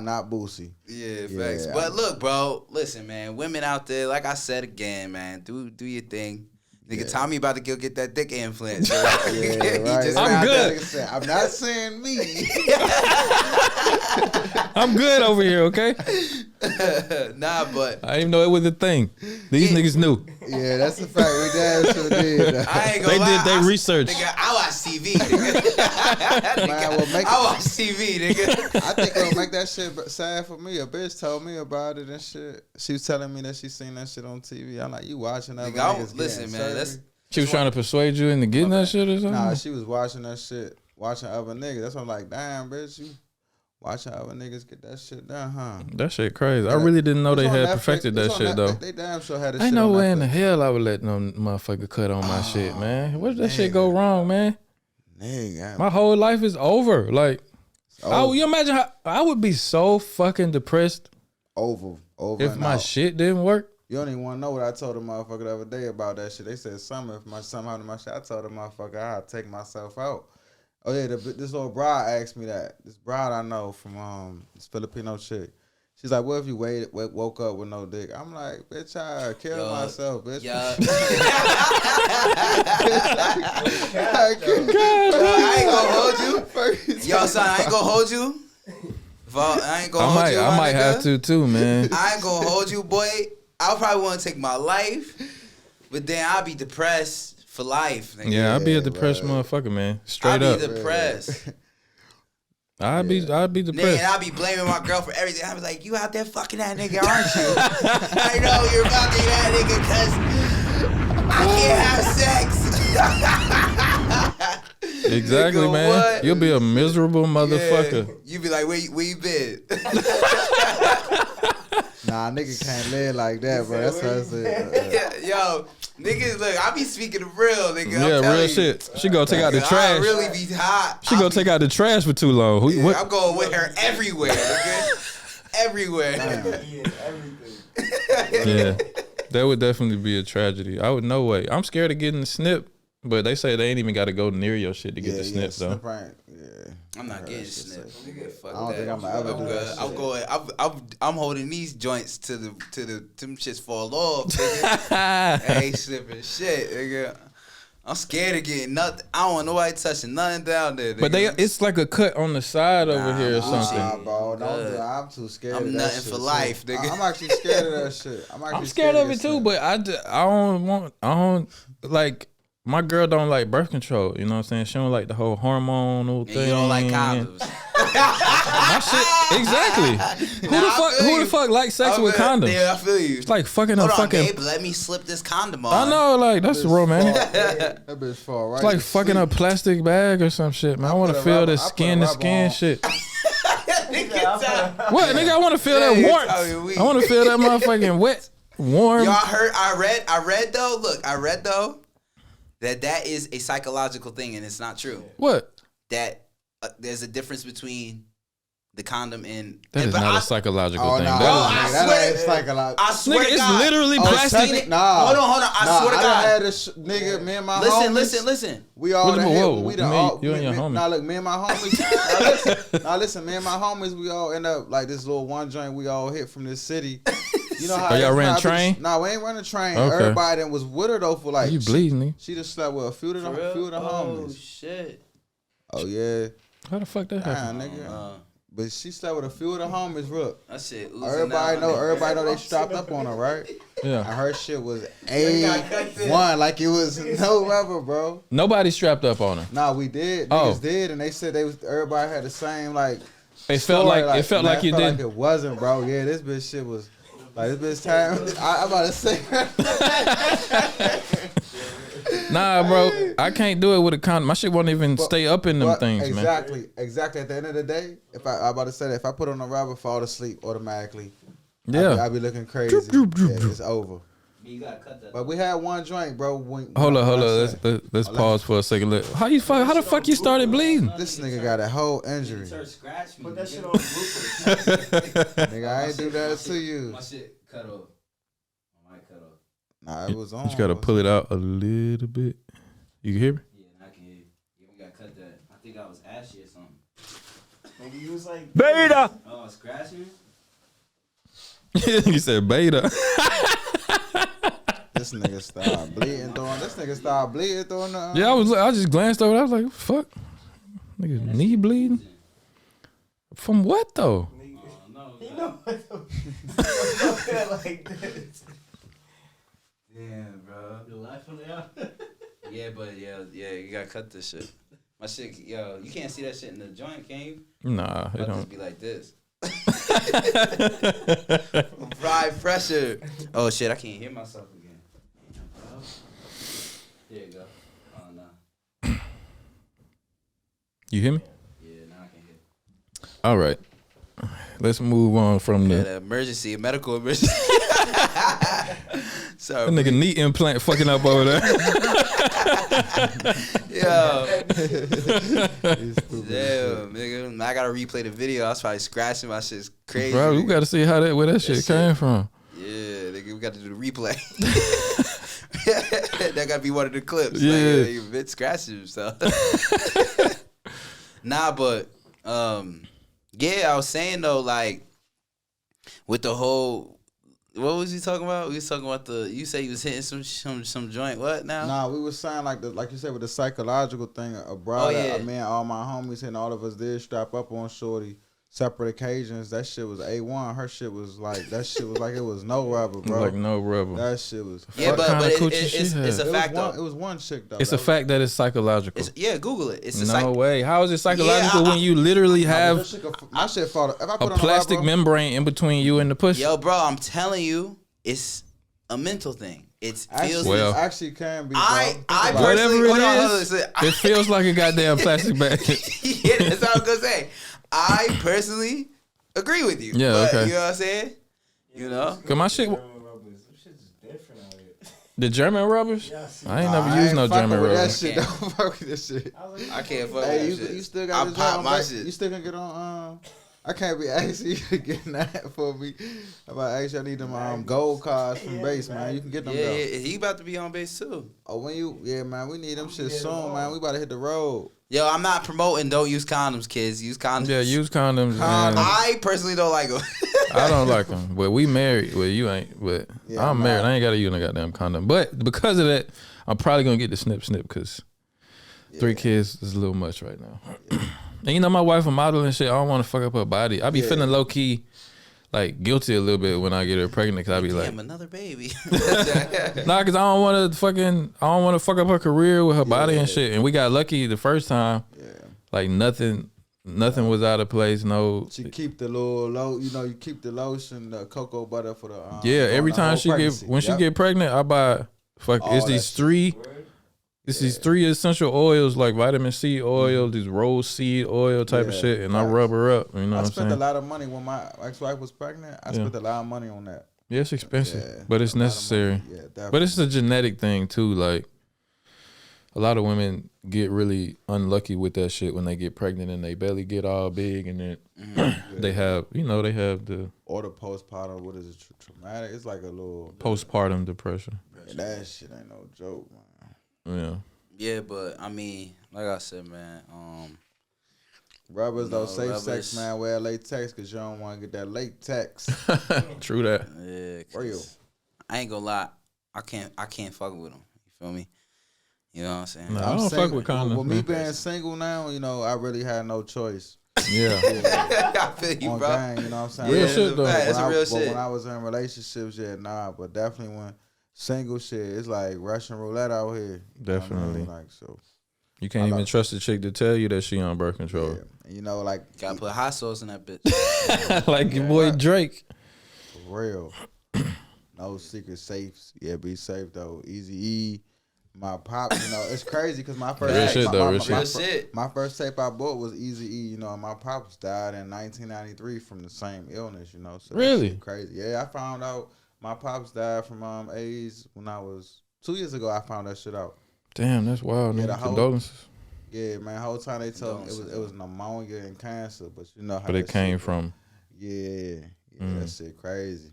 not Boosie. Yeah, facts. But look, bro, listen, man. Women out there, like I said again, man, do your thing. Nigga, Tommy about to go get that dick implant. So right. I'm good. I'm not saying me. I'm good over here, okay? Nah, but I didn't even know it was a thing. These niggas knew. Yeah, that's a fact. We damn sure did. I ain't gonna lie. Did their research. Nigga, I watch TV, nigga. I watch TV, nigga. I think it'll make that shit sad for me. A bitch told me about it and shit. She was telling me that she seen that shit on TV. I'm like, you watching that? Nigga, listen, man. She was trying to persuade you into getting that shit or something? Nah, she was watching that shit, watching other niggas. That's why I'm like, damn, bitch, you watching other niggas get that shit done, huh? That shit crazy. I really didn't know they had perfected that shit, though. They damn sure had that shit. Ain't no way in the hell I would let no motherfucker cut on my shit, man. What if that shit go wrong, man? Nigga. My whole life is over. Like, you imagine how I would be so fucking depressed over if my shit didn't work. You don't even want to know what I told the motherfucker the other day about that shit. They said if something happened to my shit, I told the motherfucker I'd take myself out. Oh yeah, this little bride asked me that. This bride I know from this Filipino chick. She's like, what if you woke up with no dick? I'm like, bitch, I killed myself, bitch. Yeah. I ain't gonna hold you. Yo, son, I ain't gonna hold you. I ain't gonna hold you. I might have to too, man. I ain't gonna hold you, boy. I'll probably want to take my life, but then I'll be depressed for life. Nigga. Yeah, I'll be a depressed motherfucker, man. Straight up. I'll be depressed. I'd be depressed. Nigga, and I'll be blaming my girl for everything. I'll be like, you out there fucking that nigga, aren't you? I know you're fucking that nigga because I can't have sex. Exactly, nigga, man. what? You'll be a miserable motherfucker. Yeah. You be like, where you been? Nah, nigga can't live like that, bro. That's what I said. Yo, niggas, look, I be speaking the real, nigga. Yeah, real shit. She gonna take out the trash. I really be hot. She gonna take out the trash for too long. I'm going with her everywhere, nigga. Everywhere. Yeah, that would definitely be a tragedy. I would no way. I'm scared of getting the snip, but they say they ain't even got to go near your shit to get the snip, though. I'm not getting snip. Nigga, fuck I don't that. think I'm ever do that. I'm going. I'm holding these joints to them shits fall off. Nigga. I ain't snipping shit, nigga. I'm scared of getting nothing. I don't want nobody touching nothing down there, nigga. But it's like a cut on the side over here or something. Nah, bro. Don't do that. I'm too scared I'm of that nothing shit. for life, nigga. I'm actually scared of that shit. I'm scared of it too, but I don't like. My girl don't like birth control, you know what I'm saying? She don't like the whole hormonal thing. You don't like condoms. My shit, exactly. Who the fuck likes sex with condoms? Yeah, I feel you. It's like fucking Hold a on, fucking. babe, let me slip this condom on. I know, like that's romantic. That bitch fall right. It's like fucking a plastic bag or some shit, man. I want to feel the skin to skin shit. What, nigga? I want to feel that warmth. I want to feel that motherfucking wet, warm. Y'all heard? I read though. Look, I read though. That is a psychological thing, and it's not true. What? That there's a difference between the condom and... That is not a psychological thing. Nah, I swear nigga, to God. it's literally plastic. Nah. Hold on. I swear to God. I had this nigga, me and my homies. Listen. We all you and your homies. Nah, look, me and my homies. listen, me and my homies, we all end up like this little one joint we all hit from this city. You know how y'all ran train? Nah, we ain't running train. Okay. Everybody that was with her though for like you bleeding me. She just slept with a few of the homies. Oh shit. Oh yeah. How the fuck that happened? Nigga. But she slept with a few of the homies, look. That shit. Everybody know they strapped up on her, right? Yeah. And her shit was A1, like it was no rubber, bro. Nobody strapped up on her. Nah, we did. Niggas did, and they said everybody had the same like. It felt like you did. Like it wasn't, bro. Yeah, this bitch shit was like this bitch time. I'm about to say. Nah, bro, I can't do it with a condom. My shit won't even stay up in them things, exactly, man. Exactly. At the end of the day, I'm about to say that if I put on a rubber, fall asleep automatically. Yeah, I'll be looking crazy. It's over. You gotta cut that. But we had one joint, bro. Hold on. Let's pause for a second. How the fuck you started bleeding? This nigga got a whole injury. Put that shit on Nigga, I ain't do that to you. My shit cut off. My mic cut off. Nah, it was on. You just gotta pull it out a little bit. You can hear me? Yeah, I can hear you. Yeah, we gotta cut that. I think I was ashy or something. Maybe you was like Beta. Oh, scratching? You said beta. This nigga started bleeding during the. Yeah, I just glanced over. I was like, fuck, nigga, knee bleeding. From what though? No. like this. Damn, bro. Your life on the out. Yeah, but yeah, you gotta cut this shit. My shit, yo, you can't see that shit in the joint, can you? Nah, it I'll don't. just be like this. Fried pressure. Oh shit, I can't hear myself again. There you go. Oh no. You hear me? Yeah, now I can hear. All right. Let's move on from Yeah, the the emergency, medical emergency. Sorry. that nigga knee implant fucking up over there. Yo. Damn, nigga. I gotta replay the video. I was probably scratching my shit's crazy. Bro, we gotta see where that shit came from. Yeah, nigga, we got to do the replay. That gotta be one of the clips. Yeah. Like, you been scratching himself. Nah, but yeah, I was saying though, like with the whole, what was you talking about? We was talking about you say you was hitting some joint. What now? Nah, we was saying like you said with the psychological thing abroad. Oh, yeah. I mean, all my homies and all of us did strap up on shorty. Separate occasions. That shit was A1. Her shit was like it was no rubber, bro. Like no rubber. That shit was. Yeah, but kinda coochie it's a fact though. It was one chick though. It's a fact that it's psychological. Yeah, Google it. It's No way. How is it psychological when you literally have my shit fall. If I put a on plastic rubber, membrane in between you and the pussy? Yo, bro, I'm telling you, it's a mental thing. It feels. Well, actually can be. Bro. I whatever personally, it feels like a goddamn plastic bag. Yeah, that's what I was gonna say. I personally agree with you. Yeah, but, okay. You know what I'm saying? You know? Cause my shit, different out here. the German rubbers. Yeah, I ain't never used no German That rubbers. shit, don't fuck with this shit. I can't fuck Hey, with that shit. you still got I this pop on my back? shit. You still gonna get on? I can't be asking you to get that for me. If I ask you, I need them gold cards from base, man. You can get them though. Yeah, he about to be on base too. Oh, man, we need them shit soon, man. We about to hit the road. Yo, I'm not promoting don't use condoms, kids. Use condoms. Yeah, use condoms. And I personally don't like them. I don't like them. But we married. Well, you ain't. But Yeah, I'm married. I ain't got to use no goddamn condom. But because of that, I'm probably gonna get the snip because 3 kids is a little much right now. And you know, my wife a model and shit. I don't want to fuck up her body. I be feeling low key, like guilty a little bit when I get her pregnant. Cause I be like, damn, another baby. nah, cause I don't want to fuck up her career with her body and shit. And we got lucky the first time. Yeah. Like nothing was out of place. No. She keep the you keep the lotion, the cocoa butter for the. Yeah, every time she get pregnant, I buy it's these 3. This is 3 essential oils like vitamin C oil, these rose seed oil type of shit, and I rub her up. You know what I'm saying? I spent a lot of money when my ex-wife was pregnant. I spent a lot of money on that. Yeah, it's expensive, Yeah, but it's necessary. Yeah, definitely. But it's a genetic thing too. Like a lot of women get really unlucky with that shit when they get pregnant and they belly get all big, and then they have the or the postpartum. What is it? Traumatic. It's like a little postpartum depression. Yeah, that shit ain't no joke, man. Yeah. Yeah, but I mean, like I said, man. Rubbers, though, safe sex, man. Wear latex because you don't want to get that latex. True that. Yeah, real. I ain't gonna lie. I can't fuck with them. You feel me? You know what I'm saying? No, I don't fuck with condoms. With me being single now, I really had no choice. Yeah. I feel you, bro. Gang, you know what I'm saying? Real shit, though. That's a real shit. But when I was in relationships, but definitely when single shit, it's like Russian roulette out here. Definitely. Like, so. You can't even trust a chick to tell you that she on birth control. Yeah. Like gotta put hot sauce in that bitch. Like your boy Drake. For real. No secret safes. Yeah, be safe though. Easy E. My pop, it's crazy because my first my first tape I bought was Easy E, and my pops died in 1993 from the same illness, so really crazy. Yeah, I found out My pops died from AIDS when I was 2 years ago. I found that shit out. Damn, that's wild. Yeah, Man. Condolences. Yeah, man. The whole time they told me it was pneumonia and cancer, but you know how. But it came from. Yeah, that shit crazy.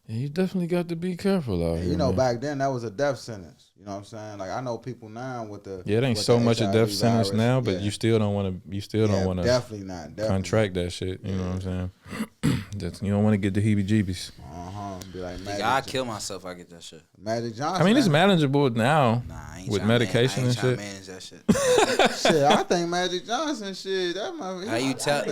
Yeah, you definitely got to be careful out here. You know, man. back then that was a death sentence. You know what I'm saying? Like I know people now with the it ain't so much a death sentence now, but you still don't want to. You still don't want to definitely not contract that shit. You know what I'm saying? You don't want to get the heebie-jeebies. Be like, I kill myself. I get that shit. Magic Johnson. I mean, it's manageable now with medication and shit. Manage that shit. Shit, I think Magic Johnson shit. That motherfucker. How you tell?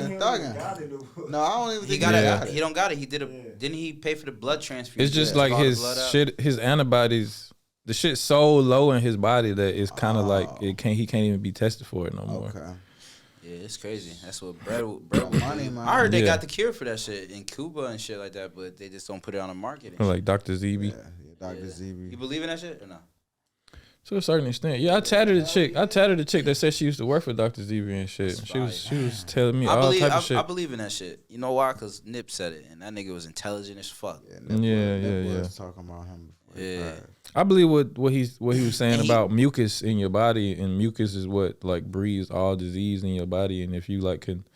No, I don't even think he don't got it. He did a. Didn't he pay for the blood transfusion? It's just like his shit. His antibodies. The shit's so low in his body that it's kind of like he can't even be tested for it no more. Okay. Yeah, it's crazy. That's what bread money, man. I heard they got the cure for that shit in Cuba and shit like that, but they just don't put it on the market. Like Dr. ZB. Yeah, Dr. ZB. You believe in that shit or not? To a certain extent. Yeah, I tatted the chick. That said she used to work for Dr. ZB and shit. She was telling me all type of shit. I believe in that shit. You know why? Because Nip said it, and that nigga was intelligent as fuck. Yeah. Was talking about him before. Yeah. I believe what he was saying about mucus in your body, and mucus is what like breeds all disease in your body, and if you like can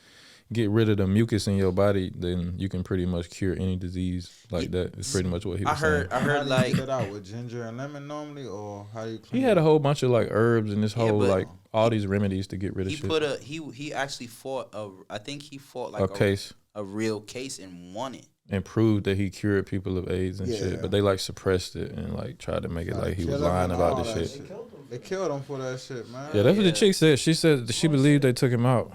get rid of the mucus in your body, then you can pretty much cure any disease like that. It's pretty much what he was saying. I heard like that out with ginger and lemon normally, or how do you? He had a whole bunch of like herbs and this whole like all these remedies to get rid of shit. He actually fought like a case, a real case, and won it. And proved that he cured people of AIDS and shit, but they like suppressed it and like tried to make it like he was lying about this shit. They killed him for that shit, man. Yeah, that's what the chick said. She said she believed they took him out.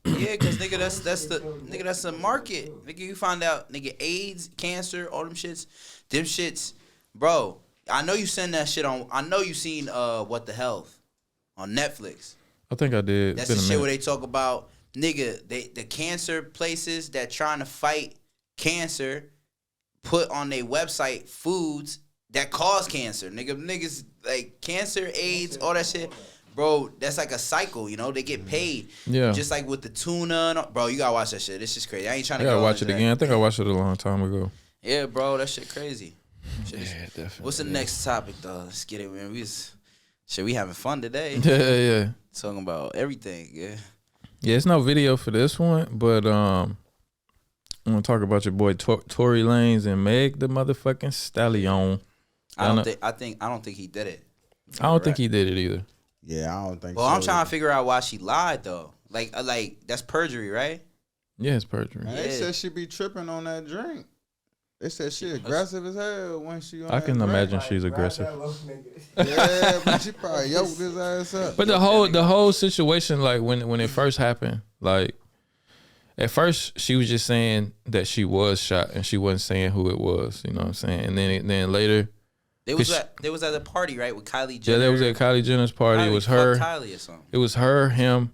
Yeah, cause nigga, that's the market. Nigga, you find out, nigga, AIDS, cancer, all them shits, bro. I know you send that shit on. I know you seen What the Health on Netflix. I think I did. That's the shit where they talk about nigga, the cancer places that trying to fight cancer put on their website foods that cause cancer. Niggas like cancer, AIDS, all that shit. Bro, that's like a cycle, you know? They get paid. Yeah. Just like with the tuna. And bro, you gotta watch that shit. It's just crazy. I ain't trying to go watch it again. I think I watched it a long time ago. Yeah, bro, that shit crazy. Definitely. What's the next topic, though? Let's get it, man. We having fun today. Yeah. Talking about everything, yeah. Yeah, it's no video for this one, but I'm gonna talk about your boy Tory Lanez and Meg the motherfucking Stallion. I don't think he did it. I don't think he did it either. Yeah, I don't think so. Well, I'm trying to figure out why she lied though. Like that's perjury, right? Yeah, it's perjury. Man, they said she be tripping on that drink. They said she aggressive as hell when she on I can imagine she's aggressive. Yeah, but she probably yoked his ass up. But the whole situation, like when it first happened, like at first she was just saying that she was shot and she wasn't saying who it was. You know what I'm saying? And then later. They was at a party, right, with Kylie Jenner. Yeah, they was at Kylie Jenner's party. It was her. Kylie or something. It was her, him,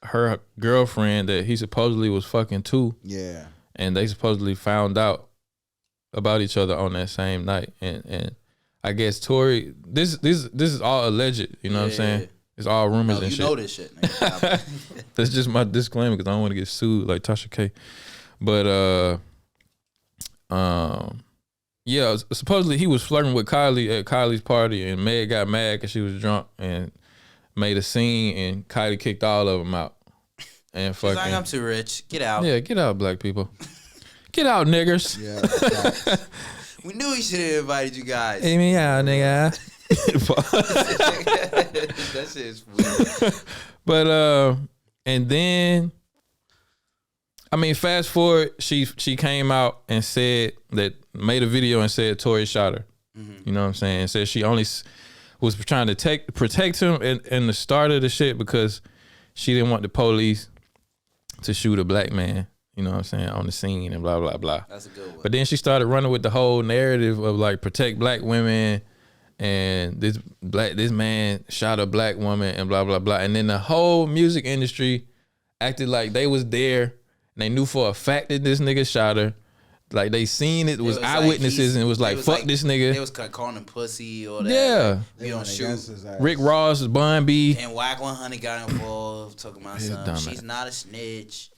her girlfriend that he supposedly was fucking too. Yeah. And they supposedly found out about each other on that same night. And I guess Tory, this is all alleged. You know what I'm saying? It's all rumors and shit. You know this shit. That's just my disclaimer because I don't want to get sued like Tasha K. But yeah, supposedly he was flirting with Kylie at Kylie's party, and Meg got mad because she was drunk and made a scene, and Kylie kicked all of them out. And fucking, she's like, I'm too rich. Get out. Yeah, get out, black people. Get out, niggers. Yeah. We knew he should have invited you guys. Hey, me out, nigga. That shit is weird. But and then, I mean, fast forward, she came out and said that, made a video and said Tory shot her. Mm-hmm. You know what I'm saying? And said she only was trying to protect him in the start of the shit because she didn't want the police to shoot a black man. You know what I'm saying? On the scene and blah, blah, blah. That's a good one. But then she started running with the whole narrative of like protect black women and this man shot a black woman and blah, blah, blah. And then the whole music industry acted like they was there and they knew for a fact that this nigga shot her. Like they seen it was eyewitnesses and it was like, fuck this nigga. They was calling him pussy or that. Yeah. We don't shoot. Rick Ross, Bun B. And Whack 100 got involved talking about something. She's not a snitch.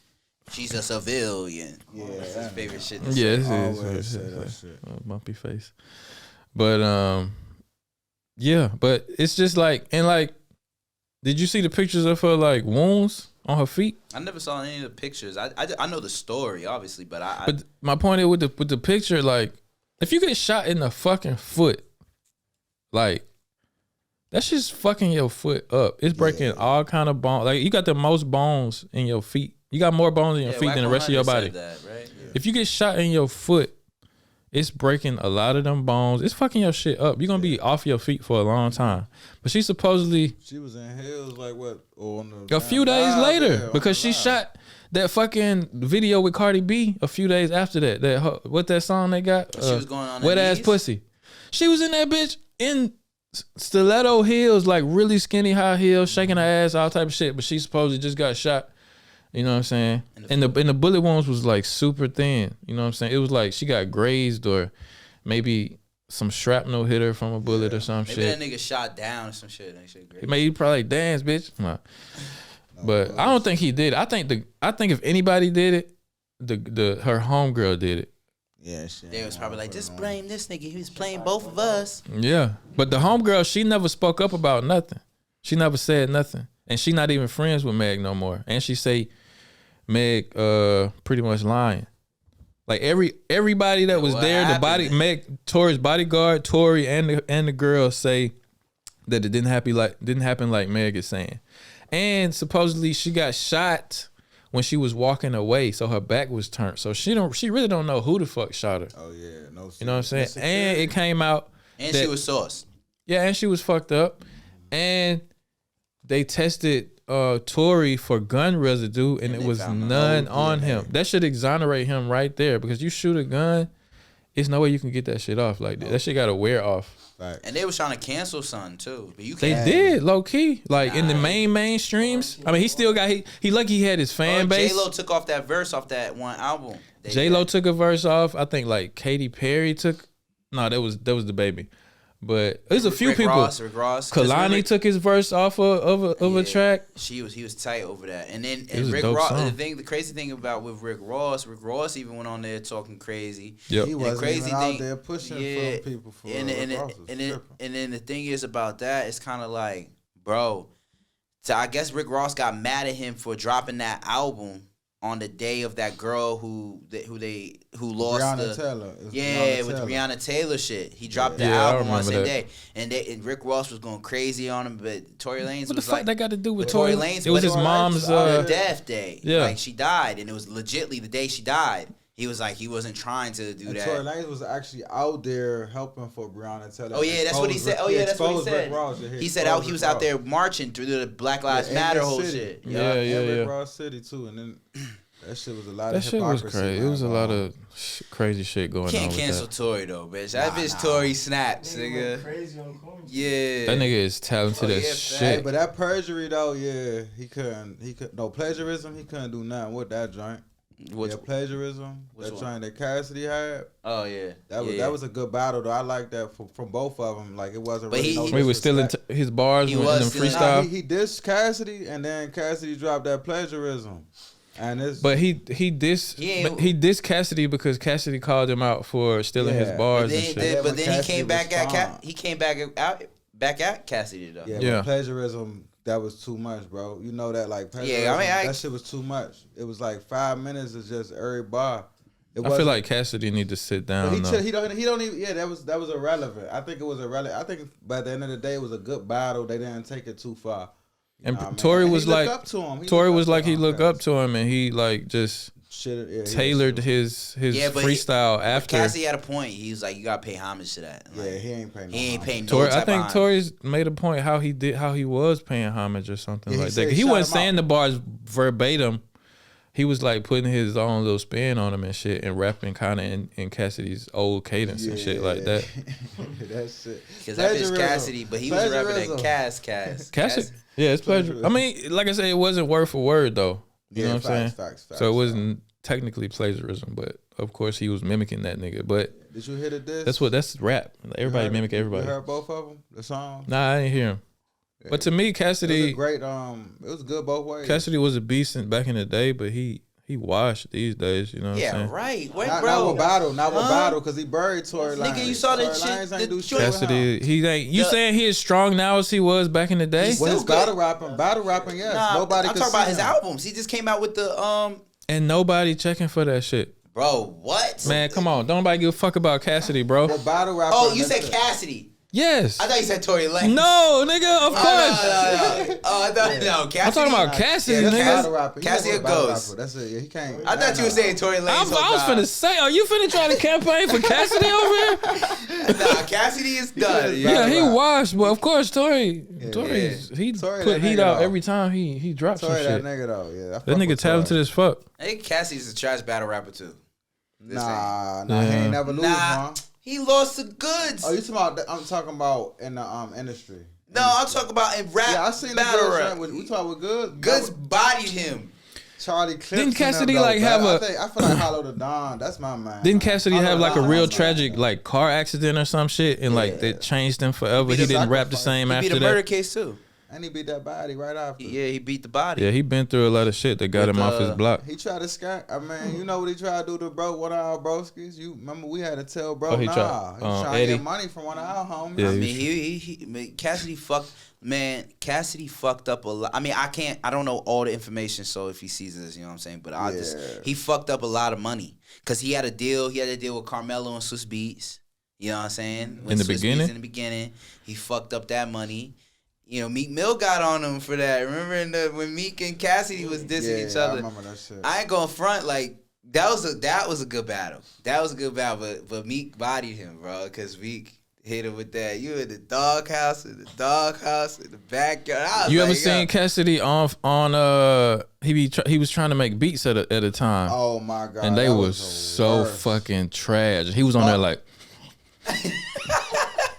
She's a civilian. Yeah, that's his favorite shit. Yeah, it's bumpy face. But yeah, but it's just like, and like, did you see the pictures of her like wounds on her feet? I never saw any of the pictures. I know the story obviously, but But my point is with the picture, like, if you get shot in the fucking foot, like, that's just fucking your foot up. It's breaking all kind of bones. Like, you got the most bones in your feet. You got more bones in your feet than the rest of your body. That, right? If you get shot in your foot, it's breaking a lot of them bones. It's fucking your shit up. You're gonna be off your feet for a long time. But she supposedly was in heels like what? A few days later, because she shot that fucking video with Cardi B a few days after that. What that song they got? She was going on Wet Ass Pussy. She was in that bitch in stiletto heels, like really skinny high heels, shaking her ass, all type of shit. But she supposedly just got shot. You know what I'm saying? And the bullet wounds was like super thin. You know what I'm saying? It was like she got grazed or maybe some shrapnel hit her from a bullet or some shit. Maybe that nigga shot down or some shit. That shit great. He probably dance, bitch. Nah. But I don't think he did. I think if anybody did it, her homegirl did it. Yeah, shit. They was probably like, just blame this nigga. He was playing both of us. Yeah, but the homegirl, she never spoke up about nothing. She never said nothing, and she not even friends with Meg no more. And she say Meg pretty much lying. Like everybody that was there, Meg, Tory's bodyguard, Tory and the girl say that it didn't happen like Meg is saying. And supposedly she got shot when she was walking away, so her back was turned. So she really don't know who the fuck shot her. Oh yeah, no. You know what I'm saying? And it came out and she was sauced. Yeah, and she was fucked up. And they tested Tory for gun residue, and it was none on him. That should exonerate him right there, because you shoot a gun, there's no way you can get that shit off like that. That shit got to wear off. Right. And they was trying to cancel something too, but they did low key, like in the mainstreams. I mean, he still got he lucky he had his fan base. J-Lo took off that verse off that one album. J-Lo took a verse off. I think like Katy Perry took. No, that was the baby. But there's a few people. Rick Ross. Kalani took his verse off of a track. He was tight over that. And then Rick Ross, the crazy thing about with Rick Ross even went on there talking crazy. Yep. He wasn't even out there pushing for people for and then the thing is about that, it's kind of like, bro, so I guess Rick Ross got mad at him for dropping that album on the day of that girl who lost Breonna Taylor. With Breonna Taylor shit. He dropped the album on the same day, and Rick Ross was going crazy on him. But Tory Lanez, what the fuck that got to do with Tory Lanez? It was his mom's death day. Yeah, like she died, and it was legitly the day she died. He was like, he wasn't trying to do that. Tory Lanez was actually out there helping for Breonna Taylor. Oh yeah, that's what he said. That's what he said. He said he was out there marching through the Black Lives Matter whole shit. Yeah. Rick Ross City too, and then that shit was a lot of hypocrisy. Was crazy. It was a lot of crazy shit going on. Can't cancel Tory though, bitch. That bitch Tory snaps, nigga. Crazy on quarantine. Yeah, that nigga is talented as shit. Hey, but that perjury though, he couldn't. No plagiarism. He couldn't do nothing with that joint. Plagiarism. That joint that Cassidy had. Oh yeah, that was a good battle though. I like that from both of them. Like it wasn't. But really he was still in his bars. He was in freestyle. He dissed Cassidy, and then Cassidy dropped that plagiarism. And he dissed Cassidy because Cassidy called him out for stealing his bars and shit. But then he came back at Cassidy though. Yeah. Plagiarism. That was too much, bro. You know that, like, that shit was too much. It was like 5 minutes of just every bar. I feel like Cassidy need to sit down. He don't even. Yeah, that was irrelevant. I think it was irrelevant. I think by the end of the day, it was a good battle. They didn't take it too far. And Tory was like, he looked up to him, and he like just tailored his freestyle after. Cassidy had a point. He was like, you gotta pay homage to that. Like, he ain't paying. He ain't paying no Tory, type I think of Tory's made a point how he was paying homage or something like that. He wasn't saying the bars verbatim. He was like putting his own little spin on them and shit, and rapping kind of in Cassidy's old cadence and shit like that. That's it. Because that bitch Cassidy, but he was rapping at Cassidy. Yeah, it's pleasure. I mean, like I said, it wasn't word for word though. You know what I'm saying? Facts, so it wasn't technically plagiarism, but of course he was mimicking that nigga. But did you hear the diss? That's rap. Everybody mimic everybody. You heard both of them? The song? Nah, I didn't hear him. But to me, Cassidy, it was a great. It was good both ways. Cassidy was a beast back in the day, but he he washed these days. You know what I'm saying? Right. Wait, Not bro. Not with battle, because he buried Tory Lanez. Nigga, you saw that Tory shit. Lanez ain't do shit Cassidy, he ain't. You saying he is strong now as he was back in the day? He's With his still battle rapping, yes. Nobody I'm could talking about see his him. albums. He just came out with the And nobody checking for that shit. Bro, what? Man, come on. Don't nobody give a fuck about Cassidy, bro. Well, battle rapping. Oh, you said Cassidy. Yes. I thought you said Tory Lanez. No, nigga, of course. No. Oh, I thought no. Cassidy. I'm talking about Cassidy, Yeah, nigga. Battle rapper. Cassidy He battle goes. rapper. That's it. Yeah, he can't. I thought you were saying Tory Lanez. I was finna say, are you finna try to campaign for Cassidy over here? Nah, Cassidy is done. Yeah, he washed, but of course Tory Yeah. he Tory put that heat nigga out though. every time he drops some Tory shit. that nigga though. Yeah, I That fuck nigga with talented Tory. as fuck. I think Cassidy's a trash battle rapper too. Nah, he Yeah. ain't never lose one. He lost to Goods. Oh, you talking about? I'm talking about in the industry. No, I'm talking about in rap. Yeah, I seen the battle good rap. joint. We talking with good. Goods bodied him. Charlie Clips. Didn't and Cassidy, them, though, like, but have I feel like Hollow the Don. That's my man. Didn't Cassidy Hollow have the like a Don, real that's my tragic man. like car accident or some shit and like that changed him forever? He He beat didn't a rap the sacrifice. same He after beat a murder that. case too. And he beat that body right after. Yeah, he beat the body. Yeah, he been through a lot of shit that got With, him off his block. He tried to skank. I mean, you know what he tried to do to bro? One of our broskies. You remember we had to tell bro, Oh, he nah. tried- He was trying to Eddie. get money from one of our homies. Yeah, I he mean, Cassidy fucked up a lot. I mean, I don't know all the information, so if he sees this, you know what I'm saying? But he fucked up a lot of money. Cause he had a deal with Carmelo and Swiss Beats. You know what I'm saying? In the beginning? In the beginning, he fucked up that money. You know, Meek Mill got on him for that. Remember when Meek and Cassidy was dissing each other? I remember that shit. I ain't gonna front, like, that was a good battle. That was a good battle, but Meek bodied him, bro, because Meek hit him with that. You in the doghouse, in the backyard. You ever seen Cassidy he was trying to make beats at a time. Oh my god. And they that was the so worst. fucking trash. He was on there like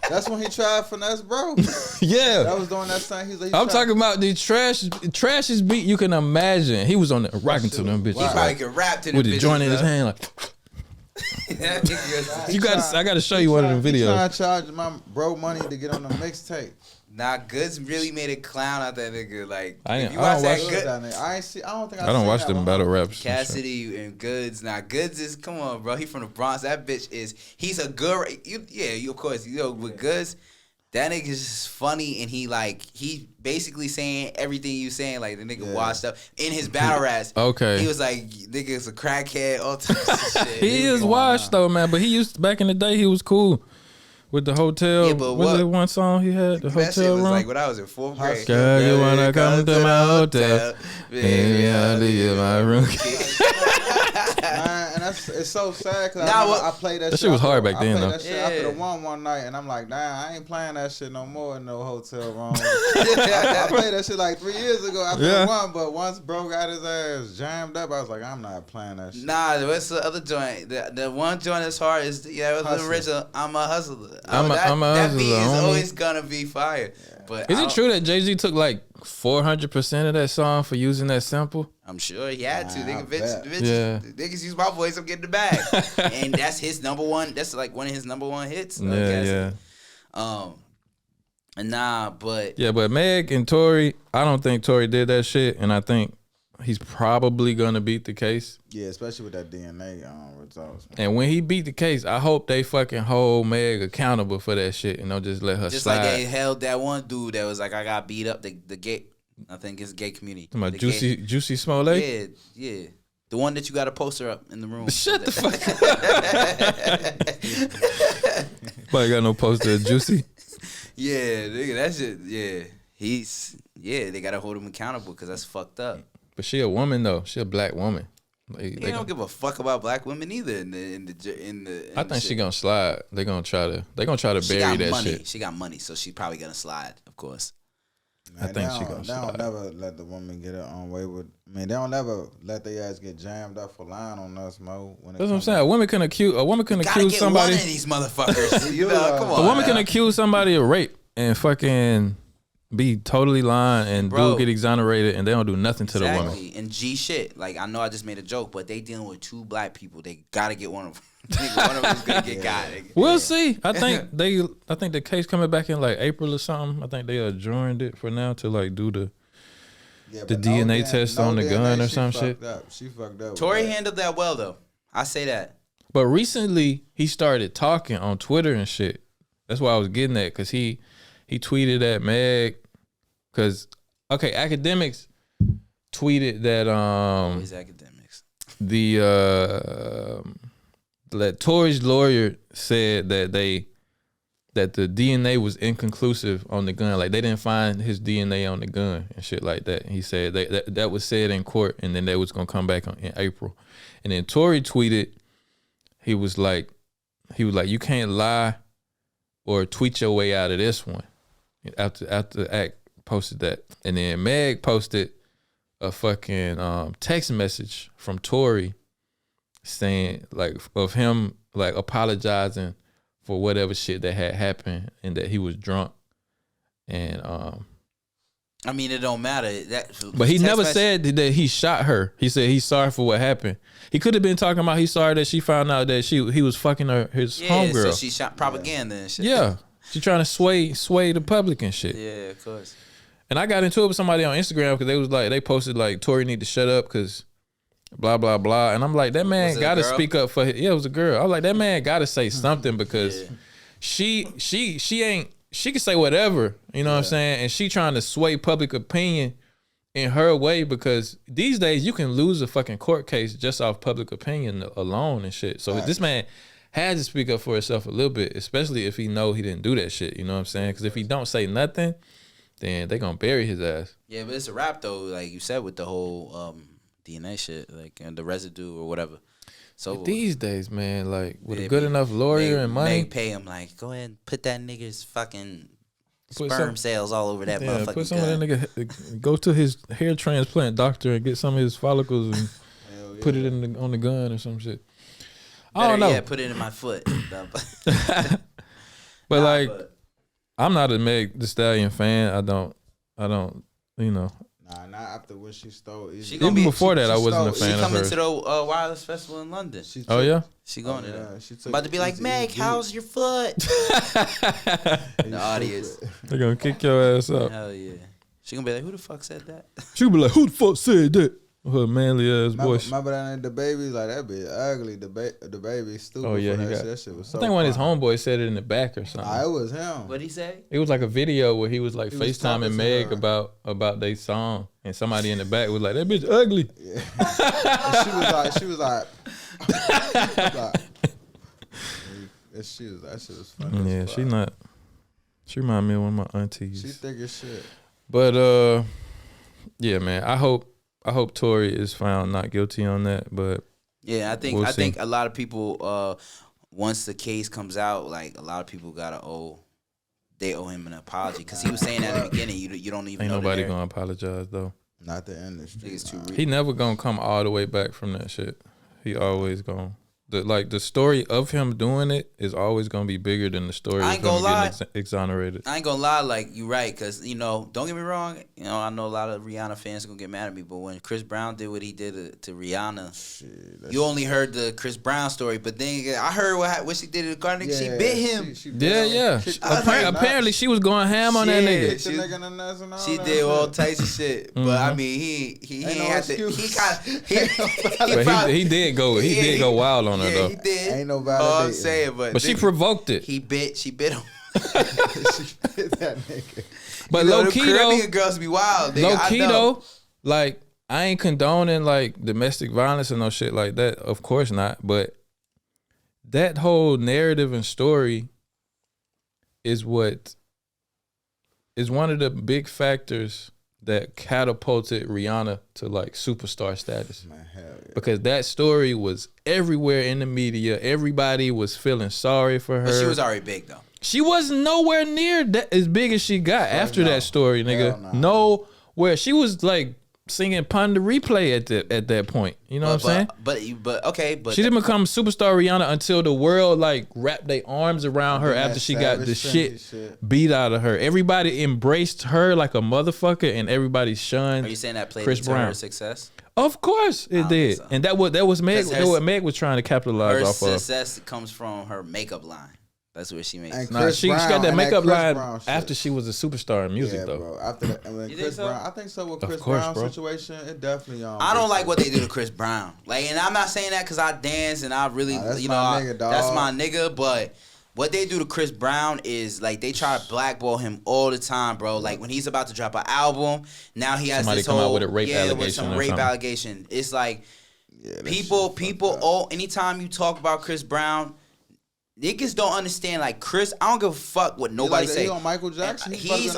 That's when he tried finesse, bro. yeah. That was doing that thing. I'm talking about the trashiest beat you can imagine. He was on there rocking to them bitches He probably could rap to the with the bitches, joint in his though. hand like That nigga- you got. I got to show you one of them He videos. trying to charge my bro money to get on the mixtape. Nah, Goods really made a clown out that nigga. Like, I if you don't watch that watch- Good, I I don't watch them battle raps. Cassidy and Goods. Nah, Goods is, come on, bro. He from the Bronx. That bitch he's a good, you of course, with Goods, that nigga is funny, and he basically saying everything you saying, like the nigga washed up in his battle raps. Okay. He was like, nigga's a crackhead, all types of shit. He is washed though, man. But he used back in the day. He was cool with the hotel. Yeah, but was it one song he had? The That shit hotel was room. like when I was in 4th grade. Girl, you wanna come to my hotel? Baby, I'll leave my room. Man, and it's so sad because Nah, I played that shit. That shit was hard back then, I though. played that shit Yeah. after the one night, and I'm like, nah, I ain't playing that shit no more in no hotel room. I played that shit like 3 years ago after Yeah. the one, but once bro got his ass jammed up, I was like, I'm not playing that shit. Nah, what's the other joint? The one joint that's hard is it was the Hustler. original. I'm a hustler. I'm a that beat hustler, is homie. always gonna be fire. But Is it true that Jay-Z took like 400% of that song for using that sample? I'm sure he had to. Nah, I Nigga, bet. niggas use my voice. I'm getting the bag, and that's his number one. That's like one of his number one hits. Yeah. Nah, but Yeah, but Meg and Tory, I don't think Tory did that shit, and I think he's probably gonna beat the case. Yeah, especially with that DNA results. Man. And when he beat the case, I hope they fucking hold Meg accountable for that shit and don't just let her just slide. like they held that one dude that was like, I got beat up. The gay, I think it's gay community. Talking about The Juicy Smollett? Yeah. The one that you got a poster up in the room. Shut the fuck up. But got no poster of Juicy. Yeah, nigga, that shit. Yeah, they gotta hold him accountable because that's fucked up. But she a woman though. She a black woman. They don't give a fuck about black women either. In the I think she gonna slide. They gonna try to she bury got that money. shit. She got money, so she probably gonna slide, of course. Man, I think she they gonna don't slide. never let the women get it on way with. I mean, they don't never let their ass get jammed up for lying on us, Mo. That's what I'm saying. A woman can accuse Gotta get somebody. one of these motherfuckers. You know, come on. A woman can man. accuse somebody of rape and fucking be totally lying and Bro. dude get exonerated and they don't do nothing to the woman. Exactly. And G shit. Like, I know I just made a joke, but they dealing with two black people. They gotta get one of them. One of them's gonna get got. We'll see. I think the case coming back in like April or something. I think they adjourned it for now to like do the Yeah, the DNA test on the gun or some shit. She fucked up. Tory handled that well though. I say that. But recently he started talking on Twitter and shit. That's why I was getting at, because he tweeted at Meg, because academics tweeted that Always academics. That Tory's lawyer said that the DNA was inconclusive on the gun. Like, they didn't find his DNA on the gun and shit like that. He said that was said in court, and then they was gonna come back in April. And then Tory tweeted, he was like, you can't lie or tweet your way out of this one. After Act posted that, and then Meg posted a fucking text message from Tory saying, like, of him like apologizing for whatever shit that had happened and that he was drunk. And I mean, it don't matter. But he never said that he shot her. He said he's sorry for what happened. He could have been talking about he's sorry that she found out that he was fucking his homegirl. So she shot propaganda and shit. Yeah. She trying to sway the public and shit. Yeah, of course. And I got into it with somebody on Instagram because they posted like, Tory need to shut up because blah, blah, blah. And I'm like, that man got to speak up for it was a girl. I was like, that man got to say something because she can say whatever, you know what I'm saying? And she trying to sway public opinion in her way, because these days you can lose a fucking court case just off public opinion alone and shit. So this man had to speak up for himself a little bit, especially if he know he didn't do that shit, you know what I'm saying? Because if he don't say nothing, then they gonna bury his ass. Yeah, but it's a wrap though, like you said, with the whole DNA shit, like, and the residue or whatever. So but these days, man, like, with a good enough lawyer and money, they pay him like, go ahead and put that nigga's fucking sperm cells all over that motherfucking put some gun. of that nigga, go to his hair transplant doctor and get some of his follicles and put it on the gun or some shit. I don't know. Yeah, put it in my foot. But I'm not a Meg Thee Stallion fan. I don't, you know. Nah, not after when she stole. Even before that, I wasn't a fan of her. She coming to the Wireless Festival in London. Oh yeah, she going to that. About to be like, Meg, how's your foot? The audience. They're gonna kick your ass up. Hell yeah. She gonna be like, who the fuck said that? She gonna be like, who the fuck said that? Her manly ass voice. Remember that the baby, like, that bitch ugly. The baby stupid. Oh yeah, that shit was so I think one of his homeboys said it in the back or something. Nah, it was him. What'd he say? It was like a video where he was like FaceTiming Meg about their song, and somebody in the back was like, that bitch ugly. Yeah. she was like that shit was funny. Yeah, she remind me of one of my aunties. She thick as shit. But yeah, man, I hope Tory is found not guilty on that, but yeah, I think a lot of people once the case comes out, like, a lot of people owe him an apology, because he was saying at the beginning, you don't even ain't know nobody gonna apologize though. Not the industry. It's too real. He never gonna come all the way back from that shit. He always gonna the story of him doing it is always gonna be bigger than the story of him getting exonerated. I ain't gonna lie, like, you right, because, you know, don't get me wrong, you know, I know a lot of Rihanna fans are gonna get mad at me, but when Chris Brown did what he did to Rihanna, you only heard the Chris Brown story, but then I heard what she did to the Garnick. She bit him. She Apparently she was going ham on that nigga. She did all types of shit, but I mean, he ain't have to. He did go wild on her though. He did. Ain't no validation. I'm saying, but she provoked it. She bit him. She bit that nigga. But low key though, Caribbean girls be wild. Nigga, low key though, like, I ain't condoning like domestic violence and no shit like that. Of course not. But that whole narrative and story is one of the big factors that catapulted Rihanna to like superstar status. Man, hell yeah. Because that story was everywhere in the media. Everybody was feeling sorry for her. But she was already big though. She wasn't nowhere near as big as she got after that story, nigga. Nowhere. She was like singing Pun the Replay at that point. You know what I'm saying? But she didn't become superstar Rihanna until the world like wrapped their arms around her after she got the shit beat out of her. Everybody embraced her like a motherfucker, and everybody shunned. Are you saying that played Chris into Brown. her success? Of course it did, so. And that was Meg. What Meg was trying to capitalize off of. Her success comes from her makeup line. That's where she makes. And Nah, she got that and makeup Chris line Brown shit. after she was a superstar in music, Yeah, though. bro. After that, and then You Chris think so? Brown, I think so. With Of Chris course, Brown bro. situation, it definitely. I don't like what they do to Chris Brown. Like, and I'm not saying that because I dance and I really, Nah, that's you my know, nigga, dog. that's my nigga. But what they do to Chris Brown is like they try to blackball him all the time, bro. Like when he's about to drop an album, now he has Somebody this come whole out with a rape with allegation some or rape something. allegation. It's like Yeah, people. Anytime you talk about Chris Brown. Niggas don't understand, like Chris. I don't give a fuck what nobody say. He on Michael Jackson. He's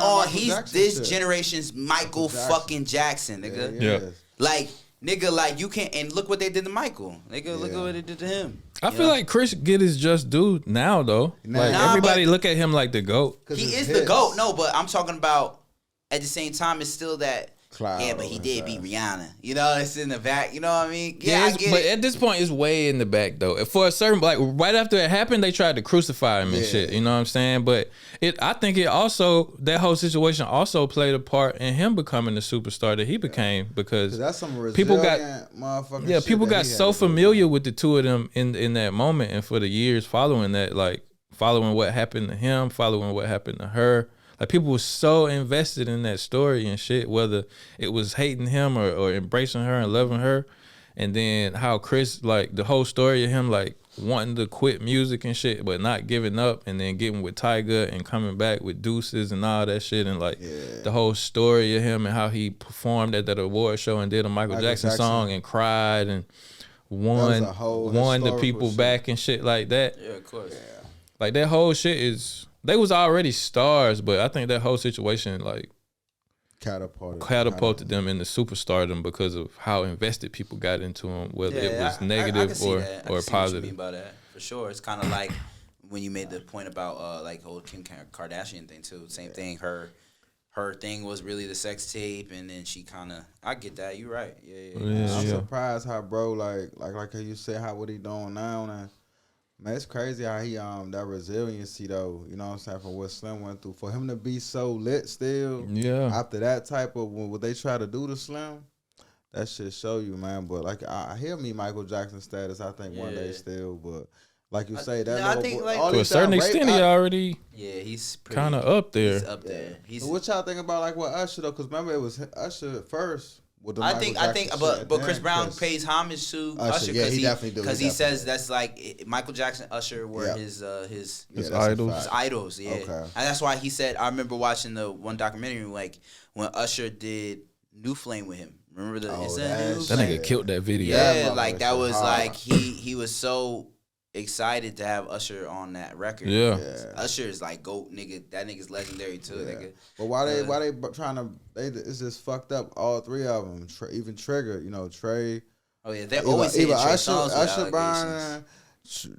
this generation's Michael fucking Jackson, nigga. Yeah. Like, nigga, like you can't. And look what they did to Michael, nigga. Look at what they did to him. I feel like Chris get his just due now, though. Like everybody look at him like the GOAT. He is the GOAT. No, but I'm talking about at the same time. It's still that. Yeah, but he did beat Rihanna. You know, it's in the back. You know what I mean? Yeah, I get but it. at this point, it's way in the back though. For a certain, like right after it happened, they tried to crucify him and shit. You know what I'm saying? But I think it also that whole situation also played a part in him becoming the superstar that he became because that's some people got motherfucking yeah, shit people that got he had so to do. familiar with the two of them in that moment and for the years following that, like following what happened to him, following what happened to her. Like people were so invested in that story and shit, whether it was hating him or embracing her and loving her. And then how Chris, like the whole story of him, like wanting to quit music and shit, but not giving up and then getting with Tyga and coming back with Deuces and all that shit. And like the whole story of him and how he performed at that award show and did a Michael Jackson song and cried and won the people shit. back and shit like that. Yeah, of course. Like that whole shit is... They was already stars, but I think that whole situation like catapulted them into superstardom because of how invested people got into them, whether it was negative or positive. What you mean by that, for sure. It's kind of like when you made the point about like the whole Kim Kardashian thing too. Same thing. Her thing was really the sex tape, and then she kind of. I get that. You're right. Yeah. I'm surprised how bro like how you said how what he doing now and. Man, it's crazy how he that resiliency though, you know what I'm saying, from what Slim went through. For him to be so lit still, after that type of what they try to do to Slim, that shit show you, man. But like I hear me Michael Jackson status, I think one day still, but like you say, that I think like to a certain extent he already he's kind of up there. He's up there. So what y'all think about like what Usher though? Because remember it was Usher at first. I think, but Chris Brown pays homage to Usher because he says that's like Michael Jackson, Usher were his idols. His idols, yeah. Okay. And that's why he said. I remember watching the one documentary like when Usher did New Flame with him. Remember that nigga killed that video. Yeah, like that was like he was so excited to have Usher on that record. Yeah. Usher is like GOAT nigga. That nigga's legendary too, nigga. But why they trying to? It's just fucked up. All three of them, even Trigger. You know Trey. Oh yeah, they always say Usher burning,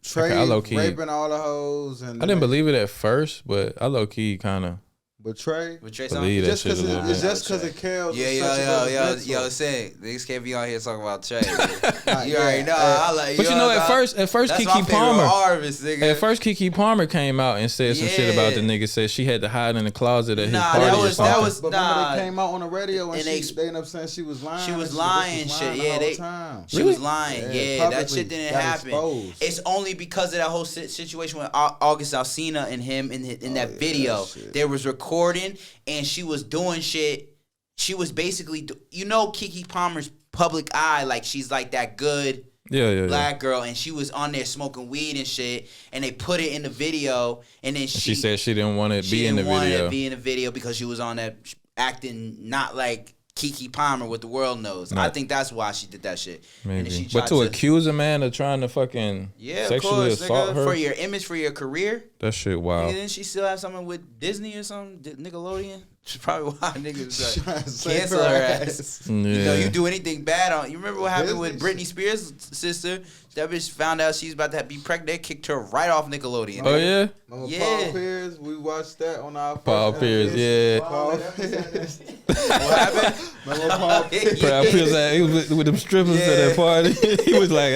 Trey raping all the hoes, and I didn't believe it at first, but I low key kind of. But Trey, believe that shit a little bit. It's just because it kills. Yo, say niggas can't be on here talking about Trey. You already know. But you know, at first, Keke Palmer. Artist, nigga. At first, Keke Palmer came out and said some shit about the nigga. Said she had to hide in the closet at his party or something. But remember they came out on the radio and they ended up saying she was lying. She was lying, shit. Yeah, she was lying. Yeah, that shit didn't happen. It's only because of that whole situation with August Alsina and him in that video. There was recording and she was doing shit. She was basically, Keke Palmer's public eye, like she's like that good black girl, and she was on there smoking weed and shit, and they put it in the video, and then she said she didn't want to be in the video. She didn't want to be in the video because she was on that acting not like Keke Palmer, what the world knows. I think that's why she did that shit. Maybe. But to accuse a man of trying to fucking sexually assault her for your image, for your career, that shit wild. And then she still have something with Disney or something, Nickelodeon. That's probably why niggas like cancel her ass. Yeah. You do anything bad on. You remember what happened with Britney Spears' sister? That bitch found out she was about to be pregnant. They kicked her right off Nickelodeon. Oh yeah. Paul Pierce, we watched that on our Paul Pierce. Yeah. Paul Pierce. What happened? Remember Paul Pierce? Paul Pierce, he was with them strippers at that party. He was like,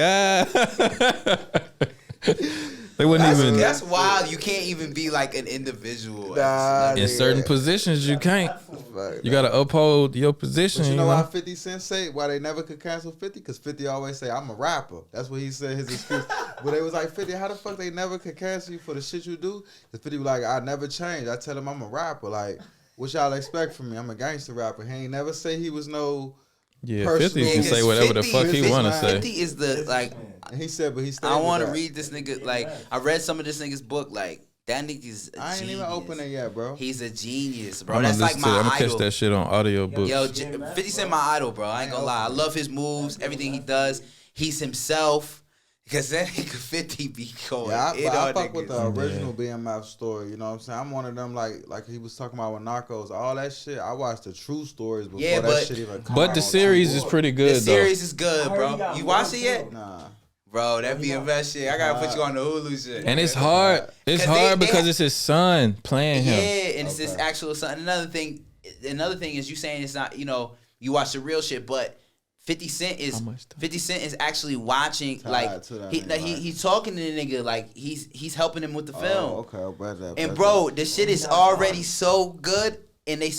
They wouldn't even. That's wild. You can't even be like an individual. In certain positions, you can't. fuck. You gotta uphold your position. But you know why 50 Cent say why they never could cancel 50? Because 50 always say, I'm a rapper. That's what he said, his excuse. But they was like, 50, how the fuck they never could cancel you for the shit you do? Because 50 was like, I never changed. I tell him I'm a rapper. Like, what y'all expect from me? I'm a gangster rapper. He ain't never say he was no... Yeah, 50 can say whatever the fuck he want to say. 50 is the, like... And he said, but he stayed I want to that. read this nigga, like, I read some of this nigga's book, like, that nigga's a I ain't genius. even open it yet, bro. He's a genius, bro. I'm That's like my I'm gonna idol. catch that shit on audio books. Yo, 50 Cent my idol, bro. I ain't gonna lie. I love his moves, everything he does. He's himself. Because that nigga 50 be going. Yeah, I fuck with the original BMF story. You know what I'm saying? I'm one of them, like he was talking about with Narcos. All that shit, I watched the true stories before that shit even come But out the on series TV. is pretty good, though. The series is good, bro. You watched it yet? Nah. Bro, that BMF shit. I gotta put you on the Hulu shit. And it's hard. It's hard because it's his son playing him. Yeah, and it's his actual son. Another thing is you saying it's not, you watch the real shit, but 50 Cent is actually watching, like he's talking to the nigga, like he's helping him with the film. Okay, and bro, the shit is already so good, and they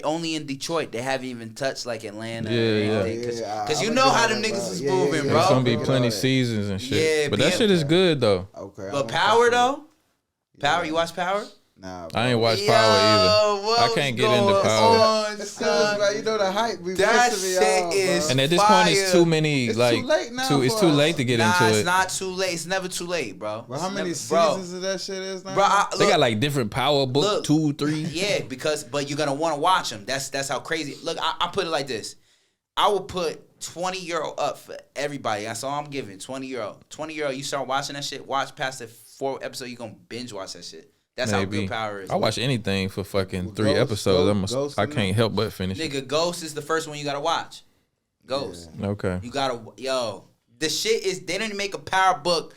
only in Detroit. They haven't even touched like Atlanta. Because you know how them niggas is moving, bro. There's gonna be plenty seasons and shit. Yeah, but that shit is good though. Okay. But Power though, Power, you watch Power? Nah, I ain't watched Power either. I can't get into Power. You know the hype. That shit is and at this point, it's too many. It's like too late now. It's too late to get into it. It's not too late. It's never too late, bro. Well, how many seasons of that shit is now? Bro, they got like different Power book 2, 3. Yeah, but you're gonna want to watch them. That's how crazy. Look, I put it like this. I will put €20 up for everybody. That's all I'm giving. €20. €20. You start watching that shit. Watch past the 4th episode. You gonna binge watch that shit. That's how good Power is. I watch anything for fucking 3 episodes. I can't help but finish. Nigga, Ghost is the first one you gotta watch. Ghost. Yeah. Okay. You gotta, the shit is, they didn't make a Power book.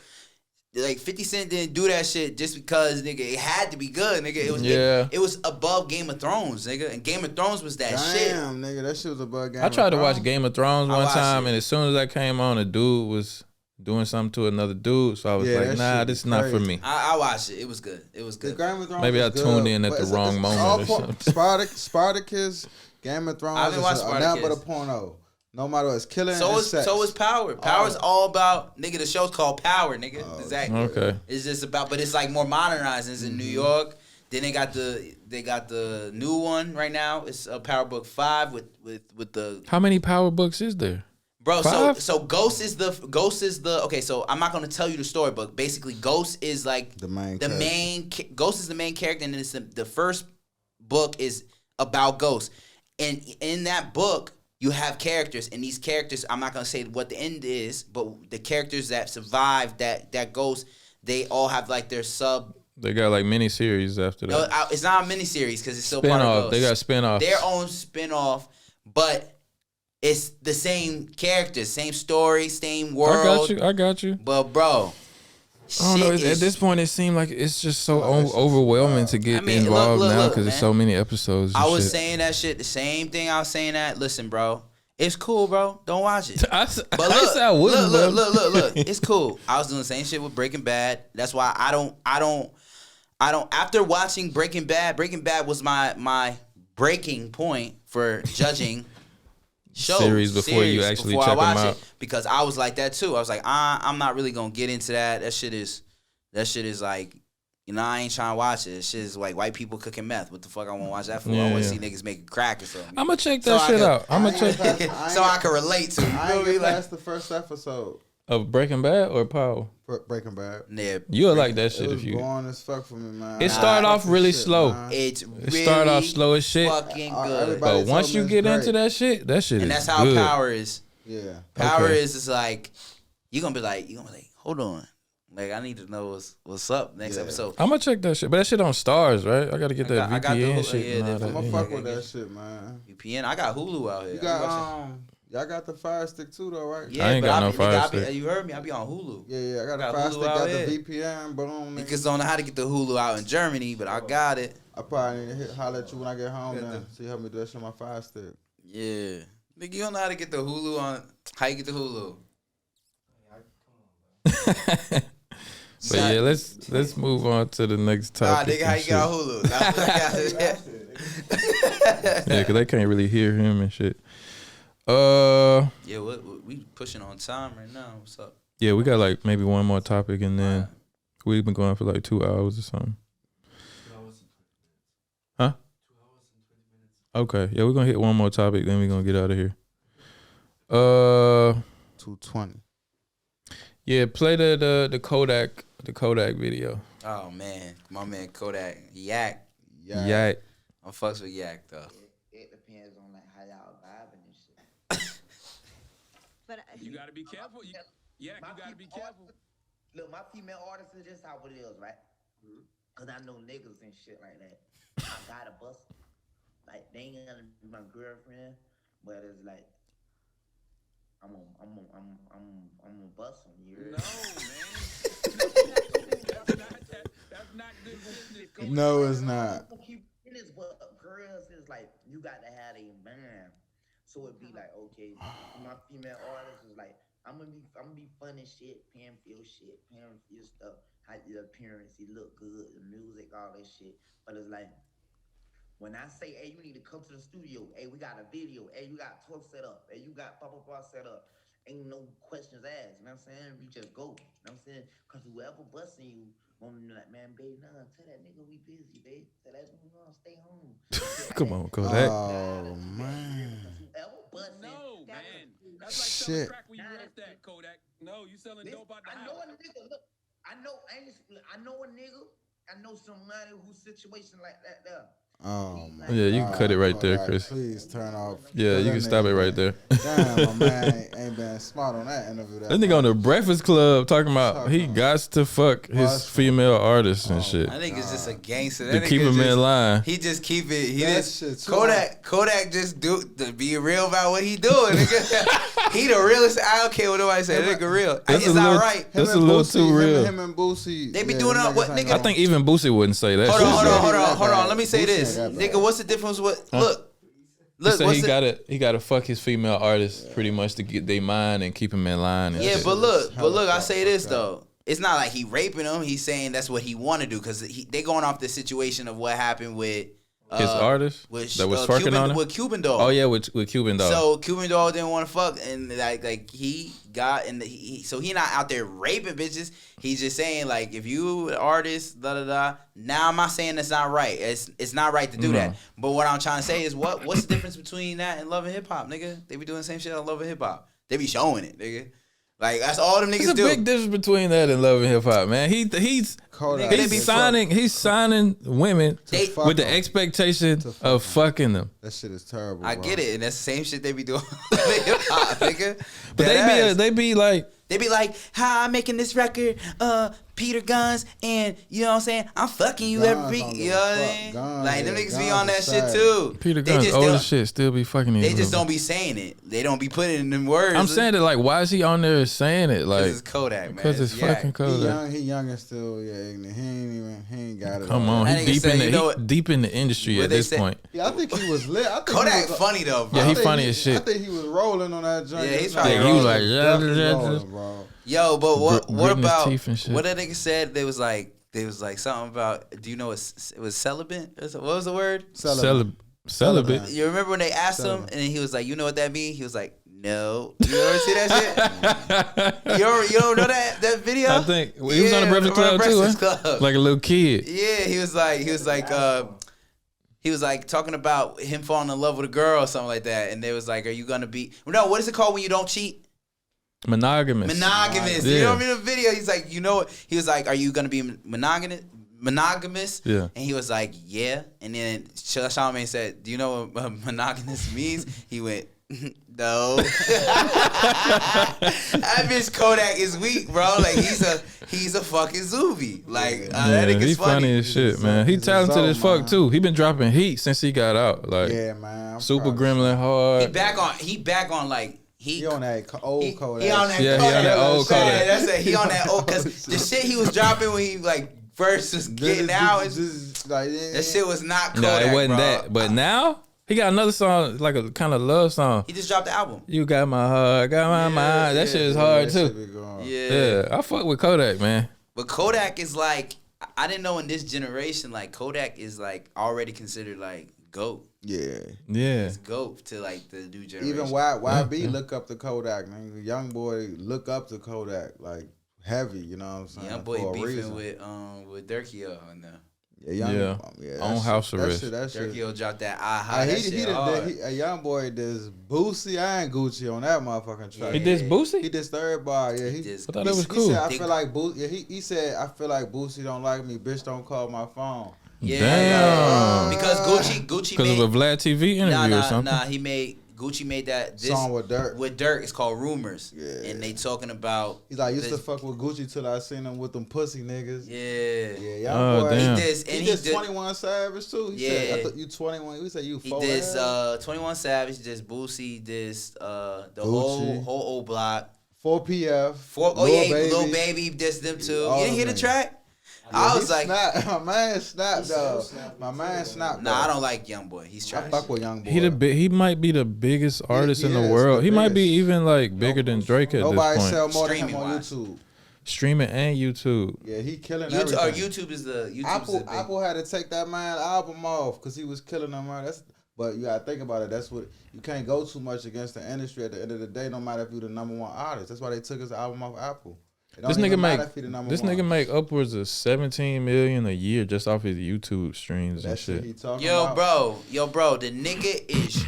Like 50 Cent didn't do that shit just because, nigga, it had to be good, nigga. It was above Game of Thrones, nigga. And Game of Thrones was that shit. Damn, nigga, that shit was above Game of Thrones. I tried to watch Game of Thrones one time, and as soon as I came on, a dude was doing something to another dude, so I was like, nah, this is not for me. I watched it. It was good. It was good. Maybe I tuned in at the wrong moment or something. Spartacus, Game of Thrones, I haven't watched Spartacus. Nothing but a porno. No matter what, it's killing so and sex. So is Power. Power's all about, nigga, the show's called Power, nigga. Exactly. Okay. It's just about, but it's like more modernized. It's in New York. Then they got the new one right now. It's a Power Book 5 with the. How many Power books is there? Bro, so Ghost is the okay. So I'm not gonna tell you the story, but basically Ghost is like the main. Ghost is the main character, and it's the first book is about Ghost, and in that book you have characters, and these characters, I'm not gonna say what the end is, but the characters that survived that Ghost, they all have like their sub. They got like mini series after that. No, it's not a mini series because it's still part of Ghost. They got spin-offs. Their own spin-off, but. It's the same characters, same story, same world. I got you. But bro, I don't know. At this point, it seemed like it's just so overwhelming to get involved now because there's so many episodes. I was saying that shit. The same thing I was saying that. Listen, bro, it's cool, bro. Don't watch it. But look. It's cool. I was doing the same shit with Breaking Bad. That's why I don't. After watching Breaking Bad was my breaking point for judging. Series before you actually check them out, because I was like that too. I was like, I'm not really gonna get into that. That shit is like, I ain't trying to watch it. That shit is like white people cooking meth. What the fuck I want to watch that for? I want to see niggas making crack or something. I'm gonna check that shit out. I'm gonna check so I can relate to. I ain't get past the first episode of Breaking Bad or Power. Breaking Bad. Yeah, you'll like that shit if you. It was boring as fuck for me, man. It started off really slow. It started off slow as shit. Fucking good. But once you get into that shit is and that's how good. Power is. Yeah, Power is like you're gonna be like, hold on. Like, I need to know what's up next episode. I'm gonna check that shit. But that shit on Stars, right? I gotta get that VPN shit. I'm gonna fuck with that shit, man. VPN? I got Hulu out here. You got y'all got the Fire Stick too, though, right? Yeah, I ain't got no Fire Stick. You heard me? I be on Hulu. Yeah, I got the Fire Stick, got the VPN, boom. Niggas don't know how to get the Hulu out in Germany, but I got it. I probably need to holler at you when I get home then. So you help me do that shit on my Fire Stick. Yeah. Nigga, you don't know how to get the Hulu on. How you get the Hulu? But yeah, let's move on to the next topic. Nah, nigga, how you got Hulu? Yeah, because they can't really hear him and shit. Yeah, we pushing on time right now. What's up? Yeah, we got like maybe one more topic and then we've been going for like 2 hours or something. 2 hours and 20 minutes. Huh? 2 hours and 20 minutes. Okay. Yeah, we're gonna hit one more topic, then we're gonna get out of here. 220. Yeah, play the Kodak video. Oh man, my man Kodak Yak. Yeah. I fucks with Yak though. It depends on like how y'all vibing and shit. But You gotta be careful. You gotta be careful. Look, my female artists is just how it is, right? Cause I know niggas and shit like that. I gotta bust 'em. Like they ain't gonna be my girlfriend, but it's like I'm gonna bust them. You heard? No, man. That's not good business. No, it's not. It is, but girls is like you got to have a man. So it'd be like, okay, my female artist is like, I'm gonna be fun and shit, paying for your shit, paying for your stuff, how your appearance, you look good, the music, all that shit. But it's like, when I say, hey, you need to come to the studio, hey, we got a video, hey, you got talk set up, hey, you got blah, blah, blah set up. Ain't no questions asked, you know what I'm saying? You just go, you know what I'm saying? Because whoever busting you, gonna be like, man, babe, nah, tell that nigga we busy, babe. Tell that nigga gonna stay home. Come on, Kodak. Oh, man. Whoever busting, No, man. That's like Shit. selling crack where you left that, Kodak. No, you selling dope out the I know house. a nigga, look, I know a nigga, I know somebody whose situation like that there. Oh, my Yeah, you can cut it right there, Chris. Please turn off. Yeah, you can stop it right there. Damn, my man ain't been smart on that interview. This nigga on the Breakfast Club talking about he got to fuck his female artists and shit I think it's just a gangster. to That keep nigga him in just- line. He just keep it. He That just shit too. Kodak just do to be real about what he doing. Nigga. He the realest. I don't care what nobody say. That nigga real. That's It's a little- all right. That's a little too real. Him and Boosie. They be doing them up what niggas ain't nigga- I gonna- think even Boosie wouldn't say that. Hold shit. on. Let me say Boosie this, ain't that bad. nigga. What's the difference with He look? said What's he gotta fuck his female artists pretty much to get their mind and keep him in line. And Yeah, shit. but look. I say this though. It's not like he raping them. He's saying that's what he want to do because they going off the situation of what happened with his artist with, that was fucking Cuban, on him. with Cuban Dog. Oh yeah, with Cuban Dog. So Cuban Dog didn't want to fuck, and like he got and so he not out there raping bitches. He's just saying like if you an artist, da da da. Now I'm not saying that's not right. It's not right to do that. But what I'm trying to say is what's the difference between that and Love and Hip Hop, nigga? They be doing the same shit on Love and Hip Hop. They be showing it, nigga. Like that's all them niggas There's a do. big difference between that and Love and Hip Hop, man. He's Kodak. They be he's signing women They- fuck with the them. expectation of fucking them. That shit is terrible. I bro. get it, and that's the same shit they be doing on hip hop, nigga. But they be like, They be like, how I'm making this record, Peter Gunz, and you know what I'm saying? I'm fucking you Gunz every don't week. give You a know what I fuck. mean? Gunz, Like, them yeah, niggas be Gunz on that is shit sad. too. Peter They Gunz, just old don't- as shit, still be fucking these They just women. don't be saying it. They don't be putting it in them words. I'm saying it like, why is he on there saying it? Like, Because it's Kodak, man. because it's Yak. fucking Kodak. He young and still ignorant. He ain't got it. Come all. on, That he nigga deep said, in you know he what- deep in the industry What at they this say- point. Yeah, I think he was lit. I think Kodak he was, funny though, bro. Yeah, I he think funny as shit. I think he was rolling on that joint. Yeah, he's It's probably like, Yeah, he was like, definitely yeah, rolling, bro. Yo, but what gritting his about teeth and shit. what that nigga said? They was like something about. Do you know it was celibate? What was the word? Celibate. You remember when they asked him and he was like, you know what that means? He was like, no. You ever see that shit? you don't know that video? I think he was on the Breakfast Club too, Breakfast huh? Club. Like a little kid. Yeah, he was like talking about him falling in love with a girl or something like that, and they was like, are you gonna be? No, what is it called when you don't cheat? Monogamous. Monogamous. Yeah. You know what I mean? The video, he's like, you know what? He was like, are you gonna be monogamous? Yeah. And he was like, yeah. And then Charlamagne said, do you know what monogamous means? He went, no. That bitch Kodak is weak, bro. Like he's a fucking zombie. Like that Yeah, nigga's he funny as shit, man. He He's a talented as zone, fuck too. He been dropping heat since he got out. Like Yeah, man. I'm Super proud of Gremlin hard. he back on like He on that old Kodak. He on that Yeah, he Kodak. on that old Yeah, Kodak. that's it. He on that old because the shit he was dropping when he like first was getting out. That shit was not Kodak. No, it wasn't bro. that. But now he got another song, like a kind of love song. He just dropped the album. You got my heart, got my mind. That shit is hard too. Yeah. Yeah, I fuck with Kodak, man. But Kodak is like, I didn't know in this generation, like Kodak is like already considered like GOAT. Yeah. It's GOAT to like the new generation. Even YB look up to Kodak, man. The young boy look up to Kodak like heavy. You know what I'm saying? Young boy beefing with Durkio on there. On house arrest. Durkio dropped that high. A young boy does Boosie and Gucci on that motherfucking track. He did Boosie? He did everybody. Yeah, I thought that was cool. He said, I feel like Boosie. Yeah, he said, I feel like Boosie don't like me. Bitch, don't call my phone. Yeah, damn. Because Gucci because of a Vlad TV interview or something. Gucci made that song with Dirk. It's called Rumors. Yeah. And they talking about. He's like, used to fuck with Gucci till I seen him with them pussy niggas. Yeah. Yeah, y'all boy. Damn. He did 21 Savage too. He said, I thought you 21. He said you 4. He did 21 Savage, this Boosie, this the whole old block. 4PF. Lil Baby, this them too. You didn't hear the track? Yeah, I was like, my man snapped though. My man snapped. Nah, I don't like Youngboy. He's trash. I fuck with Youngboy. He might be the biggest artist in the world. He might be even like bigger than Drake at this point. Nobody sell more than him on YouTube. Streaming and YouTube. Yeah, he killing everything. YouTube is the Apple had to take that man album off because he was killing them. But you gotta think about it. That's what you can't go too much against the industry. At the end of the day, no matter if you're the #1 artist, that's why they took his album off Apple. This nigga make upwards of 17 million a year just off his YouTube streams and shit. Yo, bro, the nigga is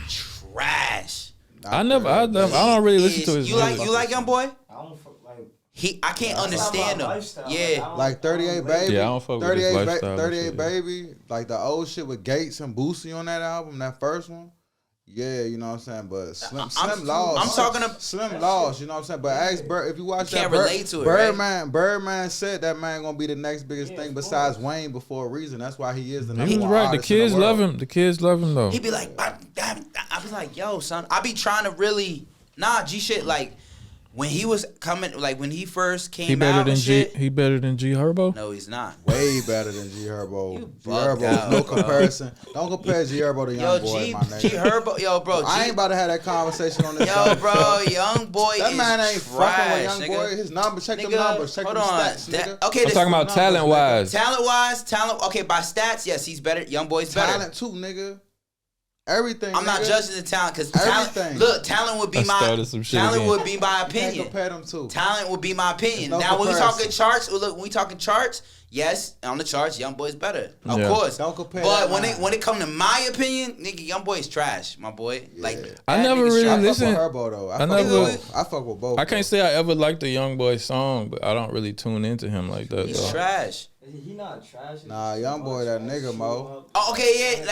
trash. I don't really listen to his music. You like Youngboy? I don't fuck like. I can't understand him. Yeah, like 38 Baby. Yeah, I don't fuck with his lifestyle. 38 Baby, like the old shit with Gates and Boosie on that album, that first one. Yeah, you know what I'm saying, but Slim Laws. I'm talking about Slim Laws. You know what I'm saying, but ask Bird if you watch you that. Can't relate to it, Birdman said that man gonna be the next biggest thing besides Wayne before a reason. That's why he is the #1 He was right. The kids love him. The kids love him though. He be like, I was like, yo, son. I be trying to really G shit like. When he was coming, like when he first came out and shit. He better than G Herbo? No, he's not. Way better than G Herbo. G Herbo, no comparison. Don't compare G Herbo to Youngboy, my nigga. G Herbo, yo, bro. I ain't about to have that conversation on this. Yo, bro, Youngboy. That man ain't fucking with Youngboy. His numbers, check them numbers, check them stats, nigga. Okay, I'm talking about talent wise. Okay, by stats, yes, he's better. Youngboy's better. Talent too, nigga. Everything. I'm not judging the talent because talent would be my opinion. Can't compare them two. Talent would be my opinion. Now when we talking charts, when we talking charts, yes, on the charts, Youngboy's better, of course. Don't compare. But when it come to my opinion, nigga, Youngboy is trash, my boy. Yeah. Like I never really listened. I fuck with both. I can't say I ever liked the Youngboy song, but I don't really tune into him like that. He's trash. He not trash. Nah, Youngboy that nigga, Mo. Oh, okay, yeah,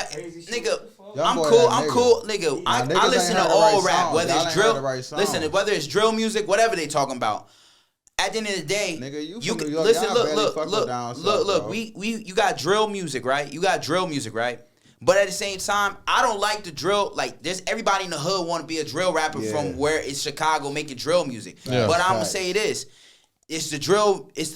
nigga. I'm cool, nigga. I listen to all rap, whether it's drill. Listen, whether it's drill music, whatever they talking about. At the end of the day, nigga, you listen. Look. You got drill music, right? But at the same time, I don't like the drill. Like, there's everybody in the hood want to be a drill rapper from where it's Chicago making drill music. Yeah, but I'm gonna say this. It's the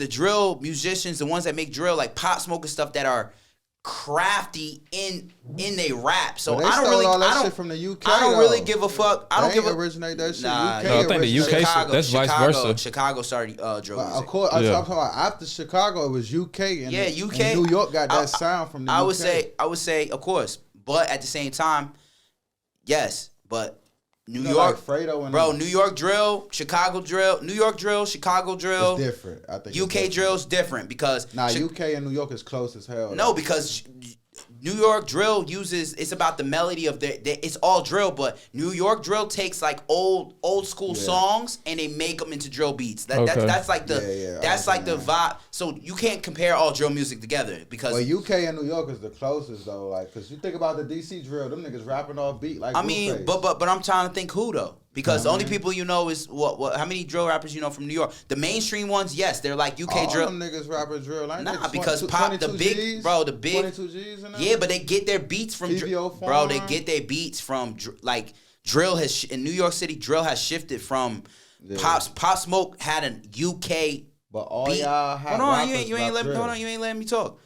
drill musicians, the ones that make drill, like Pop Smoke and stuff that are crafty in they rap. So I don't shit from the UK. I don't really give a fuck. I don't give a originate that shit. Nah, no, I think the UK Chicago, that's vice versa. Chicago started drill music. Of course, I'm talking about after Chicago, it was UK and UK. And New York got that sound from the UK. I would say, of course, but at the same time, yes, but. New York, bro. New York drill, Chicago drill, New York drill, Chicago drill. It's different. I think UK drill's different because UK and New York is close as hell. No, because New York drill it's about the melody of it's all drill, but New York drill takes like old school songs and they make them into drill beats. That's like the the vibe. So you can't compare all drill music together because. Well, UK and New York is the closest though, like because you think about the DC drill, them niggas rapping off beat like. I mean, but I'm trying to think who though. Because the only people you know is what? How many drill rappers you know from New York? The mainstream ones, yes, they're like UK drill. All them niggas rapping drill. Because Pop, the big G's, bro, the big 22 G's in yeah, but they get their beats from bro. They get their beats from like drill has in New York City. Drill has shifted from Pop Smoke had an UK. But all y'all have. Hold on, you ain't letting me talk.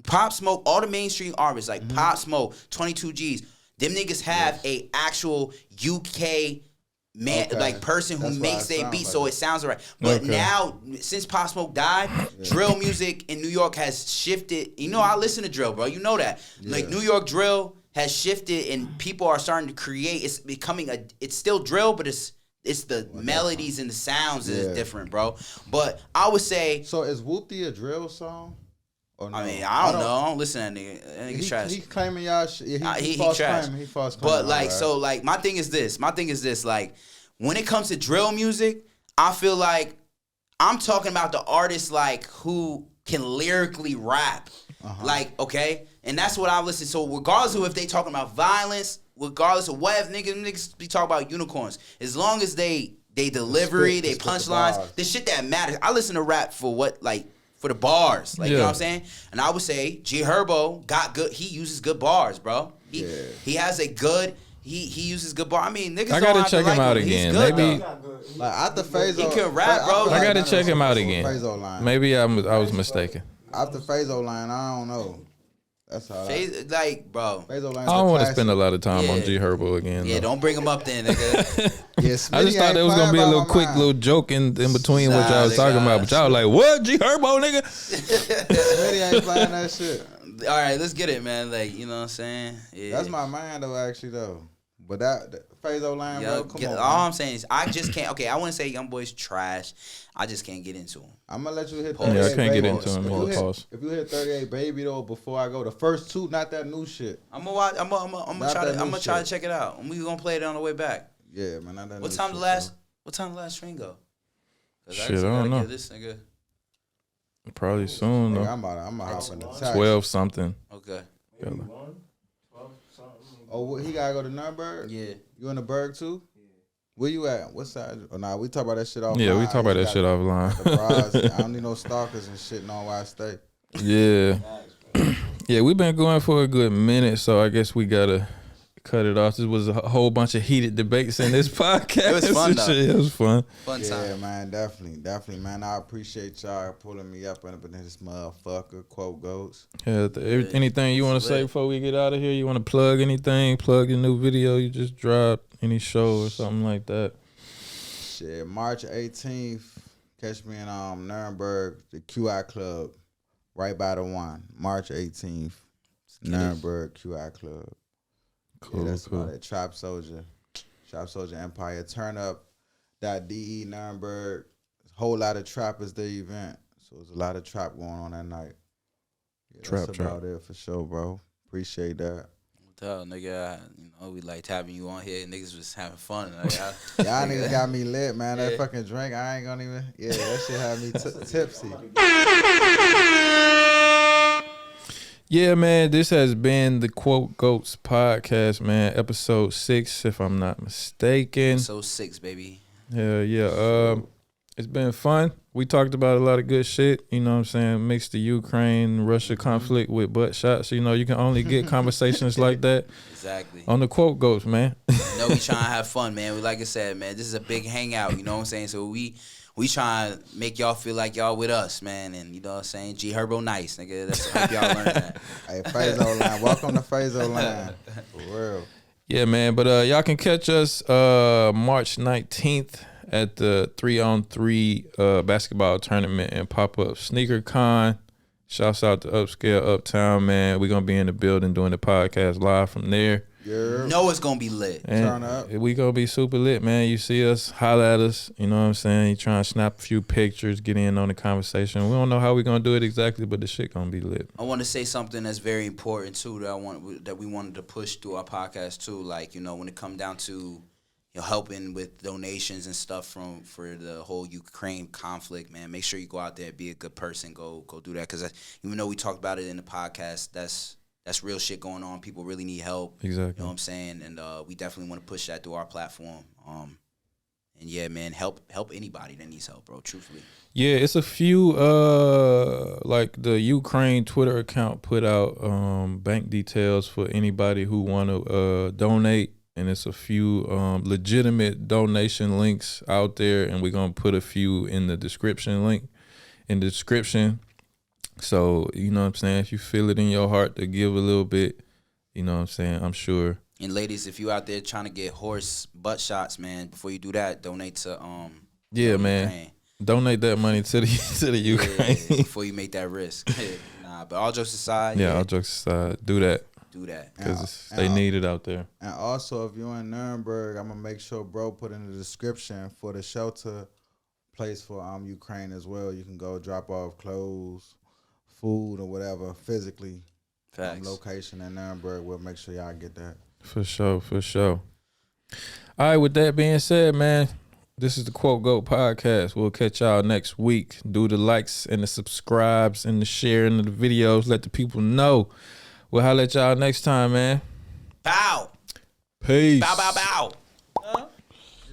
Pop Smoke, all the mainstream artists like Pop Smoke, 22 G's. Them niggas have a actual UK like person who makes their beat, so it sounds right. But now, since Pop Smoke died, drill music in New York has shifted. You know, I listen to drill, bro. You know that. Like New York drill has shifted, and people are starting to create. It's becoming it's still drill, but it's the melodies and the sounds is different, bro. But I would say. So is Whoopty a drill song? Or no? I mean, I don't know. I don't listen to that nigga. That nigga's trash. He's claiming y'all shit. He trash. He false claiming. But like, so like, my thing is this. Like, when it comes to drill music, I feel like I'm talking about the artists like who can lyrically rap. Like, okay, and that's what I listen. So regardless of if they talking about violence, regardless of what niggas be talking about unicorns, as long as they delivery, they punchlines, the shit that matters. I listen to rap for what for the bars, you know what I'm saying? And I would say G Herbo got good. He uses good bars, bro. He has a good. He uses good bars. I mean, niggas. I gotta check him out again. Maybe like after Phaso, he can rap, bro. I gotta check him out again. Maybe I was mistaken. After Phaso line, I don't know. That's how. Like, bro. I don't want to spend a lot of time on G Herbo again. Yeah, don't bring him up then, nigga. I just thought there was gonna be a little quick little joke in between what y'all was talking about, but y'all was like, "What, G Herbo, nigga?" Smitty ain't playing that shit. All right, let's get it, man. Like, you know what I'm saying? Yeah. That's my man though, actually though. But that Phaso line, bro, come on. All I'm saying is I just can't. Okay, I wouldn't say Young Boy's trash. I just can't get into him. I'm gonna let you hit. Yeah, I can't get into him. If you hit 38 Baby though, before I go, the first two, not that new shit. I'm gonna watch. I'm gonna try to check it out. And we gonna play it on the way back. Yeah, man. Not that What time the last train go? Shit, I don't know. This nigga. Probably soon though. I'm gonna hop in the taxi. 12 something. Okay. Oh, he gotta go to Nuremberg? Yeah. You in the Berg too? Yeah. Where you at? What side? Oh, nah, we talk about that shit offline. Yeah, we talk about that shit offline. I don't need no stalkers and shit knowing where I stay. Yeah. Yeah, we've been going for a good minute, so I guess we gotta cut it off. This was a whole bunch of heated debates in this podcast. It was fun though. It was fun. Fun time. Yeah, man, definitely, man. I appreciate y'all pulling me up in this motherfucker. Quote goes. Yeah. Anything you want to say before we get out of here? You want to plug anything? Plug your new video you just dropped? Any show or something like that? Shit, March 18th. Catch me in Nuremberg, the QI Club, right by the one. March 18th, Nuremberg QI Club. Cool, yeah, that's about it. Trap Souljah Empire. Turn up .de Nuremberg. A whole lot of trappers the event, so there's a lot of trap going on that night. Yeah, that's about it for sure, bro. Appreciate that. Tell nigga, you know we like having you on here. Niggas was having fun. Like, y'all niggas got me lit, man. That fucking drink, I ain't gonna even. Yeah, that shit had me tipsy. Yeah, man, this has been the Quote Goats podcast, man. Episode 6, if I'm not mistaken. Episode 6, baby. Yeah. It's been fun. We talked about a lot of good shit. You know what I'm saying? Mixed the Ukraine-Russia conflict with butt shots. You know, you can only get conversations like that. Exactly. On the Quote Goats, man. You know, we trying to have fun, man. Like I said, man, this is a big hangout. You know what I'm saying? So we trying to make y'all feel like y'all with us, man. And you know what I'm saying? G Herbo nice, nigga. That's hope y'all learn that. Hey, Phaso line. Welcome to Phaso line. For real. Yeah, man. But y'all can catch us March 19th at the 3-on-3 basketball tournament and pop-up sneaker con. Shouts out to Upscale Uptown, man. We're going to be in the building doing the podcast live from there. Yeah. Know it's going to be lit. And turn up. We going to be super lit, man. You see us, holla at us. You know what I'm saying? You trying to snap a few pictures, get in on the conversation. We don't know how we going to do it exactly, but the shit going to be lit. I want to say something that's very important, too, that we wanted to push through our podcast, too. Like, you know, when it come down to helping with donations and stuff for the whole Ukraine conflict, man. Make sure you go out there, be a good person, go do that. Because even though we talked about it in the podcast, that's real shit going on. People really need help. Exactly. You know what I'm saying? And we definitely want to push that through our platform. And yeah, man, help anybody that needs help, bro. Truthfully. Yeah, it's a few like the Ukraine Twitter account put out bank details for anybody who want to donate. And it's a few legitimate donation links out there, and we're gonna put a few in the description So, you know what I'm saying? If you feel it in your heart to give a little bit, you know what I'm saying? I'm sure And ladies, if you out there trying to get horse butt shots, man, before you do that, donate to Yeah, man. Ukraine. Donate that money to the Ukraine. Yeah, before you make that risk. Nah, but all jokes aside. Yeah, all jokes aside. Do that. Do that. Because they need it out there. And also, if you're in Nuremberg, I'm going to make sure bro put in the description for the shelter place for Ukraine as well. You can go drop off clothes, food, or whatever physically. Facts. Location in Nuremberg. We'll make sure y'all get that. For sure. All right, with that being said, man, this is the Quote Goat Podcast. We'll catch y'all next week. Do the likes and the subscribes and the sharing of the videos. Let the people know. We'll holler at y'all next time, man. Bow. Peace. Bow, bow, bow.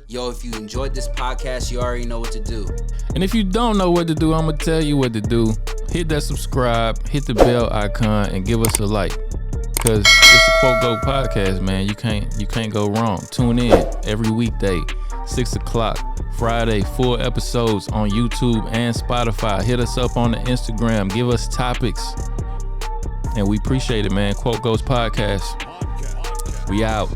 Yo, if you enjoyed this podcast, you already know what to do. And if you don't know what to do, I'm going to tell you what to do. Hit that subscribe, hit the bell icon, and give us a like. Because it's the Quote Goat Podcast, man. You can't go wrong. Tune in every weekday, 6 o'clock, Friday, 4 episodes on YouTube and Spotify. Hit us up on the Instagram. Give us topics. And we appreciate it, man. Quote Goats Podcast. We out.